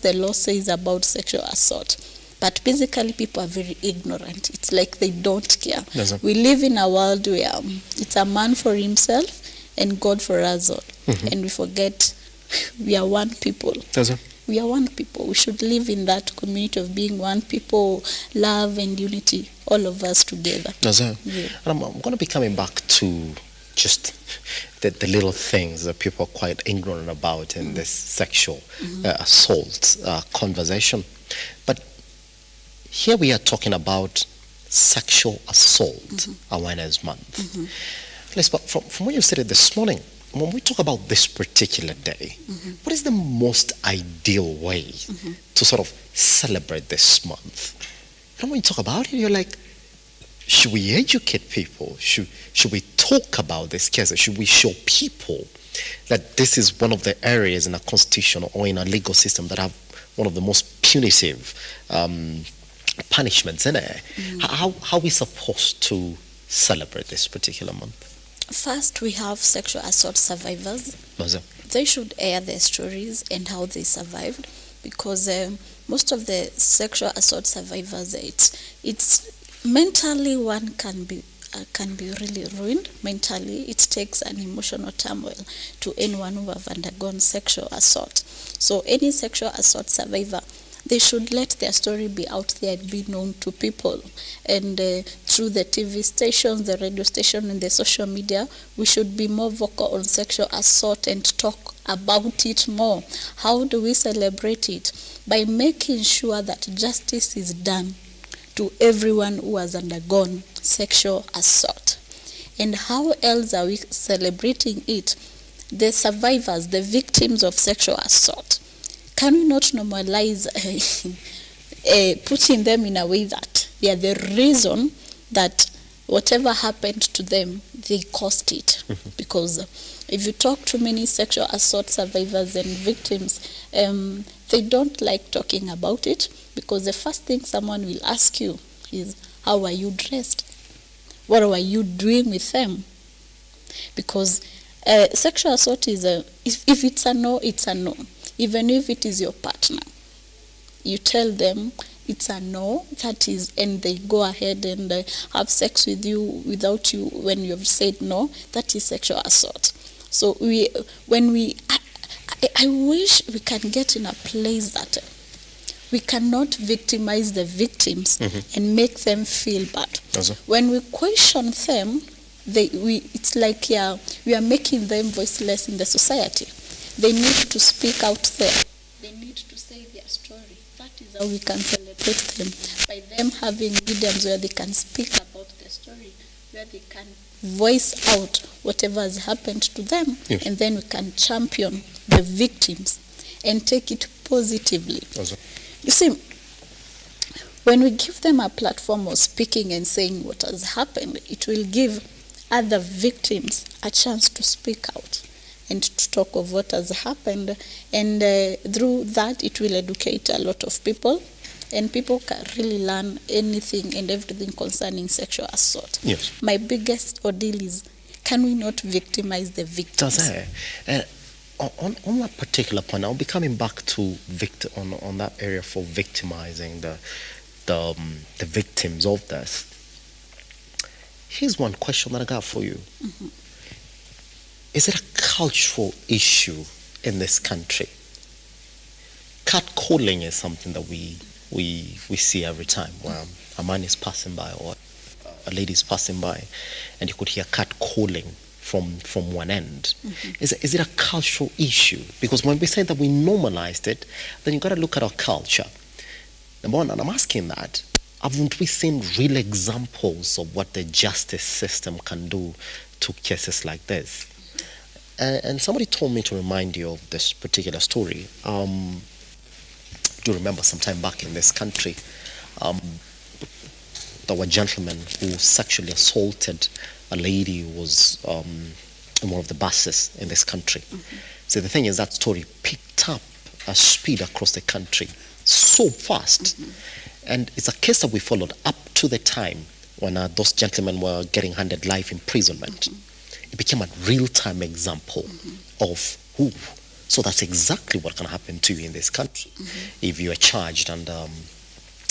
the law says about sexual assault. But basically, people are very ignorant. It's like they don't care. We live in a world where it's a man for himself and God for us all. And we forget we are one people. We are one people. We should live in that community of being one people, love and unity, all of us together. Yeah. And I'm going to be coming back to just the little things that people are quite ignorant about in this sexual assault conversation. But here we are talking about Sexual Assault Awareness Month. But from what you said this morning, when we talk about this particular day, what is the most ideal way to sort of celebrate this month? And when you talk about it, you're like, should we educate people? Should we talk about this case? Should we show people that this is one of the areas in a constitution or in a legal system that have one of the most punitive punishments in it? How are we supposed to celebrate this particular month? First, we have sexual assault survivors. They should air their stories and how they survived, because most of the sexual assault survivors, it's mentally one can be really ruined. Mentally, it takes an emotional turmoil to anyone who have undergone sexual assault. So any sexual assault survivor, they should let their story be out there and be known to people, and through the TV stations, the radio station, and the social media, we should be more vocal on sexual assault and talk about it more. How do we celebrate it? By making sure that justice is done to everyone who has undergone sexual assault. And how else are we celebrating it? The survivors, the victims of sexual assault. Can we not normalize putting them in a way that they are the reason that whatever happened to them, they caused it? Because if you talk to many sexual assault survivors and victims, they don't like talking about it, because the first thing someone will ask you is, how are you dressed? What were you doing with them? Because sexual assault is if it's a no, it's a no. Even if it is your partner, you tell them it's a no, that is, and they go ahead and have sex with you without you, when you have said no, that is sexual assault. So I wish we can get in a place that we cannot victimize the victims and make them feel bad. When we question them, it's like we are making them voiceless in the society. They need to speak out there. They need to say their story. That is how we can celebrate them, by them having mediums where they can speak about their story, where they can voice out whatever has happened to them, and then we can champion the victims and take it positively. You see, when we give them a platform of speaking and saying what has happened, it will give other victims a chance to speak out and to talk of what has happened, and through that it will educate a lot of people, and people can really learn anything and everything concerning sexual assault. Yes. My biggest ordeal is, can we not victimize the victims? On that particular point, I'll be coming back to on that area for victimizing the victims of this. Here's one question that I got for you. Is it a cultural issue in this country? Catcalling is something that we see every time, where a man is passing by or a lady is passing by, and you could hear catcalling from one end. Is it a cultural issue? Because when we say that we normalized it, then you got to look at our culture. Number one, and I'm asking that, haven't we seen real examples of what the justice system can do to cases like this? And somebody told me to remind you of this particular story. I do remember some time back in this country, there were gentlemen who sexually assaulted a lady who was in one of the buses in this country. So the thing is, that story picked up a speed across the country so fast. And it's a case that we followed up to the time when those gentlemen were getting handed life imprisonment. It became a real-time example of who. So that's exactly what can happen to you in this country if you are charged under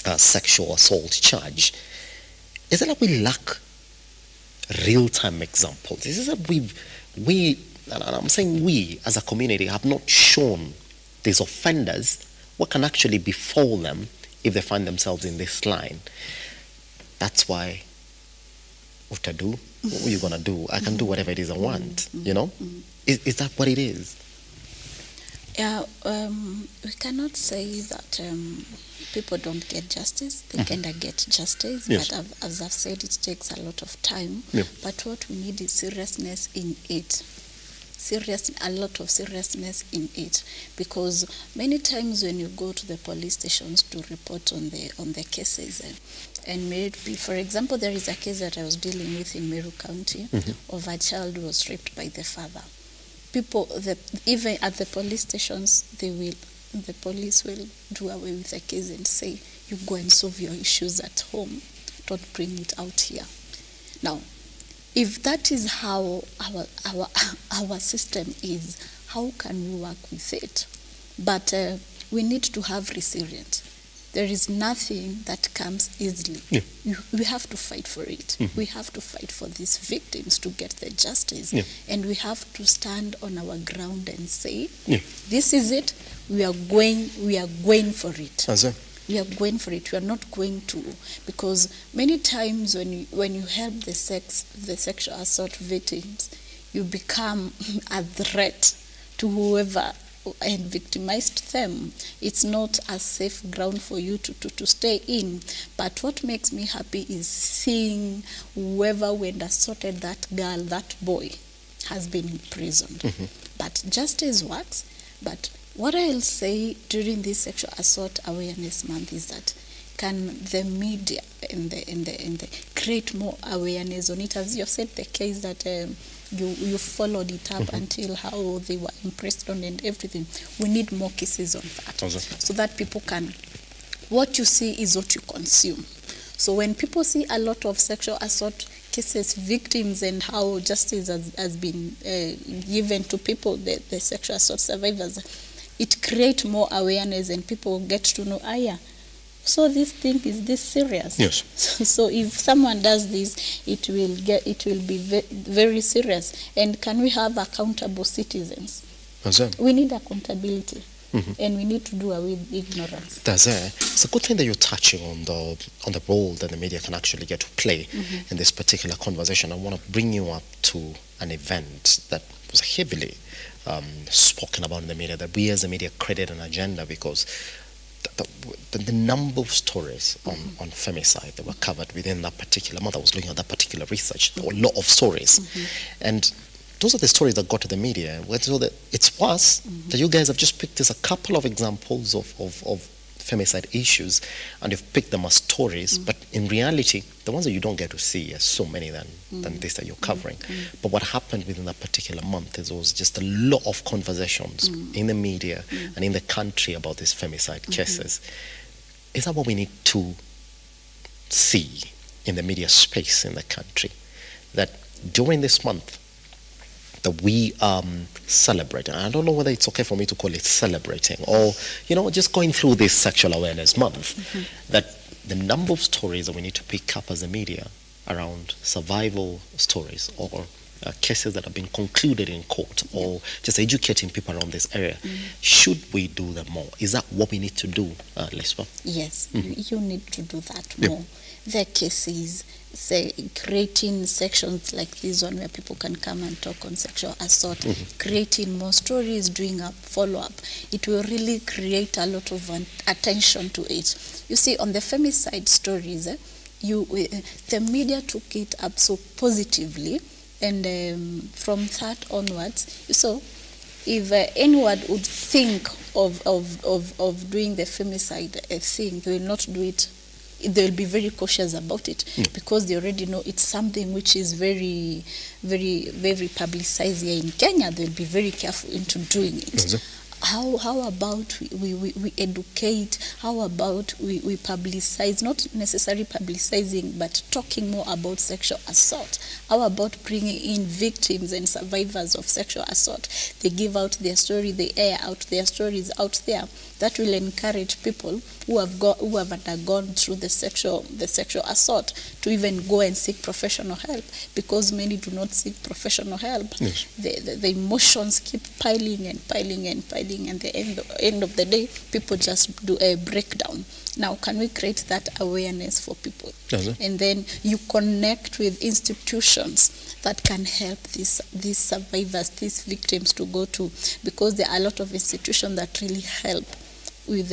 a sexual assault charge. Is it that we lack real-time examples? Is it that we, and I'm saying we as a community, have not shown these offenders what can actually befall them if they find themselves in this line? That's why, what to do? What are you gonna do? I can do whatever it is I want. You know, is that what it is? Yeah, we cannot say that people don't get justice. They kind of get justice, but as I've said, it takes a lot of time. But what we need is seriousness in it. A lot of seriousness in it, because many times when you go to the police stations to report on the cases, and maybe, for example, there is a case that I was dealing with in Meru County of a child who was raped by the father. People, even at the police stations, the police will do away with the case and say, you go and solve your issues at home, don't bring it out here. Now, if that is how our system is, how can we work with it? But we need to have resilience. There is nothing that comes easily. We have to fight for it. We have to fight for these victims to get the justice. And we have to stand on our ground and say, this is it, we are going for it. we are going for it. We are not going to, because many times when you help the sexual assault victims, you become a threat to whoever and victimized them. It's not a safe ground for you to stay in. But what makes me happy is seeing whoever went assaulted that girl, that boy, has been imprisoned. But justice works. But what I'll say during this sexual assault awareness month is that can the media and the create more awareness on it? As you've said, the case that you followed it up until how they were impressed on and everything. We need more cases on that, so that people can, what you see is what you consume. So when people see a lot of sexual assault cases, victims, and how justice has been given to people, the sexual assault survivors, it creates more awareness and people get to know, so this thing is this serious. Yes. So if someone does this, it will be very serious. And can we have accountable citizens? We need accountability. And we need to do away with ignorance. It's a good thing that you're touching on the role that the media can actually get to play in this particular conversation. I want to bring you up to an event that was heavily spoken about in the media, that we as the media created an agenda, because the number of stories on femicide that were covered within that particular month. I was looking at that particular research. There were a lot of stories. And those are the stories that got to the media. So that it's worse that you guys have just picked as a couple of examples of femicide issues, and you've picked them as stories, but in reality, the ones that you don't get to see are so many than this that you're covering. But what happened within that particular month is there was just a lot of conversations in the media and in the country about these femicide cases. Is that what we need to see in the media space in the country? That during this month, that we celebrate, and I don't know whether it's okay for me to call it celebrating or, just going through this sexual awareness month, that the number of stories that we need to pick up as a media around survival stories or cases that have been concluded in court, or just educating people around this area, should we do them more? Is that what we need to do, Lispa? Yes, you need to do that more. The cases, say, creating sections like this one where people can come and talk on sexual assault, creating more stories, doing a follow-up. It will really create a lot of attention to it. You see, on the femicide stories, the media took it up so positively, and from that onwards, so if anyone would think of doing the femicide thing, they will not do it. They'll be very cautious about it because they already know it's something which is very, very, very publicized here in Kenya. They'll be very careful into doing it. How about we educate? How about we publicize, not necessarily publicizing, but talking more about sexual assault? How about bringing in victims and survivors of sexual assault? They give out their story, they air out their stories out there. That will encourage people who have undergone through the sexual assault to even go and seek professional help, because many do not seek professional help. Yes. The emotions keep piling and piling and piling, and the end of the day, people just do a breakdown. Now, can we create that awareness for people? Yes. And then you connect with institutions that can help these survivors, these victims to go to, because there are a lot of institutions that really help with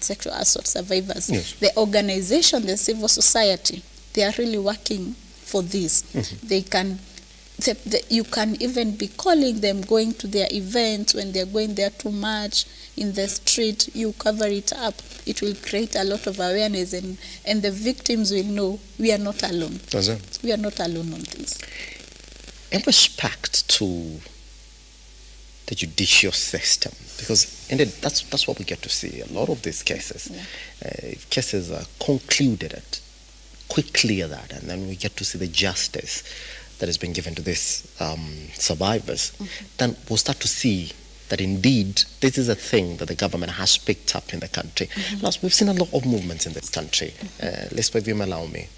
sexual assault survivors. Yes. The organization, the civil society, they are really working for this. They can, you can even be calling them, going to their events when they're going there to march in the street. You cover it up. It will create a lot of awareness, and the victims will know we are not alone. We are not alone on this. In respect to the judicial system, because indeed that's what we get to see a lot of these cases. If cases are concluded quickly at that, and then we get to see the justice that has been given to these survivors, then we'll start to see that indeed this is a thing that the government has picked up in the country. Plus, we've seen a lot of movements in this country. Lispa, if you may allow me,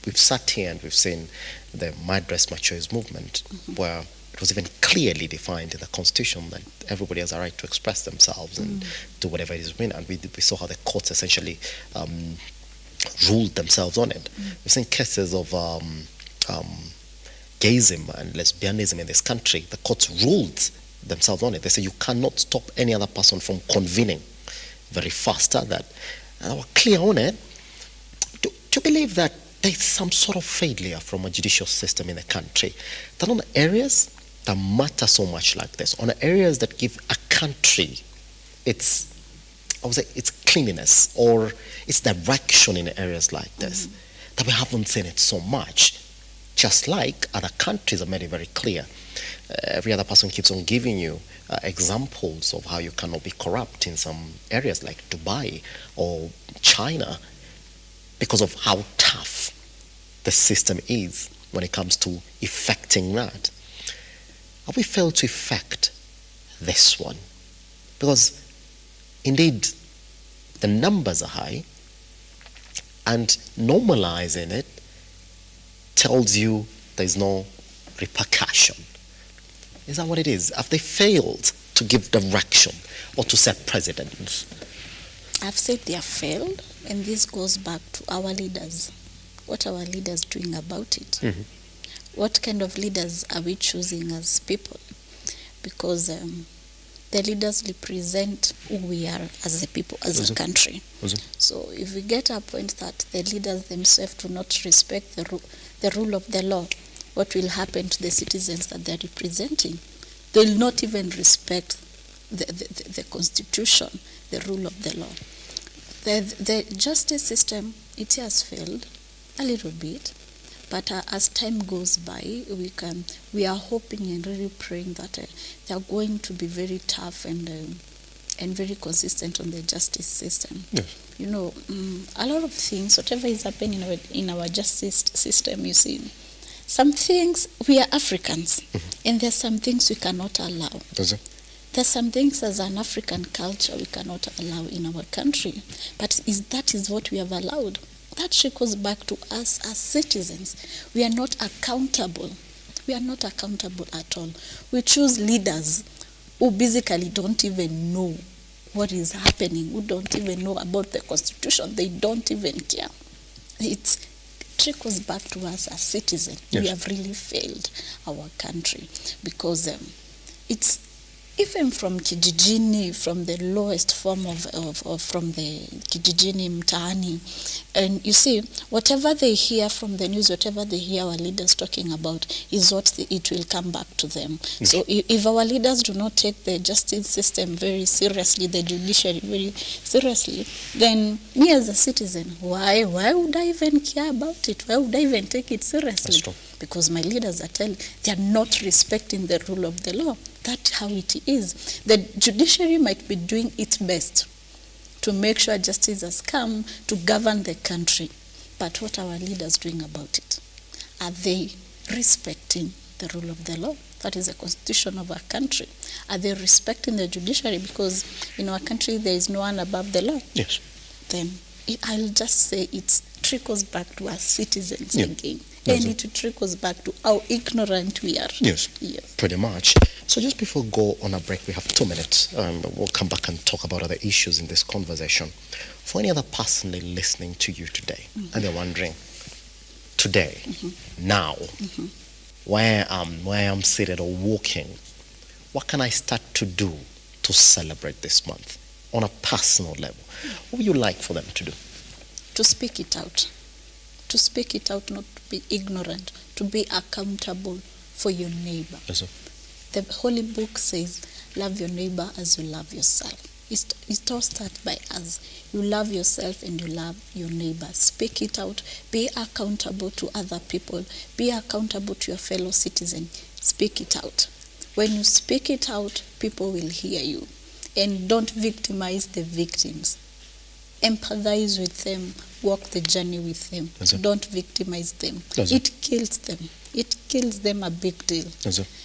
we've sat here and we've seen the My Dress My Choice movement, where It was even clearly defined in the Constitution that everybody has a right to express themselves and do whatever it is. And we saw how the courts essentially ruled themselves on it. We've seen cases of gayism and lesbianism in this country. The courts ruled themselves on it. They say you cannot stop any other person from convening very fast at that. And I was clear on it. Do you believe that there's some sort of failure from a judicial system in the country, that on areas that matter so much like this, on areas that give a country its cleanliness or its direction in areas like this, that we haven't seen it so much, just like other countries have made it very clear. Every other person keeps on giving you examples of how you cannot be corrupt in some areas like Dubai or China because of how tough the system is when it comes to effecting that. Have we failed to effect this one? Because indeed the numbers are high, and normalizing it tells you there's no repercussion. Is that what it is? Have they failed to give direction or to set precedents? I've said they have failed, and this goes back to our leaders. What are our leaders doing about it? What kind of leaders are we choosing as people? Because the leaders represent who we are as a people, as a country. So if we get a point that the leaders themselves do not respect the rule of the law, what will happen to the citizens that they're representing? They will not even respect the constitution, the rule of the law. The justice system, it has failed a little bit, but as time goes by, we are hoping and really praying that they are going to be very tough and very consistent on the justice system. Yes. You know, a lot of things, whatever is happening in our justice system, you see, some things, we are Africans, and there's some things we cannot allow. There's some things as an African culture we cannot allow in our country, but that is what we have allowed. That goes back to us as citizens. We are not accountable. We are not accountable at all. We choose leaders who basically don't even know what is happening, who don't even know about the Constitution. They don't even care. It trickles back to us as citizens. Yes. We have really failed our country because it's even from kijijini, from the lowest form of from the kijijini mtaani, and you see, whatever they hear from the news, whatever they hear our leaders talking about is what it will come back to them. So if our leaders do not take the justice system very seriously, the judiciary very seriously, then me as a citizen, why would I even care about it? Why would I even take it seriously? Because my leaders are telling, they are not respecting the rule of the law. That's how it is. The judiciary might be doing its best to make sure justice has come to govern the country. But what are our leaders doing about it? Are they respecting the rule of the law? That is the constitution of our country. Are they respecting the judiciary? Because in our country there is no one above the law. Yes. Then I'll just say it trickles back to us citizens again. And it trickles back to how ignorant we are. Yes, pretty much. So just before we go on a break, we have 2 minutes. We'll come back and talk about other issues in this conversation. For any other person listening to you today, and they're wondering, today, now, where I'm seated or walking, what can I start to do to celebrate this month on a personal level? What would you like for them to do? To speak it out. To speak it out, not to be ignorant, to be accountable for your neighbor. Yes, sir. The Holy Book says, love your neighbor as you love yourself. It all starts by us. You love yourself and you love your neighbor. Speak it out. Be accountable to other people. Be accountable to your fellow citizen. Speak it out. When you speak it out, people will hear you. And don't victimize the victims. Empathize with them. Walk the journey with them. Don't victimize them. It kills them. It kills them a big deal.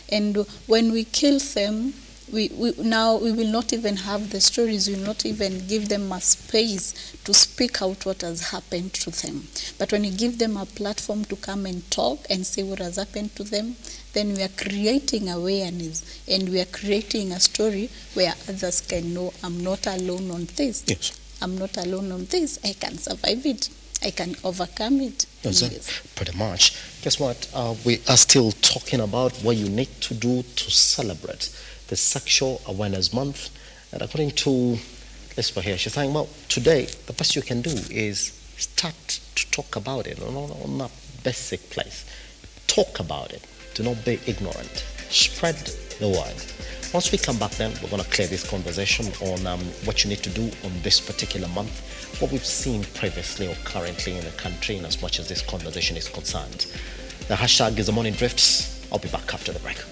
And when we kill them, we will not even have the stories, we will not even give them a space to speak out what has happened to them. But when you give them a platform to come and talk and say what has happened to them, then we are creating awareness and we are creating a story where others can know, I'm not alone on this. Yes. I'm not alone on this. I can survive it. I can overcome it. Yes. Pretty much. Guess what? We are still talking about what you need to do to celebrate the Sexual Awareness Month. And according to Lispa here, she's saying, well, today, the best you can do is start to talk about it on a basic place. Talk about it. Do not be ignorant. Spread the word. Once we come back then, we're going to clear this conversation on what you need to do on this particular month, what we've seen previously or currently in the country in as much as this conversation is concerned. The hashtag is the Morning Drifts. I'll be back after the break.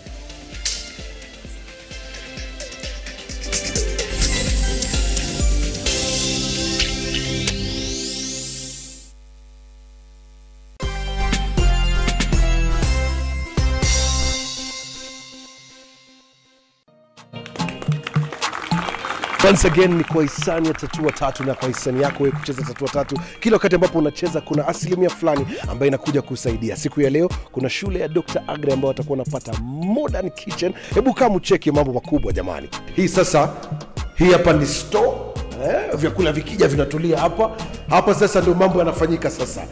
Once again ni kwa hisani ya Tatua Tatu, na kwa hisani yako wewe kucheza Tatua Tatu, kila wakati ambapo unacheza kuna asilimia fulani ambayo inakuja kusaidia. Siku ya leo kuna shule ya Dr. Agre ambao watakuwa wanapata modern kitchen. Hebu kama ucheki mambo makubwa jamani. Hii hapa ni store. Vyakula vikija vinatulia hapa sasa ndio mambo yanafanyika sasa.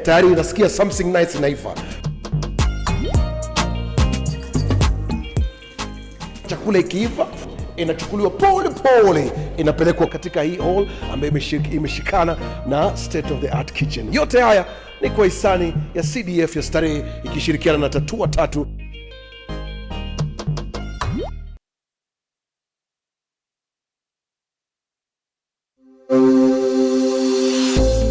Tayari unasikia something nice inaiva. Chakula ikiiva inachukuliwa pole inapelekwa katika hii hall ambayo imeshikana na state of the art kitchen. Yote haya ni kwa hisani ya CDF ya Starehe ikishirikiana na Tatua Tatu.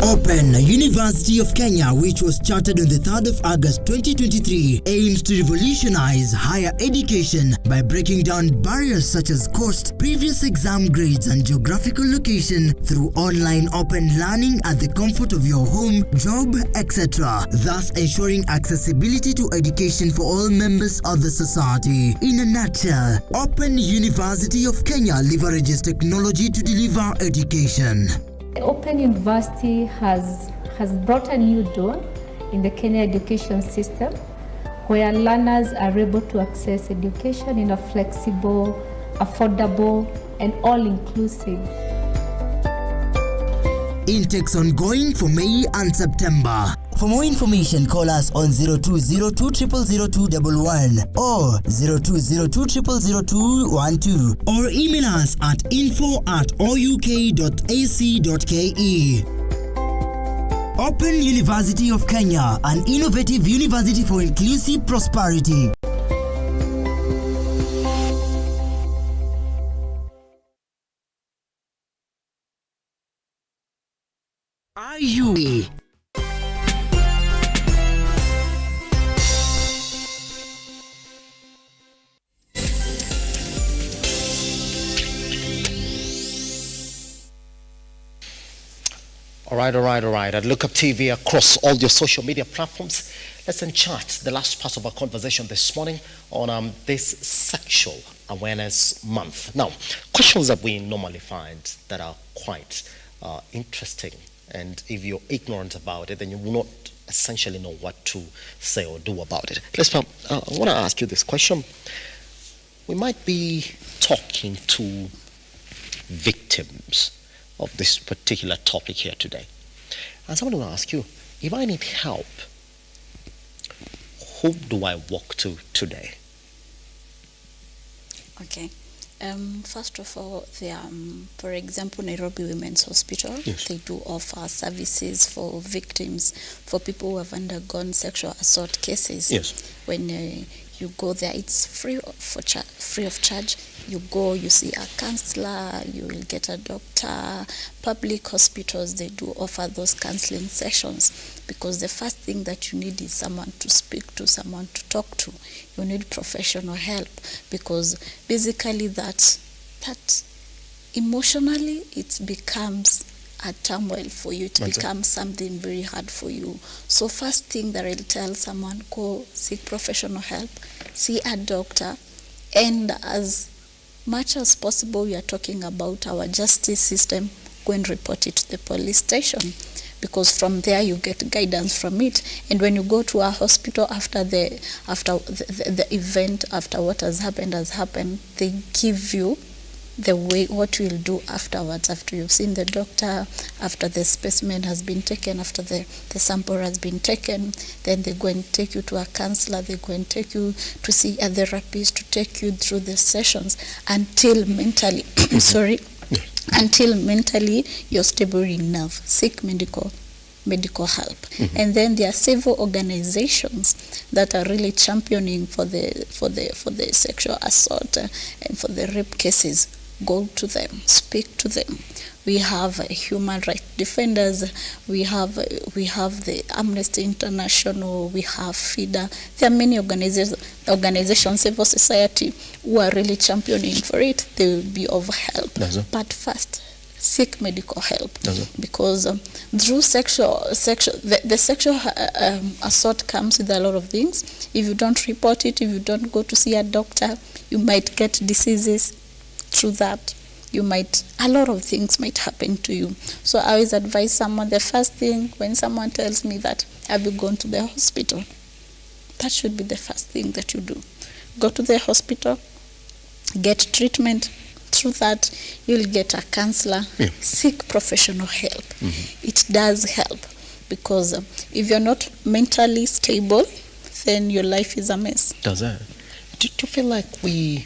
Open University of Kenya, which was chartered on the 3rd of August 2023, aims to revolutionize higher education by breaking down barriers such as cost, previous exam grades, and geographical location through online open learning at the comfort of your home, job, etc., thus ensuring accessibility to education for all members of the society. In a nutshell, Open University of Kenya leverages technology to deliver education. Open University has brought a new dawn in the Kenya education system, where learners are able to access education in a flexible, affordable, and all-inclusive. Intakes ongoing for May and September. For more information, call us on 0202000211 or 0202000212 or email us at info@ouk.ac.ke. Open University of Kenya, an innovative university for inclusive prosperity. Are you? All right. At Lookuptv across all your social media platforms, let's chart the last part of our conversation this morning on this Sexual Awareness Month. Now, questions that we normally find that are quite interesting, and if you're ignorant about it, then you will not essentially know what to say or do about it. I want to ask you this question. We might be talking to victims of this particular topic here today. And someone will ask you, if I need help, who do I walk to today? Okay. First of all, for example, Nairobi Women's Hospital, yes, they do offer services for victims, for people who have undergone sexual assault cases. Yes. When you go there, it's free of charge. You go, you see a counselor, you will get a doctor. Public hospitals, they do offer those counseling sessions, because the first thing that you need is someone to speak to, someone to talk to. You need professional help, because basically that emotionally it becomes a turmoil for you. It becomes something very hard for you. So first thing that I'll tell someone, go seek professional help, see a doctor, and as much as possible, we are talking about our justice system. Go and report it to the police station, because from there you get guidance from it. And when you go to a hospital after the event, after what has happened, they give you the way what you will do afterwards, after you've seen the doctor, after the specimen has been taken, after the sample has been taken. Then they go and take you to a counselor, they go and take you to see a therapist, to take you through the sessions until mentally until mentally you're stable enough. Seek medical help. And then there are several organizations that are really championing for the sexual assault and for the rape cases. Go to them, speak to them. We have human rights defenders, we have the Amnesty International, we have FIDA. There are many organizations, civil society, who are really championing for it. They will be of help. But first, seek medical help, because through the sexual assault comes with a lot of things. If you don't report it, if you don't go to see a doctor, you might get diseases through that. A lot of things might happen to you. So I always advise someone, the first thing when someone tells me that, have you gone to the hospital? That should be the first thing that you do. Go to the hospital, get treatment. Through that, you'll get a counselor. Seek professional help. It does help, because if you're not mentally stable, then your life is a mess. Does it? Do you feel like we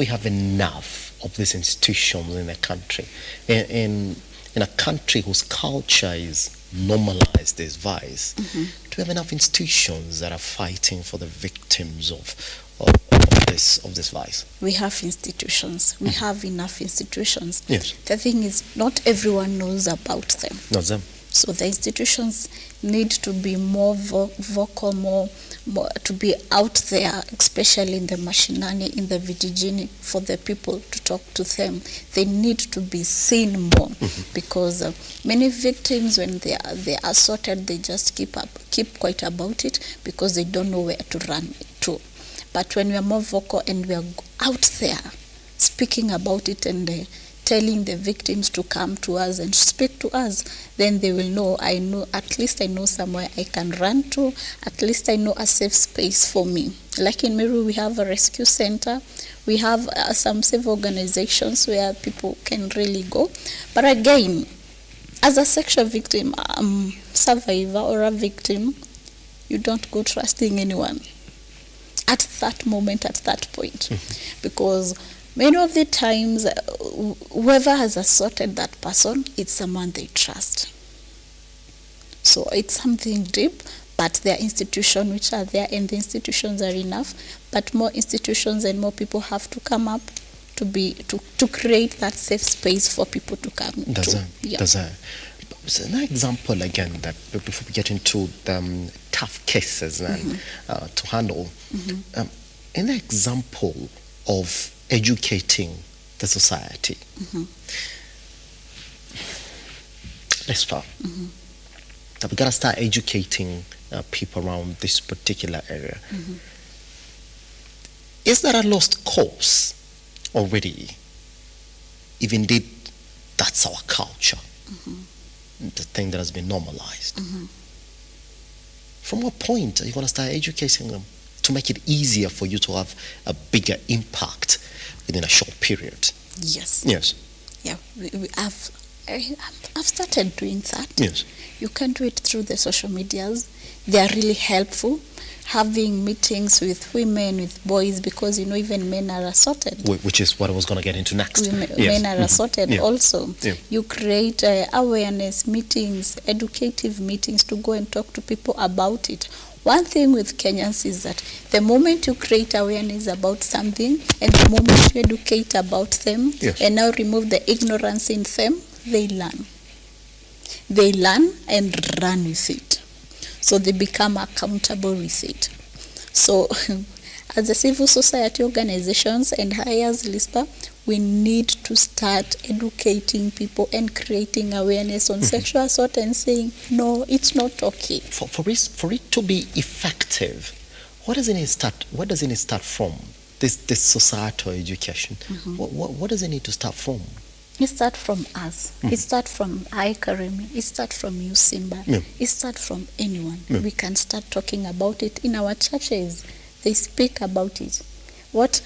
have enough of these institutions in the country, in a country whose culture is normalized this vice? Do we have enough institutions that are fighting for the victims of this vice? We have institutions. We have enough institutions. Yes. The thing is, not everyone knows about them. Not them. So the institutions need to be more vocal, more to be out there, especially in the mashinani, in the vijijini, for the people to talk to them. They need to be seen more, because many victims, when they are assaulted, they just keep quiet about it, because they don't know where to run to. But when we are more vocal and we are out there speaking about it and telling the victims to come to us and speak to us, then they will know, at least I know somewhere I can run to, at least I know a safe space for me. Like in Meru, we have a rescue center, we have some safe organizations where people can really go. But again, as a sexual victim, survivor or a victim, you don't go trusting anyone at that moment, at that point, because many of the times, whoever has assaulted that person, it's someone they trust. So it's something deep, but there are institutions which are there, and the institutions are enough. But more institutions and more people have to come up to create that safe space for people to come to. Does that? So an example again, that before we get into the tough cases and to handle, an example of educating the society. Let's start. That we gotta start educating people around this particular area. Is there a lost cause already? If indeed that's our culture, the thing that has been normalized. From what point are you gonna start educating them to make it easier for you to have a bigger impact within a short period? Yes. Yes. Yeah, I've started doing that. Yes. You can do it through the social medias. They are really helpful. Having meetings with women, with boys, because even men are assaulted. Which is what I was going to get into next. Men are assaulted also. You create awareness meetings, educative meetings to go and talk to people about it. One thing with Kenyans is that the moment you create awareness about something and the moment you educate about them and now remove the ignorance in them, they learn. They learn and run with it. So they become accountable with it. So as a civil society organizations and I as LISPA, we need to start educating people and creating awareness on sexual assault and saying, no, it's not okay. For it to be effective, what does it start from? this societal education, what does it need to start from? It start from us. It start from I, Karemi. It start from you, Simba. It start from anyone. We can start talking about it in our churches. They speak about it. What,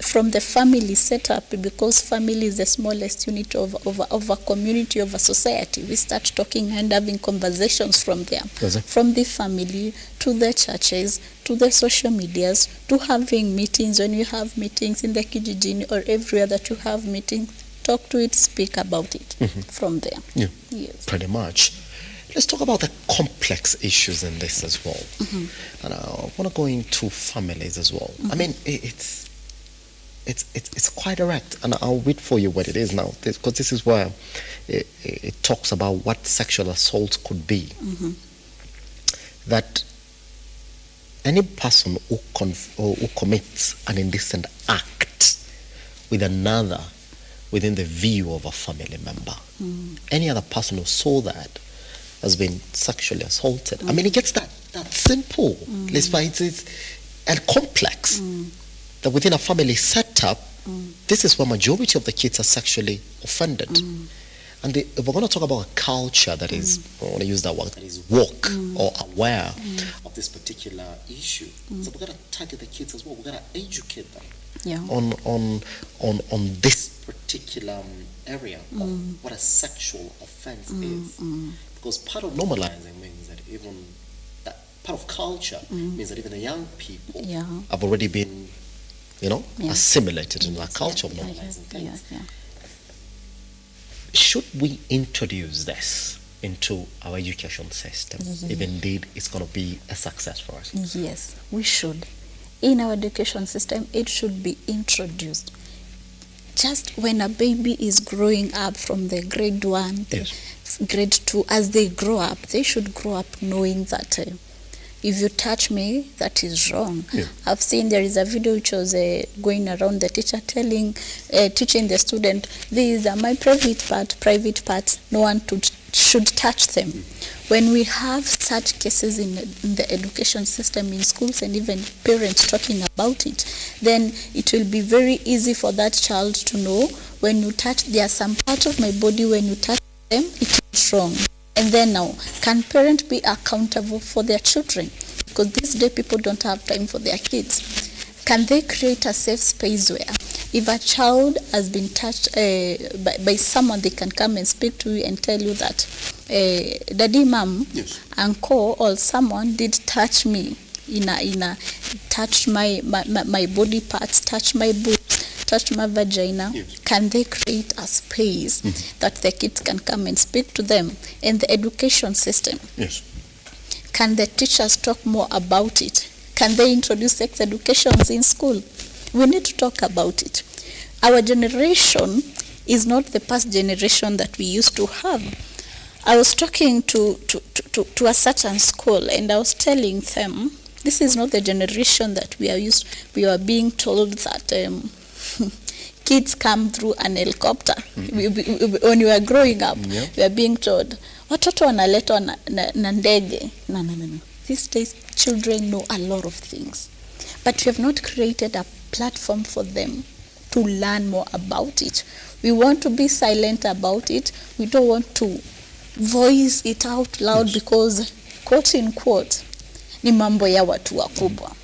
from the family setup, because family is the smallest unit of a community, of a society. We start talking and having conversations from there. From the family to the churches, to the social medias, to having meetings. When you have meetings in the Kijijini or everywhere that you have meetings, talk to it, speak about it from there. Yeah, yes. Pretty much. Let's talk about the complex issues in this as well. And I want to go into families as well. I mean, it's quite direct, and I'll read for you what it is now, because this is where it talks about what sexual assault could be. That any person who commits an indecent act with another within the view of a family member, any other person who saw that has been sexually assaulted. I mean, it gets that simple. It's and complex. That within a family setup, this is where majority of the kids are sexually offended. And if we're going to talk about a culture that is, I want to use that word, that is woke or aware of this particular issue, so we're going to target the kids as well. We're going to educate them on this particular area of what a sexual offense is. Because part of normalizing means that even that part of culture means that even the young people have already been, assimilated in that culture of normalizing things. Should we introduce this into our education system, if indeed it's going to be a success for us? Yes, we should. In our education system, it should be introduced. Just when a baby is growing up from the grade 1, grade 2, as they grow up, they should grow up knowing that if you touch me, that is wrong. I've seen there is a video which was going around, the teacher teaching the student, these are my private parts, no one should touch them. When we have such cases in the education system, in schools, and even parents talking about it, then it will be very easy for that child to know, when you touch, there are some parts of my body, when you touch them, it is wrong. And then now, can parents be accountable for their children? Because this day people don't have time for their kids. Can they create a safe space where if a child has been touched by someone, they can come and speak to you and tell you that, Daddy, Mom, Uncle, or someone did touch me, touch my body parts, touch my boobs, touch my vagina. Can they create a space that the kids can come and speak to them? In the education system, can the teachers talk more about it? Can they introduce sex educations in school? We need to talk about it. Our generation is not the past generation that we used to have. I was talking to a certain school, and I was telling them, this is not the generation that we are used. We are being told that kids come through an helicopter. When you are growing up, we are being told, watoto wanaletwa na ndege. No. These days, children know a lot of things. But we have not created a platform for them to learn more about it. We want to be silent about it. We don't want to voice it out loud because, quote unquote, ni mambo ya watu wakubwa.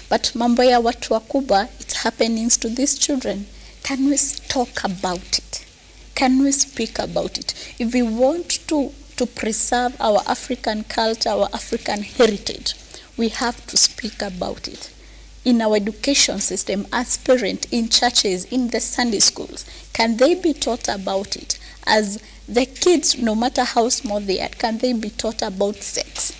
But mambo ya watu wakubwa, it's happening to these children. Can we talk about it? Can we speak about it? If we want to preserve our African culture, our African heritage, we have to speak about it. In our education system, as parents, in churches, in the Sunday schools, can they be taught about it? As the kids, no matter how small they are, can they be taught about sex?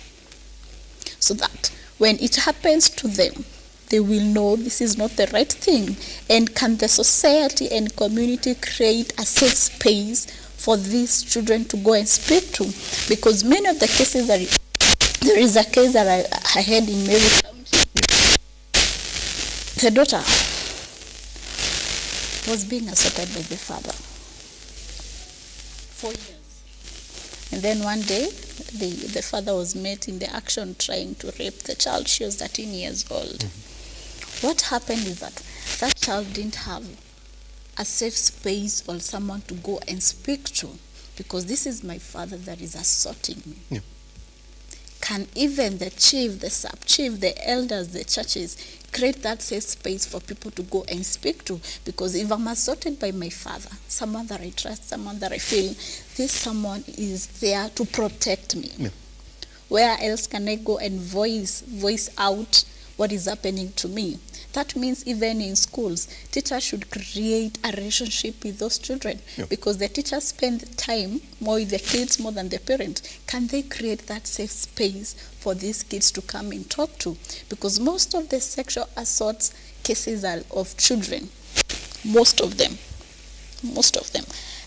So that when it happens to them, they will know this is not the right thing. And can the society and community create a safe space for these children to go and speak to? Because many of the cases there is a case that I had in Mary County. The daughter was being assaulted by the father 4 years. And then one day, the father was met in the action trying to rape the child. She was 13 years old. what happened is that that child didn't have a safe space or someone to go and speak to, because this is my father that is assaulting me. Yeah. Can even the chief, the sub-chief, the elders, the churches create that safe space for people to go and speak to? Because if I'm assaulted by my father, someone that I trust, someone that I feel, this someone is there to protect me. Yeah. Where else can I go and voice out what is happening to me? That means even in schools, teachers should create a relationship with those children, because the teachers spend time more with the kids more than the parents. Can they create that safe space for these kids to come and talk to? Because most of the sexual assault cases are of children. Most of them.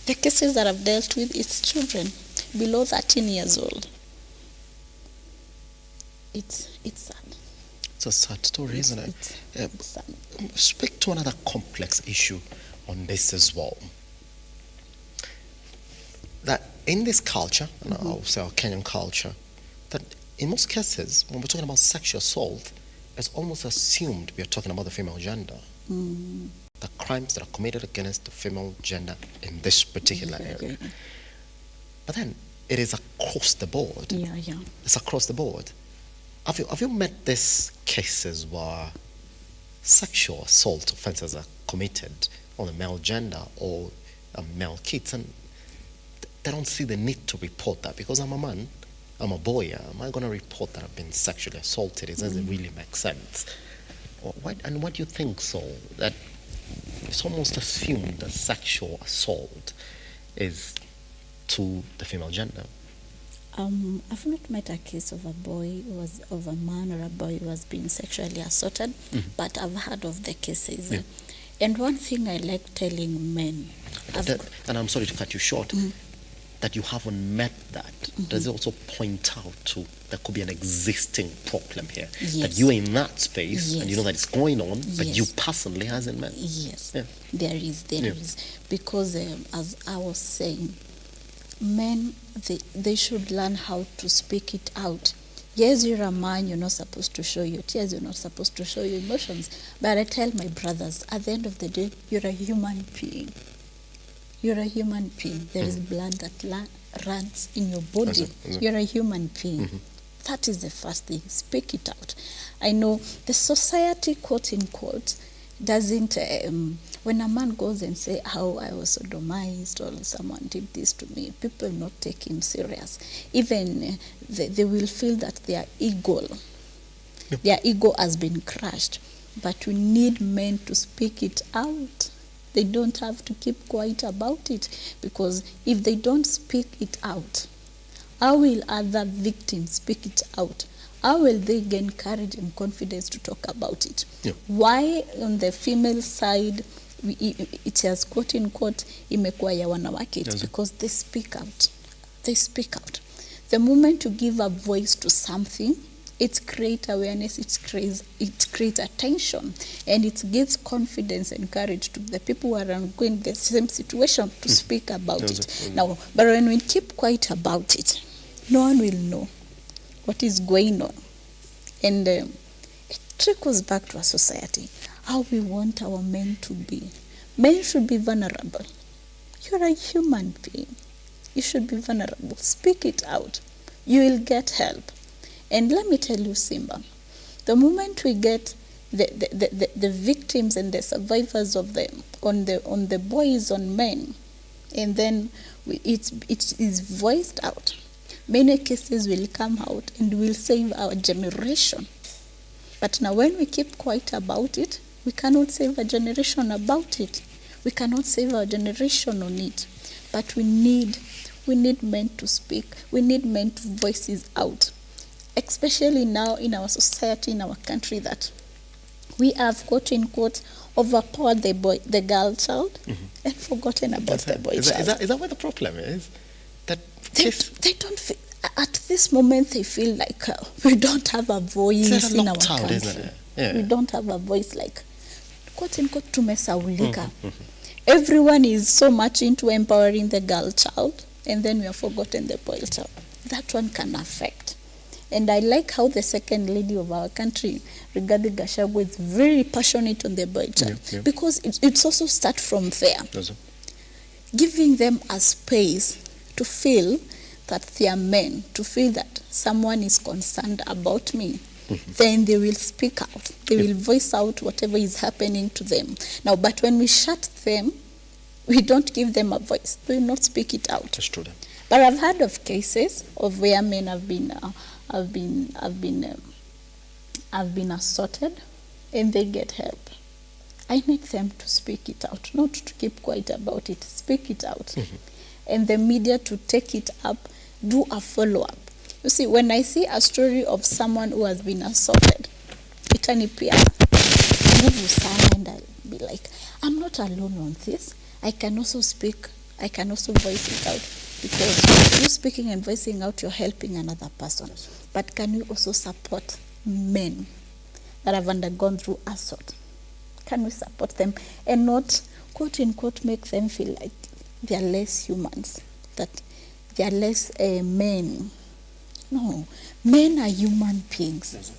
The cases that I've dealt with is children below 13 years old. It's sad. It's a sad story, isn't it? Speak to another complex issue on this as well. That in this culture, and I'll say our Kenyan culture, that in most cases, when we're talking about sexual assault, it's almost assumed we are talking about the female gender. The crimes that are committed against the female gender in this particular area. But then, it is across the board. Yeah. It's across the board. Have you met these cases where sexual assault offences are committed on the male gender or male kids, and they don't see the need to report that? Because I'm a man, I'm a boy, am I going to report that I've been sexually assaulted? It doesn't really make sense. And what do you think so? That it's almost assumed that sexual assault is to the female gender. I've not met a case of a man or a boy who has been sexually assaulted, but I've heard of the cases. Yeah. And one thing I like telling men, and I'm sorry to cut you short, that you haven't met that, does it also point out to there could be an existing problem here? Yes. That you're in that space and you know that it's going on, but Yes. you personally hasn't met? Yes, Yeah. there is. Because as I was saying, men, they should learn how to speak it out. Yes, you're a man, you're not supposed to show your tears, you're not supposed to show your emotions. But I tell my brothers, at the end of the day, you're a human being. You're a human being. There is blood that runs in your body. Is it? You're a human being. That is the first thing. Speak it out. I know the society, quote unquote, doesn't, when a man goes and say how I was sodomized or someone did this to me, people not take him serious. Even they will feel that their ego has been crushed. But we need men to speak it out. They don't have to keep quiet about it, because if they don't speak it out, how will other victims speak it out? How will they gain courage and confidence to talk about it? Yeah. Why on the female side it has quote unquote imekuwa ya wanawake? It's because they speak out. They speak out. The moment you give a voice to something, it creates awareness, it creates attention, and it gives confidence and courage to the people who are undergoing the same situation to speak about it. Now, but when we keep quiet about it, no one will know what is going on. And it trickles back to our society, how we want our men to be. Men should be vulnerable. You're a human being. You should be vulnerable. Speak it out. You will get help. And let me tell you, Simba, the moment we get the victims and the survivors of them on the boys, on men, and then it is voiced out, many cases will come out and will save our generation. But now when we keep quiet about it, we cannot save a generation about it. We cannot save our generation on it. But we need men to speak. We need men to voice it out. Especially now in our society, in our country, that we have, quote unquote, overpowered the girl child and forgotten about the boy child. Is that where the problem is? That they don't feel, at this moment they feel like we don't have a voice in our country. Isn't it? Yeah. We don't have a voice, like, quote unquote, tumesaulika. Everyone is so much into empowering the girl child, and then we have forgotten the boy child. That one can affect. And I like how the second lady of our country, Rigathi Gachagua, is very passionate on the boy child. Because it's also start from there. Giving them a space to feel that they are men, to feel that someone is concerned about me. Then they will speak out. They will voice out whatever is happening to them. Now, but when we shut them, we don't give them a voice. We will not speak it out. That's true. But I've heard of cases of where men have been assaulted, and they get help. I need them to speak it out, not to keep quiet about it. Speak it out, and the media to take it up, do a follow-up. You see, when I see a story of someone who has been assaulted, itanipia nguvu sana, and I'll be like, I'm not alone on this. I can also speak. I can also voice it out, because you speaking and voicing out, you're helping another person. But can you also support men that have undergone through assault? Can we support them and not, quote unquote, make them feel like they are less humans, that they are less men? No, men are human beings.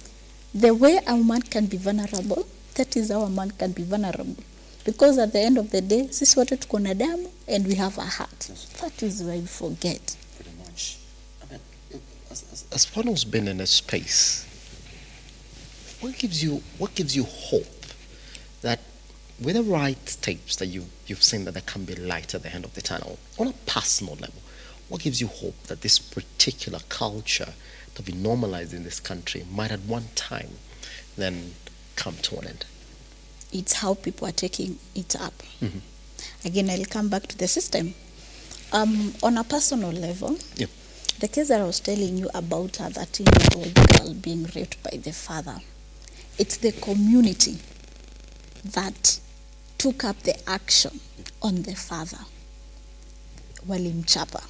The way a man can be vulnerable, that is how a man can be vulnerable. Because at the end of the day, sisi wote tuko na damu and we have a heart. That is why we forget. Pretty much. I mean, as one who's been in a space, what gives you hope that with the right steps that you've seen that there can be light at the end of the tunnel, on a personal level, what gives you hope that this particular culture to be normalized in this country might at one time then come to an end? It's how people are taking it up. Again, I'll come back to the system. On a personal level, the case that I was telling you about a 13-year-old girl being raped by the father, it's the community that took up the action on the father, walimchapa.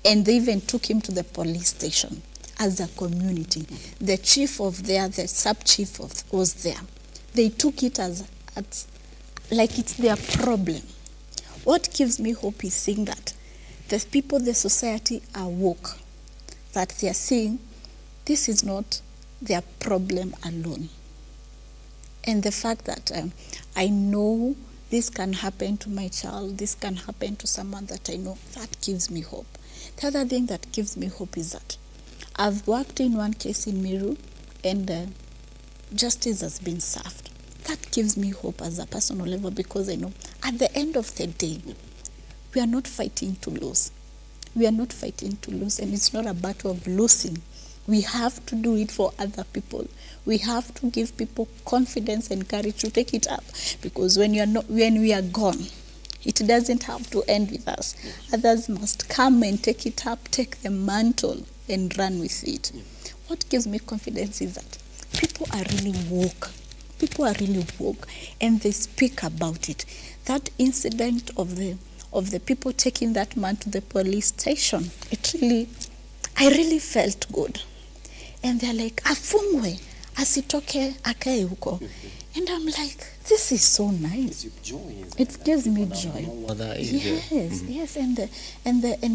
And they even took him to the police station as a community. The chief of there, the sub-chief was there. They took it as like it's their problem. What gives me hope is seeing that the people, the society are woke, that they are seeing this is not their problem alone. And the fact that I know this can happen to my child, this can happen to someone that I know, that gives me hope. The other thing that gives me hope is that I've worked in one case in Meru, and justice has been served. That gives me hope as a personal level, because I know at the end of the day, we are not fighting to lose. We are not fighting to lose, and it's not a battle of losing. We have to do it for other people. We have to give people confidence and courage to take it up, because when we are gone, it doesn't have to end with us. Others must come and take it up, take the mantle and run with it. What gives me confidence is that people are really woke. People are really woke, and they speak about it. That incident of the people taking that man to the police station, I really felt good. And they're like, afungwe, asitoke akae huko. And I'm like, this is so nice. It gives me joy. Yes, and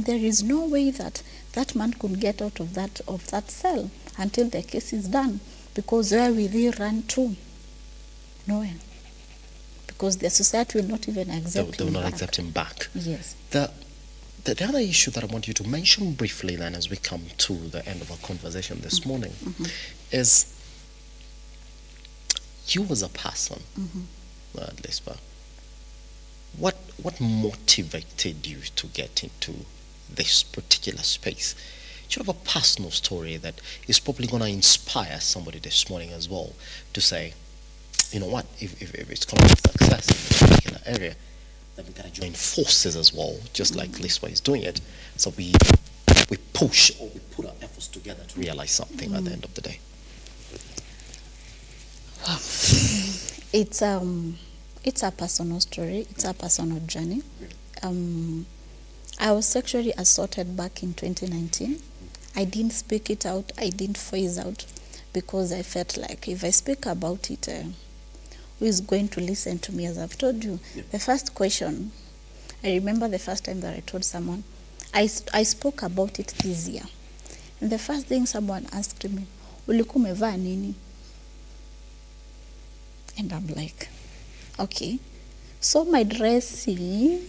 there is no way that man could get out of that cell until the case is done, because where will he run to? Nowhere. Because the society will not even accept him. They will not accept him back. Yes. The other issue that I want you to mention briefly then, as we come to the end of our conversation this morning, is you as a person, Lisba, what motivated you to get into this particular space? You have a personal story that is probably going to inspire somebody this morning as well to say, you know what, if it's going to be success in this particular area, then we got to join forces as well, just like Lisba is doing it. So we push, or we put our efforts together to realize something at the end of the day. Wow. It's a personal story. It's a personal journey. I was sexually assaulted back in 2019. I didn't speak it out. I didn't voice out, because I felt like if I speak about it, who is going to listen to me? As I've told you, the first question, I remember the first time that I told someone, I spoke about it this year, And the first thing someone asked me, ulikuwa umevaa nini? And I'm like, okay. So my dressing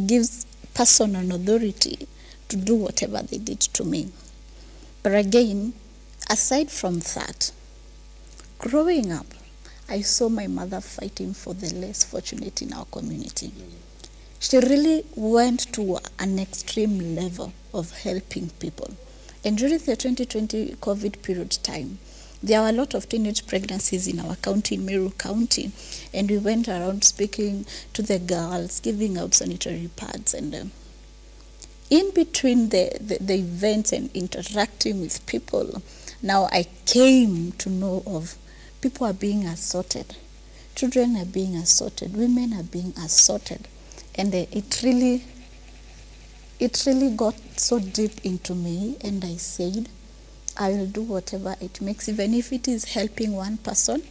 gives person an authority to do whatever they did to me. But again, aside from that, growing up, I saw my mother fighting for the less fortunate in our community. She really went to an extreme level of helping people. And during the 2020 COVID period time, there were a lot of teenage pregnancies in our county, in Meru County, and we went around speaking to the girls, giving out sanitary pads, and in between the events and interacting with people, now I came to know of people are being assaulted, children are being assaulted, women are being assaulted, and it really got so deep into me, and I said, I will do whatever it makes, even if it is helping one person.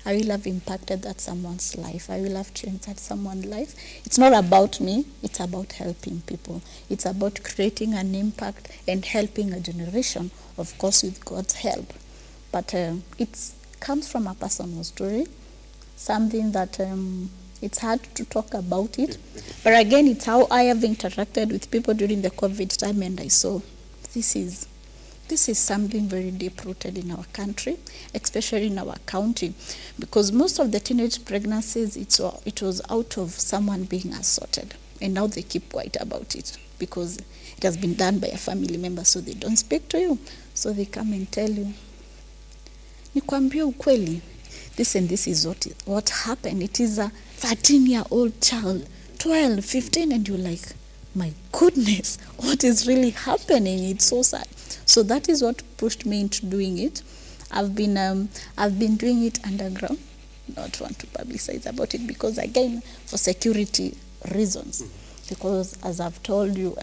I will have impacted that someone's life. I will have changed that someone's life. It's not about me, it's about helping people. It's about creating an impact and helping a generation, of course with God's help. But it comes from a personal story, something that it's hard to talk about it. But again, it's how I have interacted with people during the COVID time, and I saw this is something very deep-rooted in our country, especially in our county, because most of the teenage pregnancies, it was out of someone being assaulted, and now they keep quiet about it because it has been done by a family member, so they don't speak to you, so they come and tell you, nikwambia ukweli, this and this is what happened. It is a 13-year-old child, 12, 15, and you're like, my goodness, what is really happening? It's so sad. So that is what pushed me into doing it. I've been doing it underground. Not want to publicize about it because, again, for security reasons. Because as I've told you,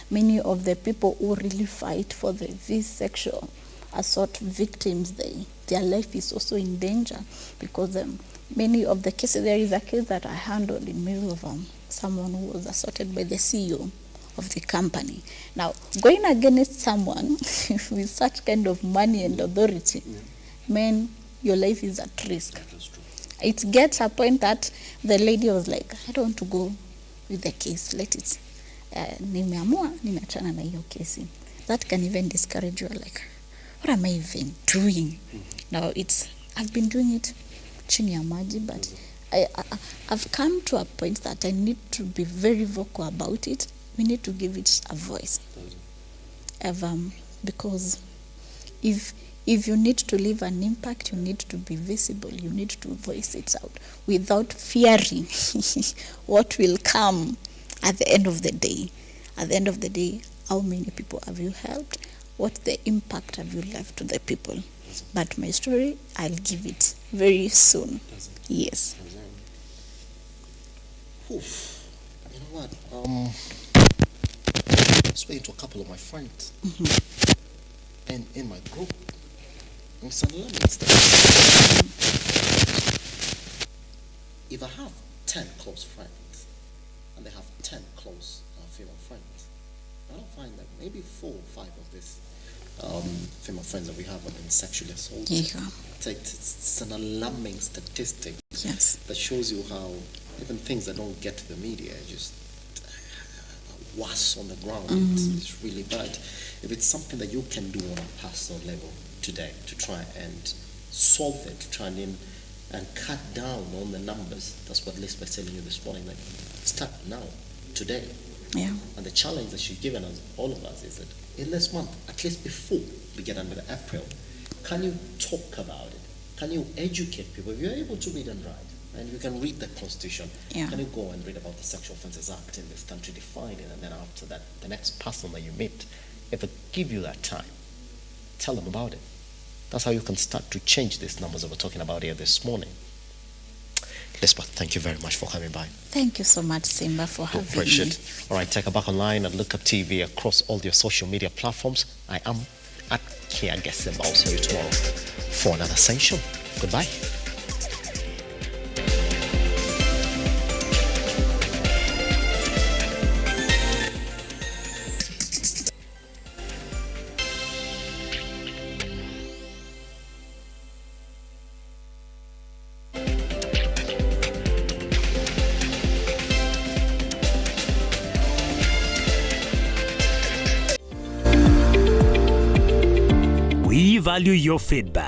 many of the people who really fight for these sexual assault victims, their life is also in danger because many of the cases, there is a case that I handled in Meru of someone who was assaulted by the CEO of the company. Now, going against someone with such kind of money and authority, man, your life is at risk. It gets a point that the lady was like, I don't want to go with the case, let it. Nimeamua, nimeachana na hiyo kesi. That can even discourage you, like, what am I even doing? Now, I've been doing it chini ya maji, but I've come to a point that I need to be very vocal about it. We need to give it a voice. Because if you need to leave an impact, you need to be visible, you need to voice it out without fearing what will come at the end of the day. At the end of the day, how many people have you helped? What the impact have you left to the people? But my story, I'll give it very soon. Yes. Oof. You know what? I spoke to a couple of my friends, and in my group, it's an alarming statistic. If I have 10 close friends, and they have 10 close female friends, I'll find that maybe 4 or 5 of these female friends that we have have been sexually assaulted. Yeah. It's an alarming statistic. Yes. That shows you how even things that don't get to the media just worse on the ground. It's really bad. If it's something that you can do on a personal level today to try and solve it, to try and cut down on the numbers, that's what Liz was telling you this morning, like start now, today. Yeah. And the challenge that she's given us, all of us, is that in this month, at least before we get under April, can you talk about it? Can you educate people? If you're able to read and write, and you can read the Constitution, can you go and read about the Sexual Offences Act in this country, define it, and then after that, the next person that you meet, if they give you that time, tell them about it. That's how you can start to change these numbers that we're talking about here this morning. Lisbeth, thank you very much for coming by. Thank you so much, Simba, for having Appreciate me. it. All right, take her back online at Lookuptv across all your social media platforms. I am at Kia Simba. I'll see you tomorrow for another session. Goodbye. We value your feedback.